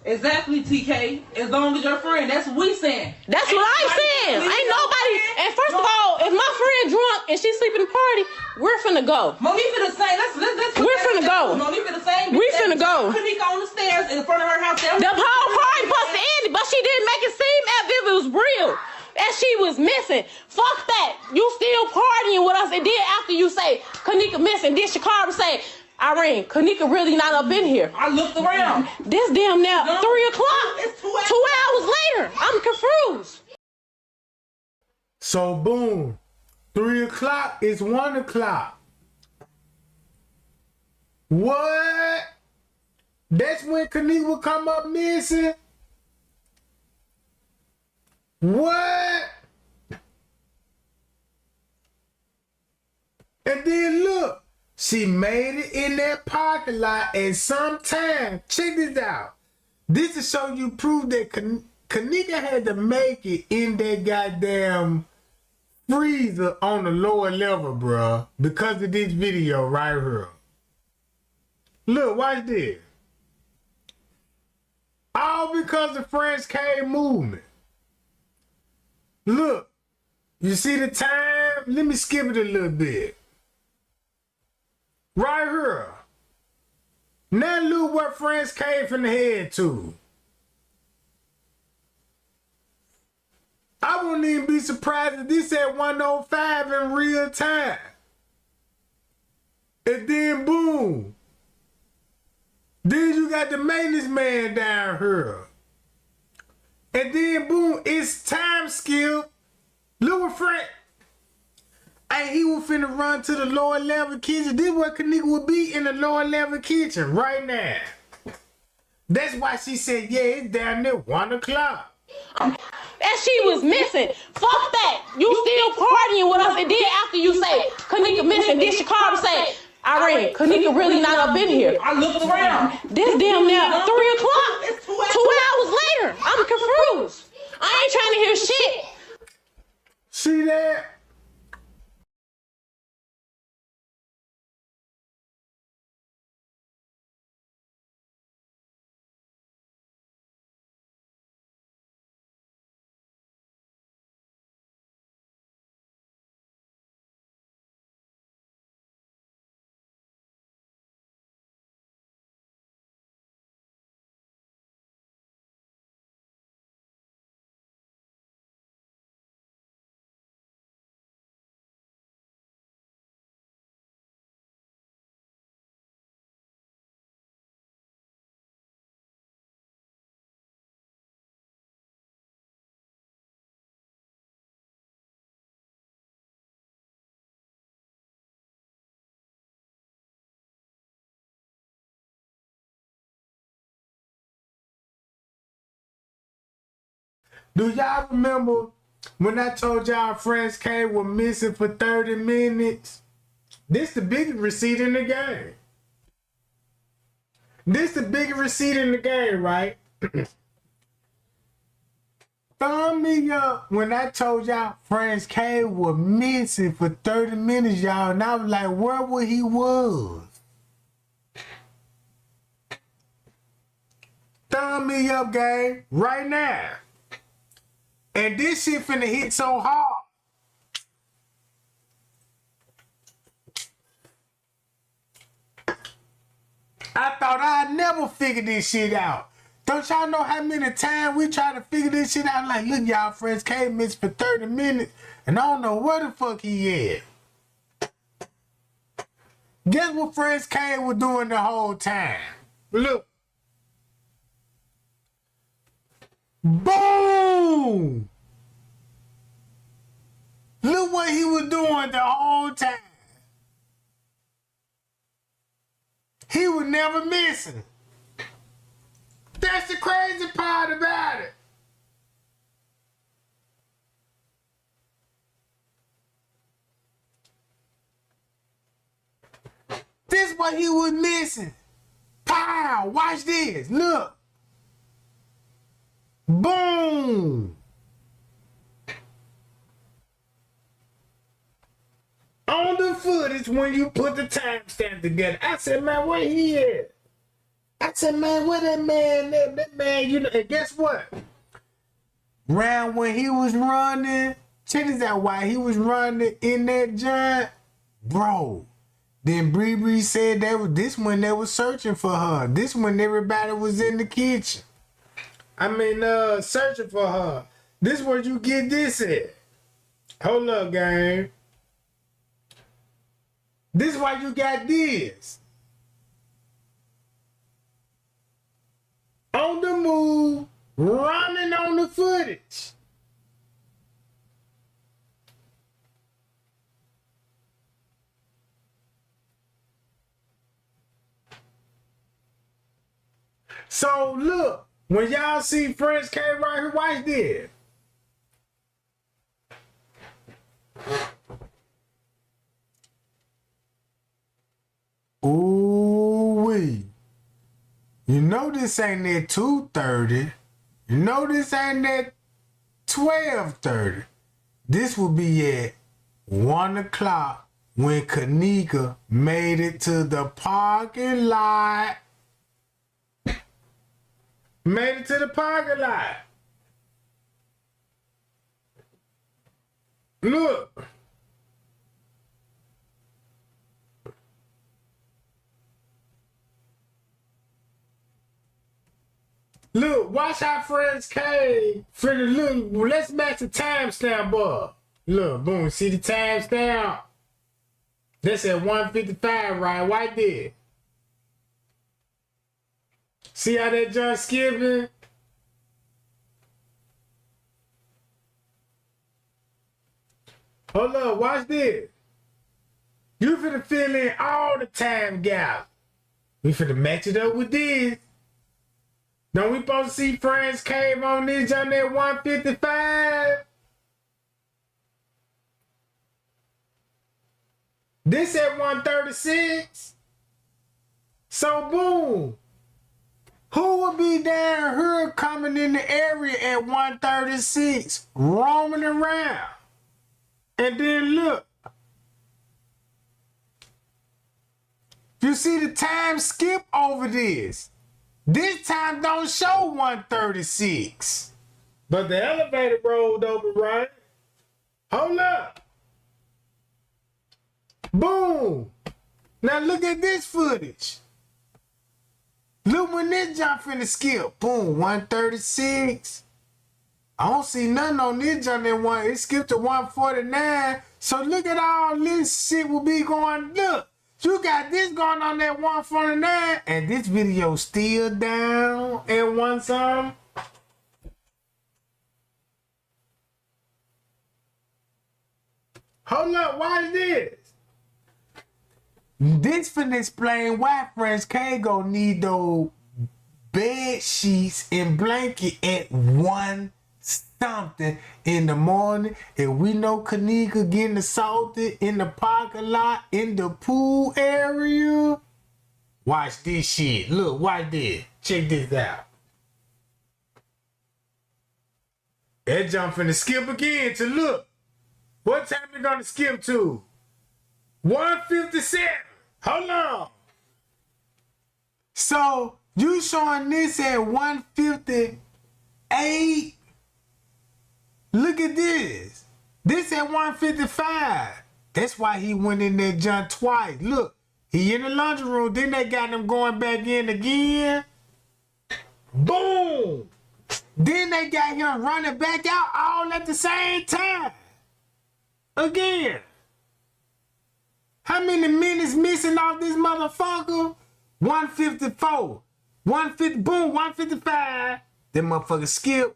S8: Exactly, TK. As long as your friend, that's what we saying.
S7: That's what I'm saying. Ain't nobody. And first of all, if my friend drunk and she sleep in the party, we're finna go.
S8: Monique finna say, let's
S7: we're finna go.
S8: Monique finna say,
S7: we finna go.
S8: Kenneka on the stairs in front of her house.
S7: The whole party supposed to end, but she didn't make it seem as if it was real. That she was missing. Fuck that. You still partying with us, and then after you say Kenneka missing, then Shakara say, Irene, Kenneka really not up in here.
S8: I looked around.
S7: This damn now 3 o'clock.
S8: It's 2
S7: hours later. I'm confused.
S1: So boom, 3 o'clock is 1 o'clock. What? That's when Kenneka will come up missing? What? And then look, she made it in that parking lot at some time. Check this out. This to show you proof that Kenneka had to make it in that goddamn freezer on the lower level, bruh, because of this video right here. Look, watch this. All because of French K movement. Look, you see the time? Let me skip it a little bit. Right here. Now look what France came from the head to. I wouldn't even be surprised if this at 105 in real time. And then boom. Then you got the maintenance man down here. And then boom, it's time skip. Look what Frank. Hey, he was finna run to the lower level kitchen. This is what Kenneka would be in the lower level kitchen right now. That's why she said, yeah, it's down there 1 o'clock.
S7: That she was missing. Fuck that. You still partying with us, and then after you say Kenneka missing, then Shakara say, Irene, Kenneka really not up in here.
S8: I looked around.
S7: This damn now 3 o'clock.
S8: It's 2
S7: hours later. I'm confused. I ain't trying to hear shit.
S1: See that? Do y'all remember when I told y'all Friends K was missing for 30 minutes? This the biggest receipt in the game. This the biggest receipt in the game, right? Thumb me up when I told y'all Friends K was missing for 30 minutes, y'all. And I was like, where would he was? Thumb me up, gang, right now. And this shit finna hit so hard. I thought I'd never figure this shit out. Don't y'all know how many times we try to figure this shit out? Like, look, y'all, Friends K missed for 30 minutes, and I don't know where the fuck he at. Guess what Friends K was doing the whole time? Look. Boom! Look what he was doing the whole time. He was never missing. That's the crazy part about it. This what he was missing. Pow! Watch this. Look. Boom! On the footage when you put the timestamp together. I said, man, where he at? I said, man, where that man at? That man, you know, and guess what? Round when he was running, check this out, why he was running in that giant, bro. Then Bree said that was this when they was searching for her. This when everybody was in the kitchen. Searching for her. This where you get this at. Hold up, gang. This is why you got this. On the move, running on the footage. So look, when y'all see Friends K right here, watch this. Ooh-wee. You know this ain't at 2:30. You know this ain't at 12:30. This will be at 1 o'clock when Kenneka made it to the parking lot. Made it to the parking lot. Look. Look, watch how Friends K finna look. Let's match the timestamp up. Look, boom, see the timestamp? That's at 1:55, right? Right there. See how that junk skipping? Hold up, watch this. You finna fill in all the time gaps. We finna match it up with this. Don't we supposed to see Friends Cave on this junk at 1:55? This at 1:36. So boom. Who would be down here coming in the area at 1:36, roaming around? And then look. You see the time skip over this. This time don't show 1:36. But the elevator rolled over, right? Hold up. Boom. Now look at this footage. Look when this jump finna skip. Boom, 1:36. I don't see nothing on this jump that one. It skipped to 1:49. So look at all this shit will be going. Look, you got this going on at 1:49, and this video still down at one some. Hold up, watch this. This finna explain why Friends K gonna need those bed sheets and blanket at 1 something in the morning, and we know Kenneka getting assaulted in the parking lot, in the pool area. Watch this shit. Look, watch this. Check this out. That jump finna skip again to look. What time we gonna skip to? 1:57. Hold on. So you showing this at 1:58. Look at this. This at 1:55. That's why he went in there jump twice. Look, he in the laundry room. Then they got him going back in again. Boom. Then they got him running back out all at the same time. Again. How many minutes missing off this motherfucker? 1:54. 1:50, boom, 1:55. That motherfucker skip.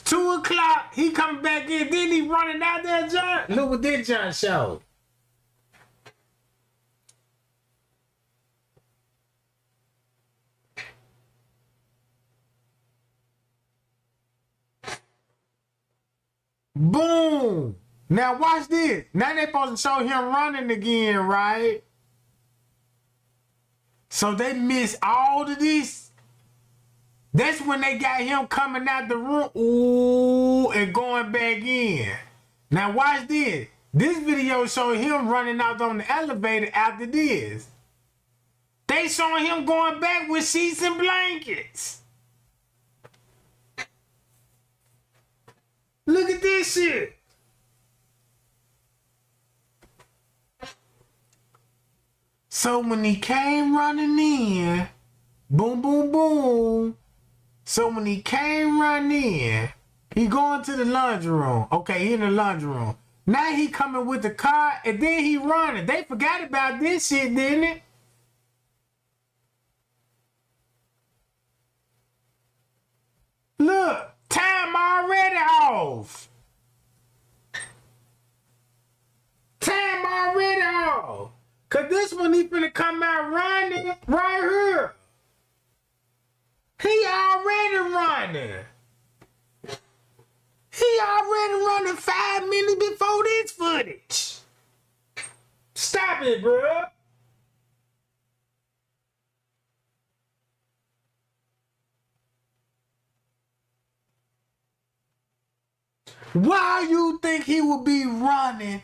S1: 2 o'clock, he coming back in. Then he running out there, John. Look what that John showed. Boom. Now watch this. Now they supposed to show him running again, right? So they missed all of this. That's when they got him coming out the room, ooh, and going back in. Now watch this. This video showing him running out on the elevator after this. They showing him going back with sheets and blankets. Look at this shit. So when he came running in, boom, boom, boom. So when he came running in, he going to the laundry room. Okay, he in the laundry room. Now he coming with the car, and then he running. They forgot about this shit, didn't it? Look, time already off. Time already off. Cause this one he finna come out running right here. He already running. He already running 5 minutes before this footage. Stop it, bro. Why you think he would be running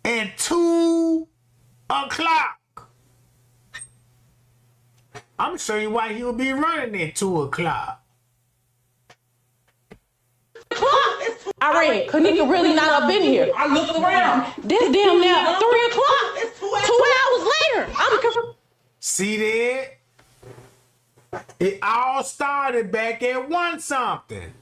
S1: at 2 o'clock? I'm gonna show you why he would be running at 2 o'clock.
S7: I read, Kenneka really not up in here.
S8: I looked around.
S7: This damn now 3 o'clock.
S8: It's 2
S7: 2 hours later. I'm confused.
S1: See that? It all started back at 1 something.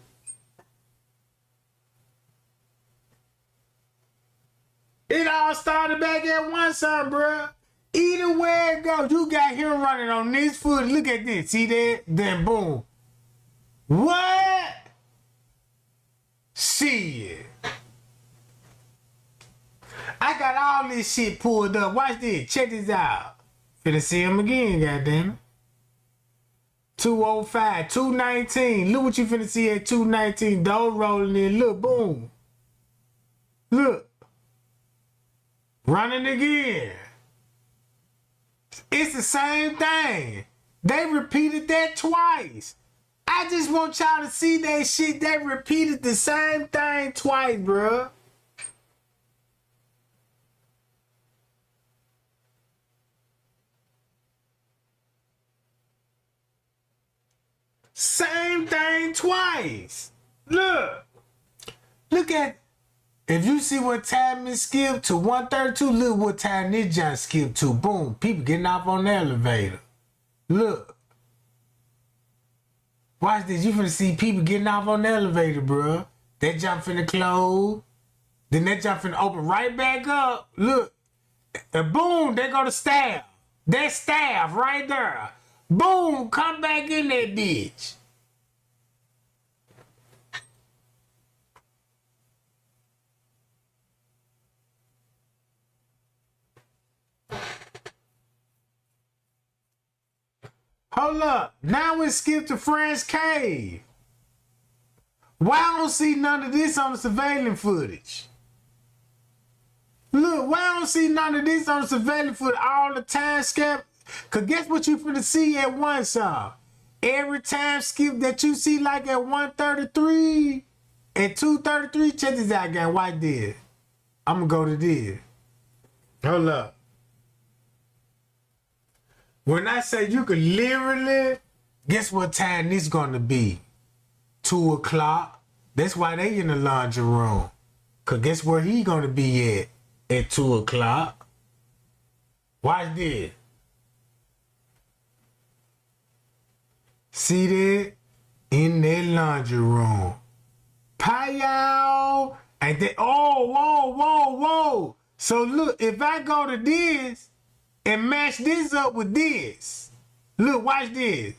S1: It all started back at 1 something, bruh. Either way it goes, you got him running on this foot. Look at this. See that? Then boom. What? Shit. I got all this shit pulled up. Watch this. Check this out. Finna see him again, goddamn it. 205, 219. Look what you finna see at 219. Dog rolling in. Look, boom. Look. Running again. It's the same thing. They repeated that twice. I just want y'all to see that shit. They repeated the same thing twice, bruh. Same thing twice. Look. Look at, if you see what time it skipped to 132, look what time this jump skipped to. Boom. People getting off on the elevator. Look. Watch this. You finna see people getting off on the elevator, bruh. That jump finna close. Then that jump finna open right back up. Look. And boom, there go the staff. That staff right there. Boom, come back in that bitch. Hold up. Now we skip to Fran's cave. Why I don't see none of this on the surveillance footage? Look, why I don't see none of this on the surveillance footage all the time skip? Cause guess what you finna see at one song? Every time skip that you see like at 133 and 233, check this out, gang. Watch this. I'm gonna go to this. Hold up. When I say you could literally, guess what time this gonna be? 2 o'clock. That's why they in the laundry room. Cause guess where he gonna be at 2 o'clock? Watch this. See that? In that laundry room. Pow! And then, whoa. So look, if I go to this and match this up with this, look, watch this.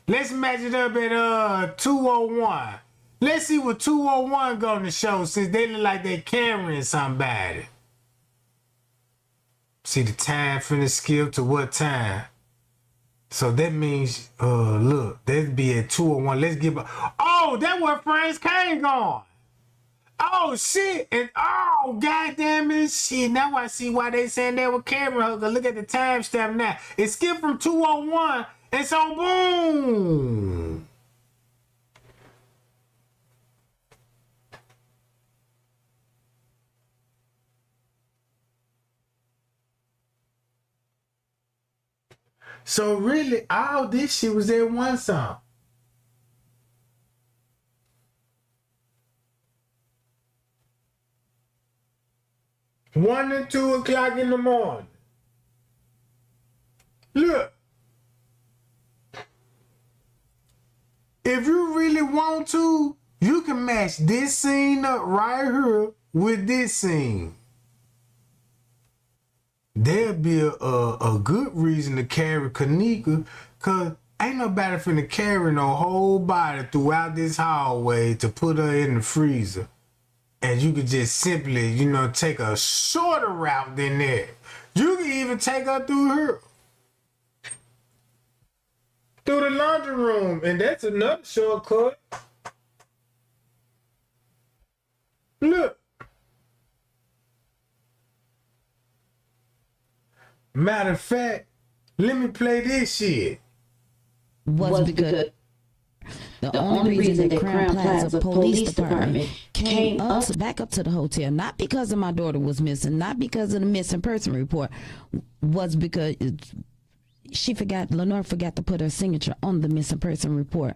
S1: Let's match it up at 201. Let's see what 201 gonna show since they look like they carrying somebody. See the time finna skip to what time? So that means, look, that'd be at 201. Let's give oh, that where Frank's cane gone. Oh, shit. And, oh, goddamn it, shit. Now I see why they saying they were carrying her. Look at the timestamp now. It skipped from 201, and so boom. So really, all this shit was in one song. One and 2 o'clock in the morning. Look. If you really want to, you can match this scene up right here with this scene. There'd be a good reason to carry Kenneka, cause ain't nobody finna carry no whole body throughout this hallway to put her in the freezer. And you could just simply, take a shorter route than that. You can even take her through her. Through the laundry room, and that's another shortcut. Look. Matter of fact, let me play this shit.
S3: Was because the only reason that Crown Plaza Police Department came back up to the hotel, not because of my daughter was missing, not because of the missing person report, was because Lenore forgot to put her signature on the missing person report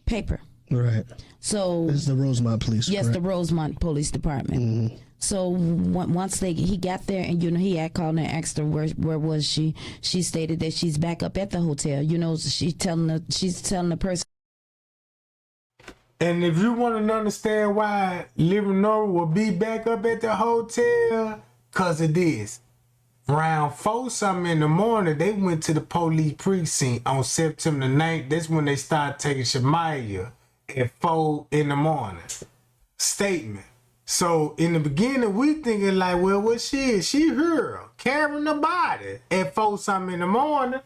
S3: paper.
S4: Right.
S3: So
S4: this is the Rosemont Police.
S3: Yes,
S4: correct?
S3: the Rosemont Police Department. Mm-hmm. So once he got there, and he had called and asked her where was she. She stated that she's back up at the hotel. She's telling the person.
S1: And if you want to understand why Leonora will be back up at the hotel, cause of this. Around 4-something in the morning, they went to the police precinct on September 9th. That's when they started taking Shamaya at 4 in the morning. Statement. So in the beginning, we thinking like, well, what she is? She here carrying the body at 4-something in the morning.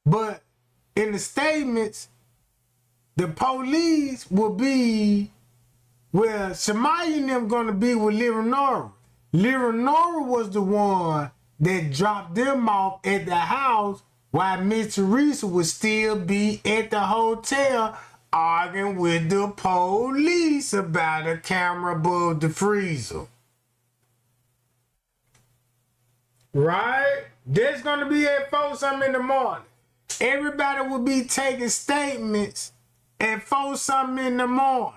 S1: But in the statements, the police will be, well, Shamaya and them gonna be with Leonora. Leonora was the one that dropped them off at the house while Miss Teresa would still be at the hotel arguing with the police about a camera above the freezer. Right? That's going to be at 4-something in the morning. Everybody will be taking statements at 4-something in the morning.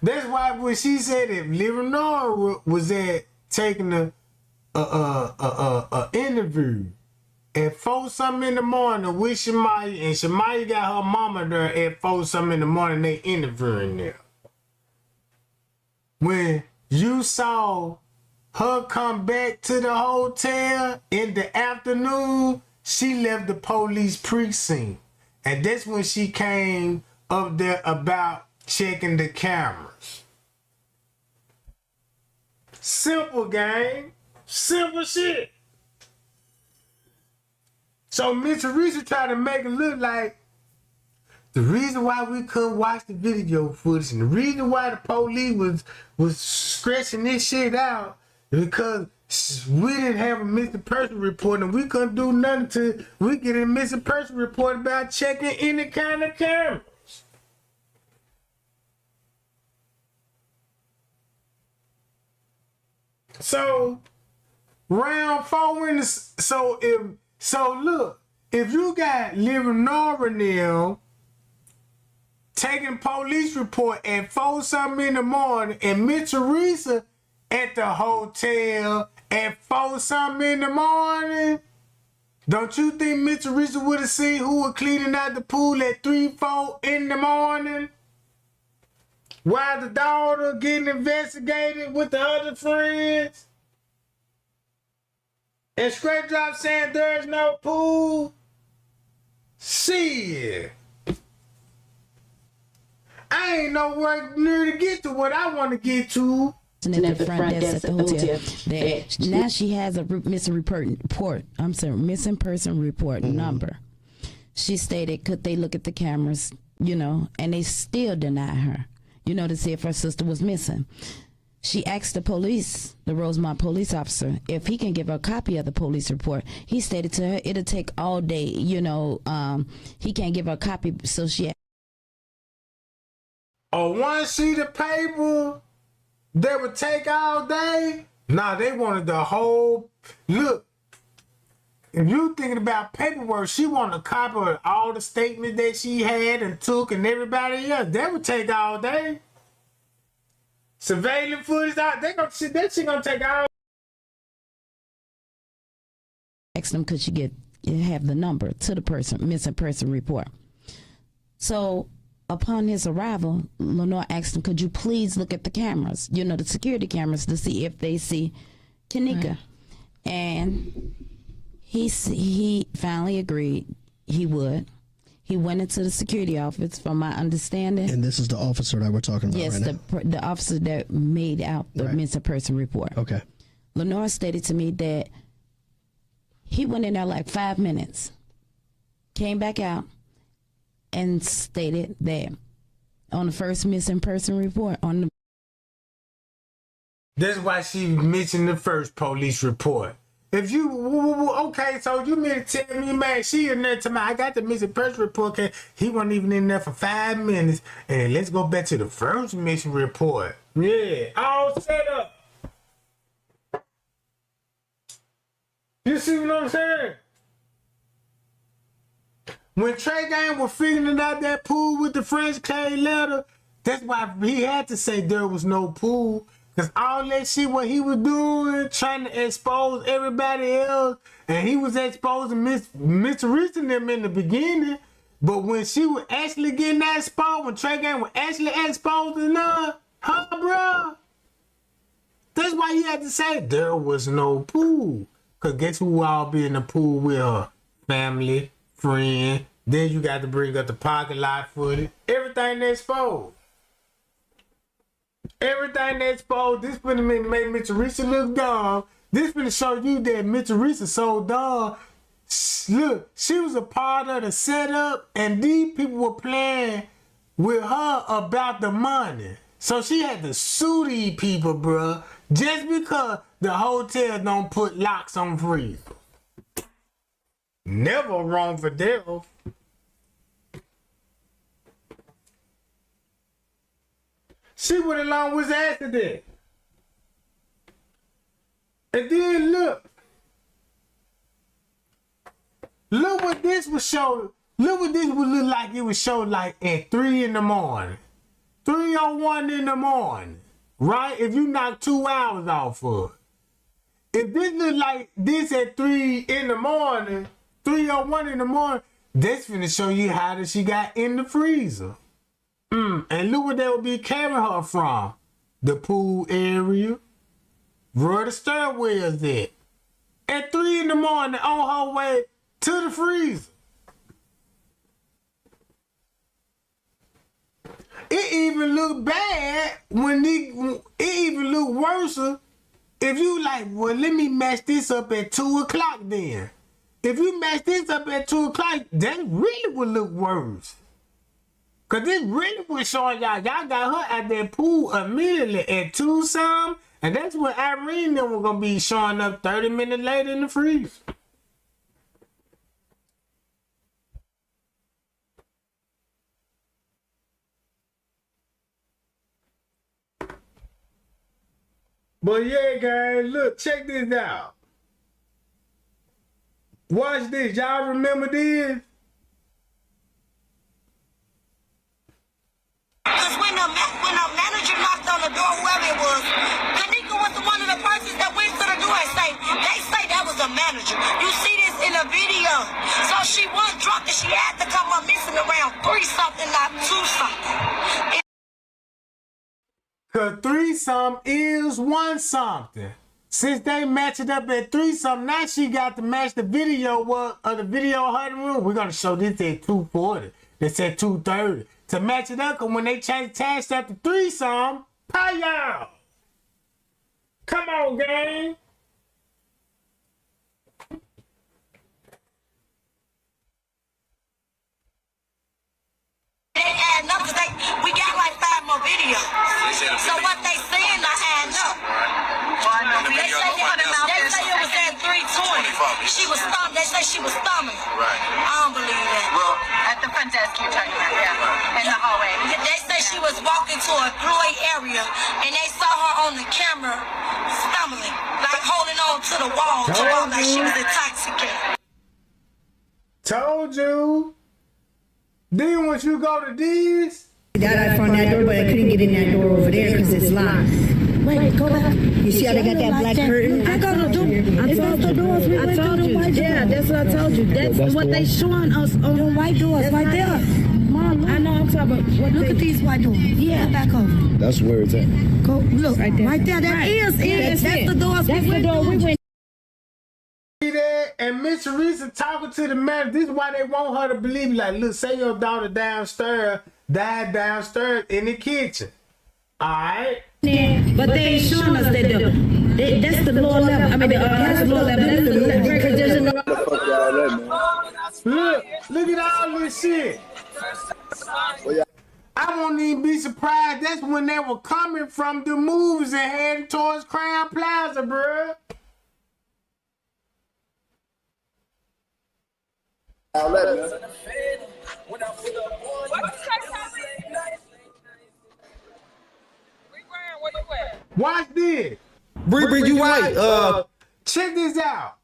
S1: That's why when she said if Leonora was at taking a interview at 4-something in the morning with Shamaya, and Shamaya got her mama there at 4-something in the morning, they interviewing there. When you saw her come back to the hotel in the afternoon, she left the police precinct. And that's when she came up there about checking the cameras. Simple, gang. Simple shit. So Miss Teresa tried to make it look like the reason why we couldn't watch the video footage and the reason why the police was scratching this shit out is because we didn't have a missing person report and we couldn't do nothing till we get a missing person report about checking any kind of cameras. So round 4 in the look, if you got Leonora now taking police report at 4 something in the morning and Miss Teresa at the hotel at 4 something in the morning, don't you think Miss Teresa would have seen who was cleaning out the pool at 3, 4 in the morning? While the daughter getting investigated with the other friends? And Straight Drop saying there's no pool? Shit. I ain't nowhere near to get to what I want to get to.
S3: At the front desk at the hotel. That now she has a missing person report number. She stated, could they look at the cameras, and they still deny her, to see if her sister was missing. She asked the police, the Rosemont police officer, if he can give her a copy of the police report. He stated to her it'll take all day, he can't give her a copy, so she.
S1: A 1 sheet of paper that would take all day? Nah, they wanted the whole. Look, if you thinking about paperwork, she wanted a copy of all the statements that she had and took and everybody else. That would take all day. Surveillance footage, that shit gonna take all.
S3: Asked them, could she have the number to the missing person report? So upon his arrival, Lenore asked him, could you please look at the cameras, the security cameras, to see if they see Kenneka? Right. And he finally agreed he would. He went into the security office, from my understanding.
S4: And this is the officer that we're talking about right now?
S3: Yes, the officer that made out the missing person report.
S4: Okay.
S3: Lenore stated to me that he went in there like 5 minutes, came back out, and stated that on the first missing person report,
S1: That's why she mentioned the first police report. If you, okay, so you mean to tell me, man, she in there to me, I got the missing person report, he wasn't even in there for 5 minutes, and let's go back to the first missing report. Yeah, all set up. You see what I'm saying? When Trey Gang was figuring out that pool with the French clay letter, that's why he had to say there was no pool. Because all that shit what he was doing, trying to expose everybody else, and he was exposing Miss Teresa and them in the beginning. But when she was actually getting that exposed, when Trey Gang was actually exposing her, bro, that's why he had to say there was no pool. Because guess who all be in the pool with her? Family, friend. Then you got to bring up the parking lot footage. Everything that's exposed. Everything that's exposed. This finna make Miss Teresa look dumb. This finna show you that Miss Teresa so dumb. Look, she was a part of the setup, and these people were playing with her about the money. So she had to sue these people, bruh, just because the hotel don't put locks on freezers. Never wrong for devil. She went along with his accident. And then look what this was showing. Look what this would look like. It was showed like at 3 in the morning. 3:01 in the morning. Right? If you knock 2 hours off of it. If this look like this at 3 in the morning, 3:01 in the morning, that's finna show you how that she got in the freezer. And look what they would be carrying her from. The pool area. Where the stairwells at. At 3 in the morning on her way to the freezer. It even looked bad when it even looked worse if you like, well, let me match this up at 2 o'clock then. If you match this up at 2 o'clock, that really would look worse. Cause this really was showing y'all got her at that pool immediately at 2 some, and that's when Irene and them were gonna be showing up 30 minutes later in the freeze. But yeah, guys, look, check this out. Watch this. Y'all remember this?
S2: Because when the manager knocked on the door, whoever it was, Kenneka was one of the persons that went to the door and they say that was a manager. You see this in the video. So she was drunk and she had to come up missing around 3 something, not 2 something.
S1: Cause 3 something is 1 something. Since they match it up at 3 something, now she got to match the video of the video of her in the room. We're gonna show this at 2:40. They said 2:30. To match it up, cause when they change tags up to 3 something, pay y'all. Come on, gang.
S2: They add up because we got like 5 more videos. So what they saying not adding up. They say it was at 3:20. She was stumbling. They say she was stumbling. Right. I don't believe that. Well, at the front desk you're talking about, yeah. In the hallway. They say she was walking to a employee area and they saw her on the camera stumbling, like holding on to the wall, like she was intoxicated.
S1: Told you. Then once you go to this,
S6: I found that door, but I couldn't get in that door over there because it's locked.
S5: Wait, go back.
S6: You see how they got that black curtain?
S5: I got to do. I told you. Yeah, that's what I told you. That's what they showing us on the white doors right there. Mom, I know I'm talking about. Look at these white doors. Yeah, back over.
S9: That's where it's at.
S5: Go look right there. Right there. That is it. That's the doors we went.
S1: There and Miss Teresa talking to the man. This is why they want her to believe. Like, look, say your daughter downstairs died downstairs in the kitchen. All right.
S6: But they ain't showing us that that's the lower level. I mean, that's the lower level. That's the
S1: Look at all this shit. I won't even be surprised. That's when they were coming from the movies and heading towards Crown Plaza, bruh. Watch this.
S10: Bree, you right.
S1: Check this out.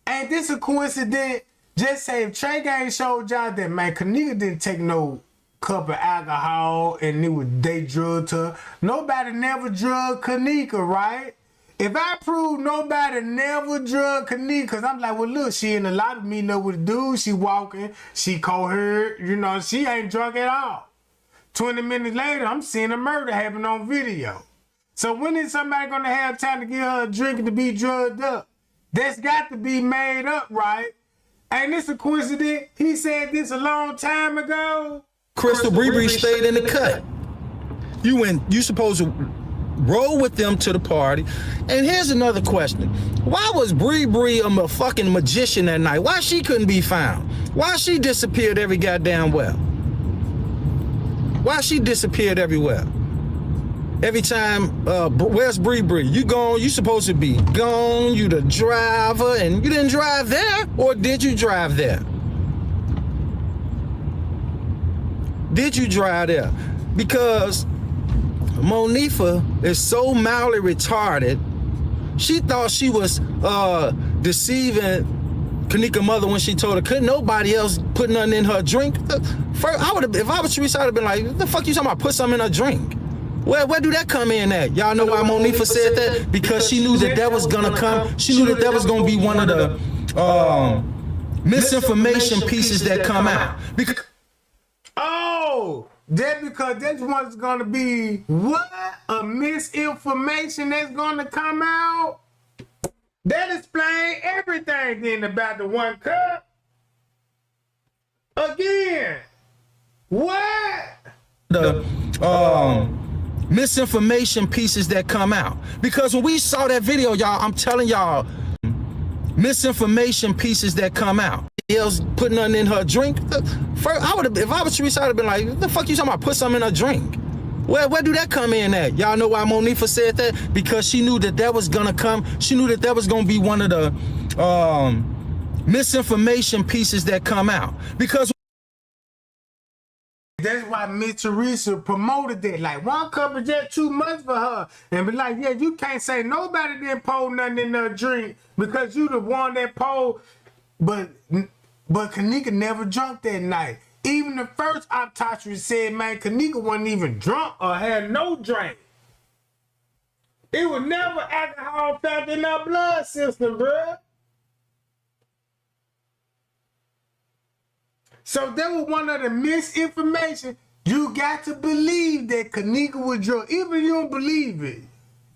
S1: Ain't this a coincidence? Just say if Trey Gang showed y'all that, man, Kenneka didn't take no cup of alcohol and they drugged her. Nobody never drugged Kenneka, right? If I prove nobody never drugged Kenneka, because I'm like, well, look, she in a lot of meeting up with a dude, she walking, she coherent, she ain't drunk at all. 20 minutes later, I'm seeing a murder happen on video. So when is somebody going to have time to give her a drink and to be drugged up? That's got to be made up, right? Ain't this a coincidence? He said this a long time ago.
S10: Crystal Bree stayed in the cut. You supposed to roll with them to the party. And here's another question. Why was Bree a fucking magician that night? Why she couldn't be found? Why she disappeared every goddamn well? Why she disappeared everywhere? Every time, where's Bree? You gone, you supposed to be gone, you the driver, and you didn't drive there? Or did you drive there? Did you drive there? Because Monifa is so mildly retarded, she thought she was deceiving Kenneka's mother when she told her couldn't nobody else put nothing in her drink. First, if I was Teresa, I'd have been like, what the fuck you talking about? Put something in her drink. Where do that come in at? Y'all know why Monifa said that? Because she knew that was gonna come. She knew that was gonna be one of the misinformation pieces that come out. Because
S1: because this one's gonna be what? A misinformation that's gonna come out? That explains everything then about the 1 cup. Again, what?
S10: The misinformation pieces that come out. Because when we saw that video, y'all, I'm telling y'all, misinformation pieces that come out. Else putting nothing in her drink. First, I would have, if I was Teresa, I'd have been like, what the fuck you talking about? Put something in her drink. Where do that come in at? Y'all know why Monifa said that? Because she knew that was gonna come. She knew that was gonna be one of the misinformation pieces that come out. Because
S1: that's why Miss Teresa promoted that. Like, 1 cup is just too much for her. And be like, yeah, you can't say nobody didn't pour nothing in her drink because you the one that poured. But Kenneka never drunk that night. Even the first autopsy said, man, Kenneka wasn't even drunk or had no drink. It was never alcohol found in her blood system, bruh. So that was one of the misinformation. You got to believe that Kenneka was drunk. Even if you don't believe it.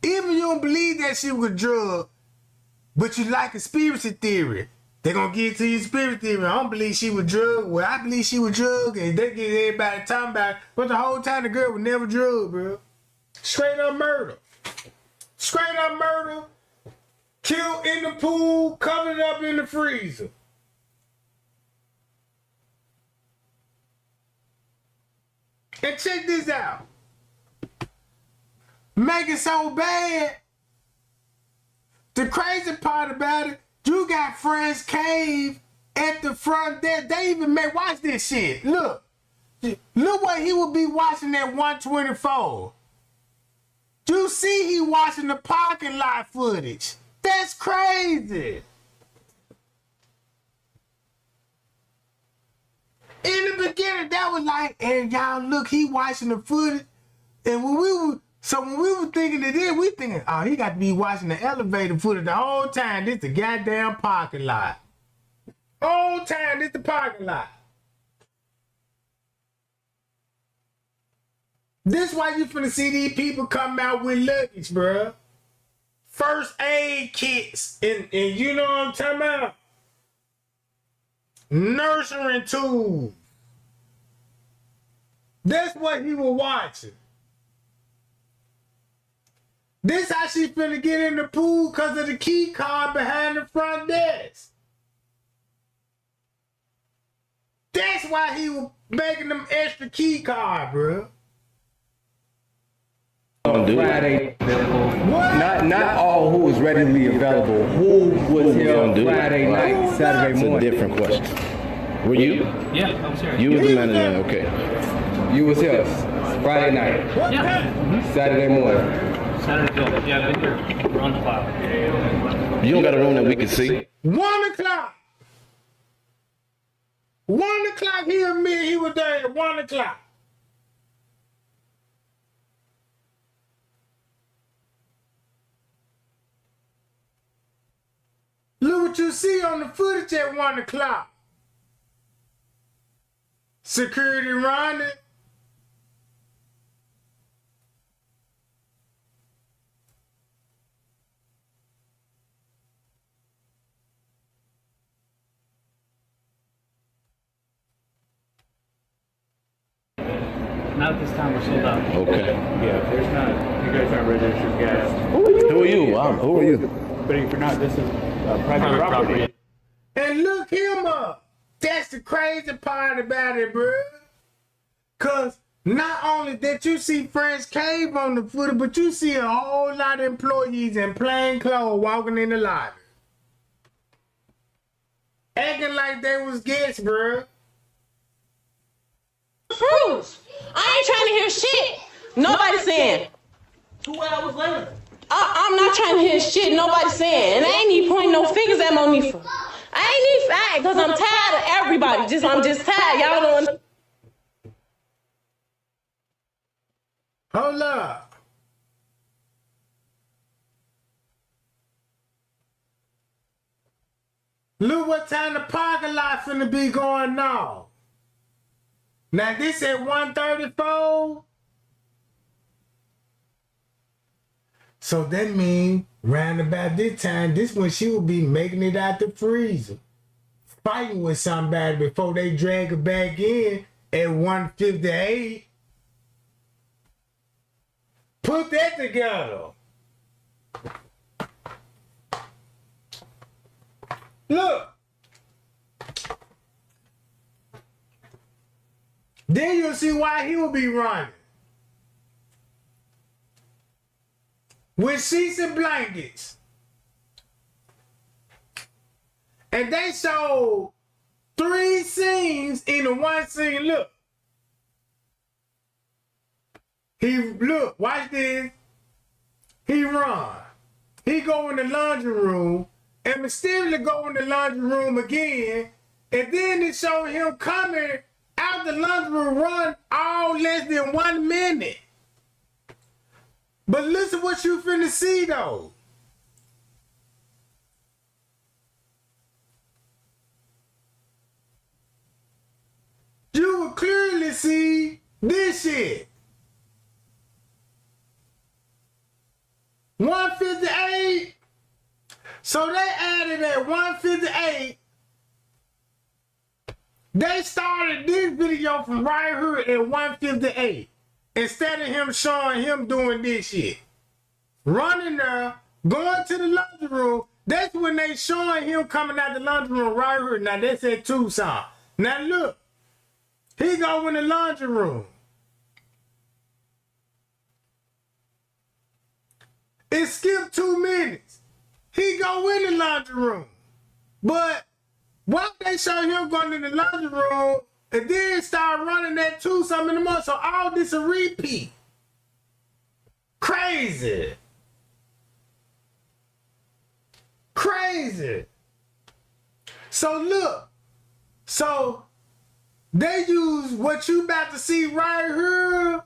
S1: Even if you don't believe that she was drunk, but you like conspiracy theory. They're going to get to your conspiracy theory. I don't believe she was drugged. Well, I believe she was drugged. And they get everybody talking about it. But the whole time the girl was never drugged, bro. Straight up murder. Straight up murder. Killed in the pool. Covered up in the freezer. And check this out. Make it so bad. The crazy part about it, you got Friends Cave at the front there. They even watch this shit. Look. Look what he would be watching at 124. You see he watching the parking lot footage. That's crazy. In the beginning, that was like, and y'all look, he watching the footage. And when we were thinking of this, we thinking, oh, he got to be watching the elevator footage the whole time. This the goddamn parking lot. Whole time, this the parking lot. This why you finna see these people come out with luggage, bruh. First aid kits, and you know what I'm talking about? Nursery tools. That's what he was watching. This how she finna get in the pool because of the key card behind the front desk. That's why he was making them extra key card, bro.
S9: Friday available.
S1: What?
S9: Not all who was readily available. Who was here Friday night, Saturday morning?
S11: That's a different question. Were you?
S12: Yeah, I was here.
S11: You was the manager, okay.
S9: You was here Friday night.
S12: Yeah.
S9: Saturday morning.
S12: Saturday, yeah, I've been here. We're on the clock.
S11: You don't got a room that we can see?
S1: 1 o'clock. 1 o'clock, he was there at 1 o'clock. Look what you see on the footage at 1 o'clock. Security running.
S12: Not at this time, we're sold out.
S11: Okay.
S12: Yeah, there's not, you guys aren't registered guests.
S11: Who are you? Who are you?
S12: But if you're not, this is private property.
S1: And look him up. That's the crazy part about it, bro. Cause not only that you see Friends Cave on the footage, but you see a whole lot of employees in plain clothes walking in the lobby. Acting like they was guests, bro.
S7: Proofs. I ain't trying to hear shit. Nobody saying.
S8: 2 hours later.
S7: I'm not trying to hear shit nobody saying. And I ain't even pointing no fingers at Monifa. I ain't even fighting because I'm tired of everybody. I'm just tired. Y'all don't.
S1: Hold up. Look what time the parking lot finna be going on. Now this at 1:34. So that means round about this time, this when she will be making it out the freezer. Fighting with somebody before they drag her back in at 1:58. Put that together. Look. Then you'll see why he will be running. With sheets and blankets. And they showed 3 scenes in the one scene. Look. Look, watch this. He run. He go in the laundry room and mysteriously go in the laundry room again. And then it showed him coming out the laundry room, run all less than 1 minute. But listen what you finna see though. You will clearly see this shit. 158. So they added at 158. They started this video from right here at 158. Instead of him showing him doing this shit. Running there, going to the laundry room. That's when they showing him coming out the laundry room right here. Now that's at Tucson. Now look. He go in the laundry room. It skipped 2 minutes. He go in the laundry room. But why they show him going in the laundry room and then start running that 2 something in the morning? So all this a repeat. Crazy. Crazy. So look. So they use what you about to see right here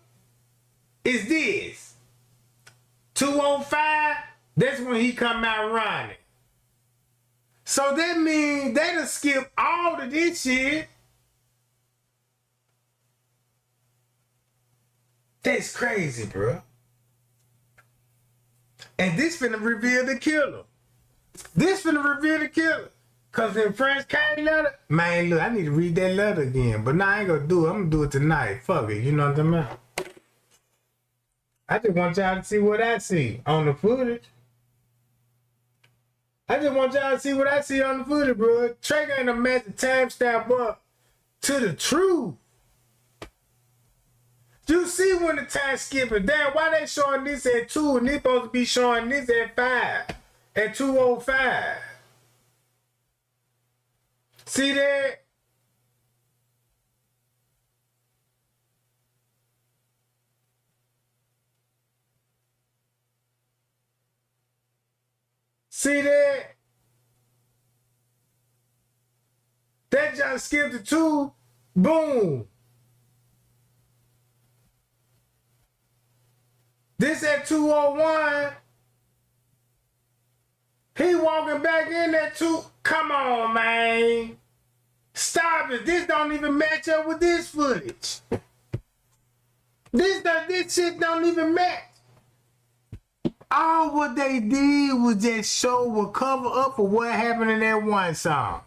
S1: is this. 205, that's when he come out running. So that means they done skip all of this shit. That's crazy, bro. And this finna reveal the killer. This finna reveal the killer. Cause in French County letter, man, look, I need to read that letter again. But now I ain't gonna do it. I'm gonna do it tonight. Fuck it, you know what I'm talking about? I just want y'all to see what I see on the footage. I just want y'all to see what I see on the footage, bro. Trey ain't a match the timestamp up to the truth. You see when the time skipping. Damn, why they showing this at 2 and they supposed to be showing this at 5, at 2:05? See that? See that? That just skipped to 2. Boom. This at 2:01. He walking back in at 2. Come on, man. Stop it. This don't even match up with this footage. This shit don't even match. All what they did was just show a cover up for what happened in that one song.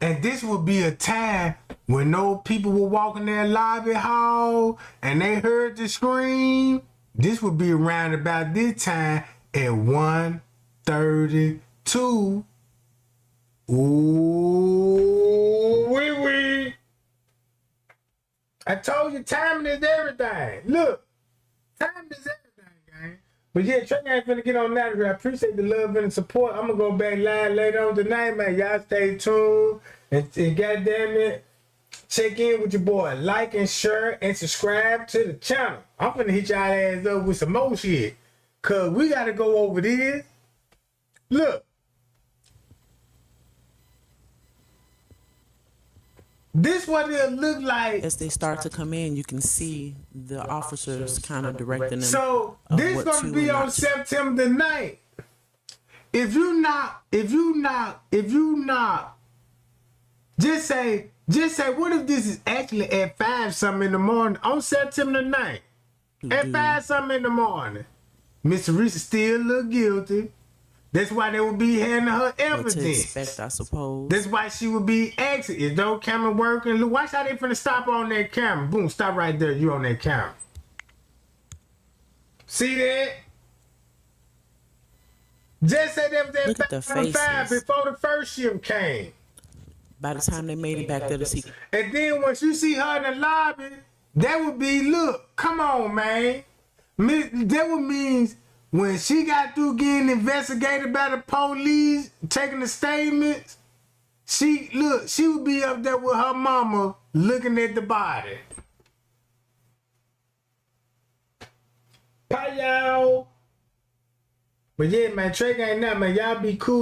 S1: And this would be a time when no people were walking their lobby hall and they heard the scream. This would be around about this time at 1:32. Ooh, wee. I told you timing is everything. Look, timing is everything, gang. But yeah, Trey ain't finna get on that. I appreciate the love and the support. I'm gonna go back live later on tonight, man. Y'all stay tuned. And goddamn it, check in with your boy. Like and share and subscribe to the channel. I'm finna hit y'all ass up with some more shit. Cause we gotta go over this. Look. This what it'll look like.
S13: As they start to come in, you can see the officers kind of directing them.
S1: So this gonna be on September the 9th. If you not, just say, what if this is actually at 5 something in the morning on September the 9th? At 5 something in the morning. Mr. Reese still look guilty. That's why they would be handing her
S13: What to
S1: evidence.
S13: expect, I suppose.
S1: That's why she would be asking, is no camera working? Look, watch how they finna stop on that camera. Boom, stop right there. You on that camera. See that? Just said that was
S13: Look at the
S1: at 5
S13: faces.
S1: before the first ship came.
S13: By the time they made it back there to see,
S1: And then once you see her in the lobby, that would be, look, come on, man. That would mean when she got through getting investigated by the police, taking the statements, she would be up there with her mama looking at the body. Bye, y'all. But yeah, man, Trey ain't nothing, man. Y'all be cool.